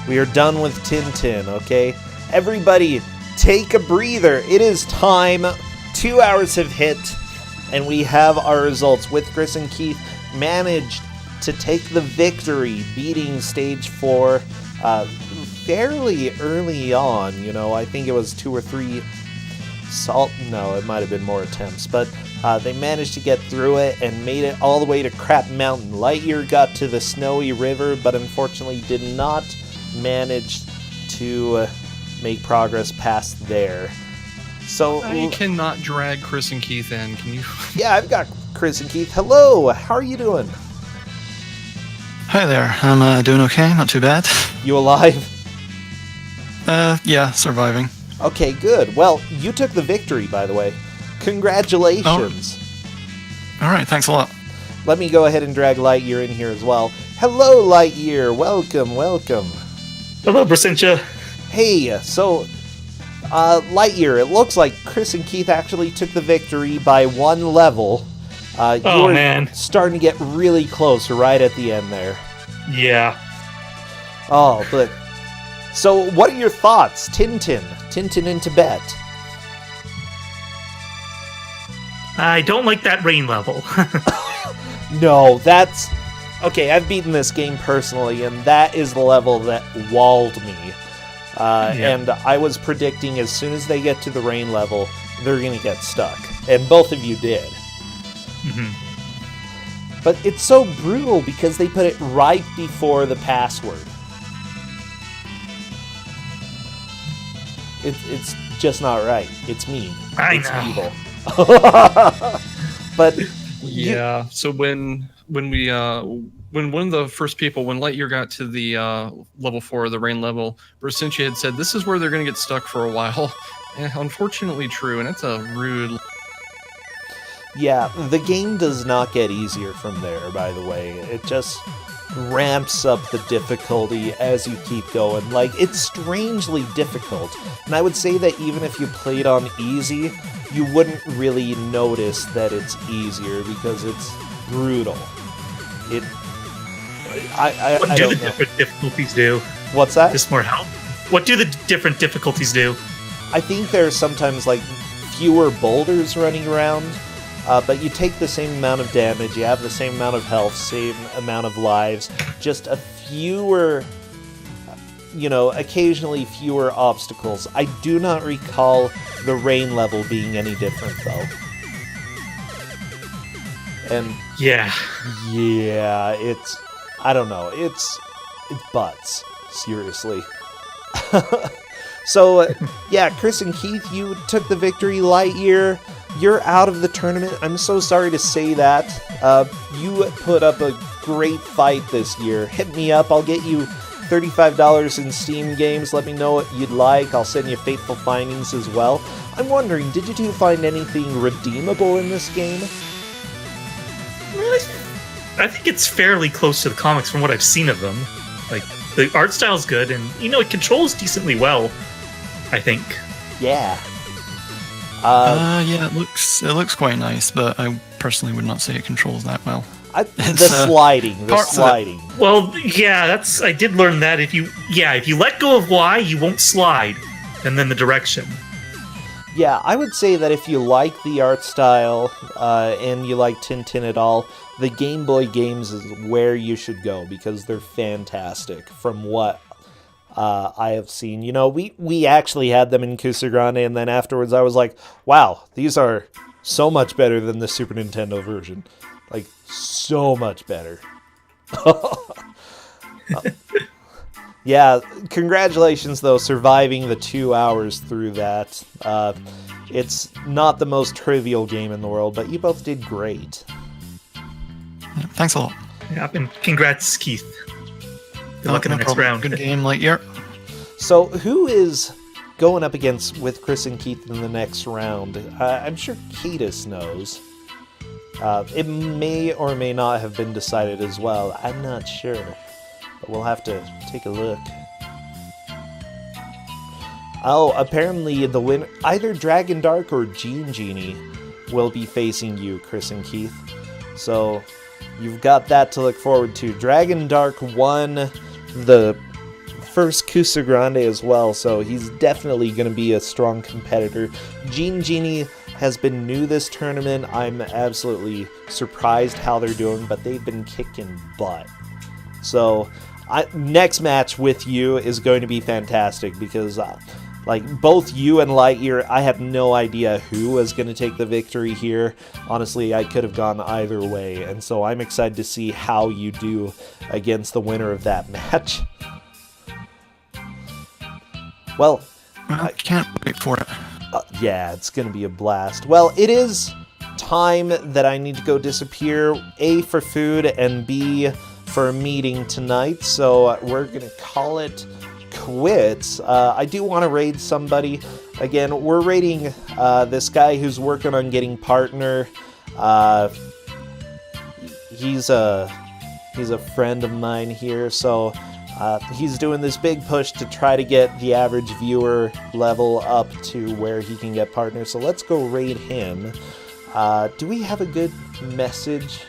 We are done with Tintin, okay? Everybody, take a breather. It is time. 2 hours have hit, and we have our results. WithChrisAndKeith managed to take the victory, beating stage 4 fairly early on. You know, I think it was 2 or 3 no, it might have been more attempts, but they managed to get through it and made it all the way to Crap Mountain. LiteYear got to the Snowy River, but unfortunately did not manage to make progress past there. So I cannot drag Chris and Keith in, can you? Yeah, I've got Chris and Keith. Hello, how are you doing? Hi there, I'm doing okay, not too bad. You alive? Yeah, surviving. Okay, good. Well, you took the victory, by the way. Congratulations. Alright, thanks a lot. Let me go ahead and drag LiteYear in here as well. Hello, LiteYear. Welcome, welcome. Hello, Bracintia. Hey, so, LiteYear, it looks like Chris and Keith actually took the victory by 1 level. You were Man. starting to get really close right at the end there. Yeah. Oh, but... So, what are your thoughts? Tintin in Tibet. I don't like that rain level. No, that's... Okay, I've beaten this game personally, and that is the level that walled me. And I was predicting as soon as they get to the rain level, they're going to get stuck. And both of you did. Mm-hmm. But it's so brutal because they put it right before the password. It's just not right. It's mean. It's evil. But Yeah. So when one of the first people, when LiteYear got to the level 4, the rain level, Bracintia had said this is where they're going to get stuck for a while. Unfortunately, true, and it's a rude. yeah, the game does not get easier from there. By the way, it just ramps up the difficulty as you keep going. Like, it's strangely difficult, and I would say that even if you played on easy, you wouldn't really notice that it's easier because it's brutal. What do the different difficulties do? What's that? Just more help. What do the different difficulties do? I think there's sometimes like fewer boulders running around, but you take the same amount of damage, you have the same amount of health, same amount of lives, just a fewer, occasionally fewer obstacles. I do not recall the rain level being any different, though. And Yeah. it's, I don't know, it's butts, seriously. So, yeah, Chris and Keith, you took the victory. LiteYear, you're out of the tournament. I'm so sorry to say that. You put up a great fight this year. Hit me up. I'll get you $35 in Steam games. Let me know what you'd like. I'll send you Fateful Findings as well. I'm wondering, did you two find anything redeemable in this game? I think it's fairly close to the comics from what I've seen of them. Like, the art style's good, and, it controls decently well, I think. Yeah. Yeah, it looks quite nice, but I personally would not say it controls that well. The sliding. Well, yeah, I did learn that if you let go of Y, you won't slide, and then the direction. Yeah, I would say that if you like the art style, and you like Tintin at all, the Game Boy games is where you should go, because they're fantastic from what I have seen. We actually had them in Kusogrand3, and then afterwards I was like, wow, these are so much better than the Super Nintendo version. Like, so much better. Yeah, congratulations though, surviving the 2 hours through that. It's not the most trivial game in the world, but you both did great. Yeah, thanks a lot. Yeah, and congrats, Keith. Good luck in the next round. Good game, LiteYear. So, who is going up against with Chris and Keith in the next round? I'm sure Ketis knows. It may or may not have been decided as well. I'm not sure. But we'll have to take a look. Oh, apparently the winner, either Dragon Dark or Genie will be facing you, Chris and Keith. So, you've got that to look forward to. Dragon Dark won the first Kusogrand as well, so he's definitely going to be a strong competitor. Genie has been new this tournament. I'm absolutely surprised how they're doing, but they've been kicking butt. So, next match with you is going to be fantastic because, like, both you and LiteYear, I have no idea who was going to take the victory here. Honestly, I could have gone either way, and so I'm excited to see how you do against the winner of that match. Well, I can't wait for it. Yeah, it's going to be a blast. Well, it is time that I need to go disappear, A, for food, and B, for a meeting tonight, so we're going to call it quits. I do want to raid somebody. Again, we're raiding this guy who's working on getting partner. He's a friend of mine here, so he's doing this big push to try to get the average viewer level up to where he can get partner. So let's go raid him. Do we have a good message?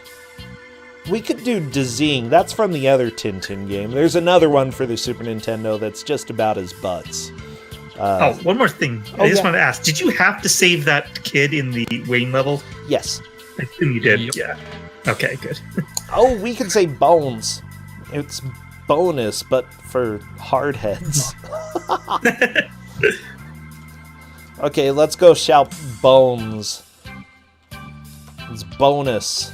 We could do Dazing. That's from the other Tintin game. There's another one for the Super Nintendo that's just about as butts. One more thing. I just wanted to ask, did you have to save that kid in the Wayne level? Yes. I assume you did. Yep. Yeah. Okay, good. Oh, we can say bones. It's bonus, but for hardheads. Okay, let's go shout bones. It's bonus.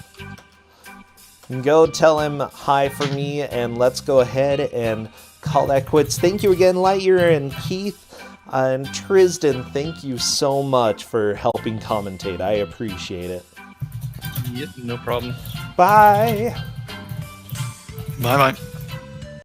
Go tell him hi for me, and let's go ahead and call that quits. Thank you again, LiteYear and Keith. And Tristan, thank you so much for helping commentate. I appreciate it. Yep, no problem. Bye. Bye-bye.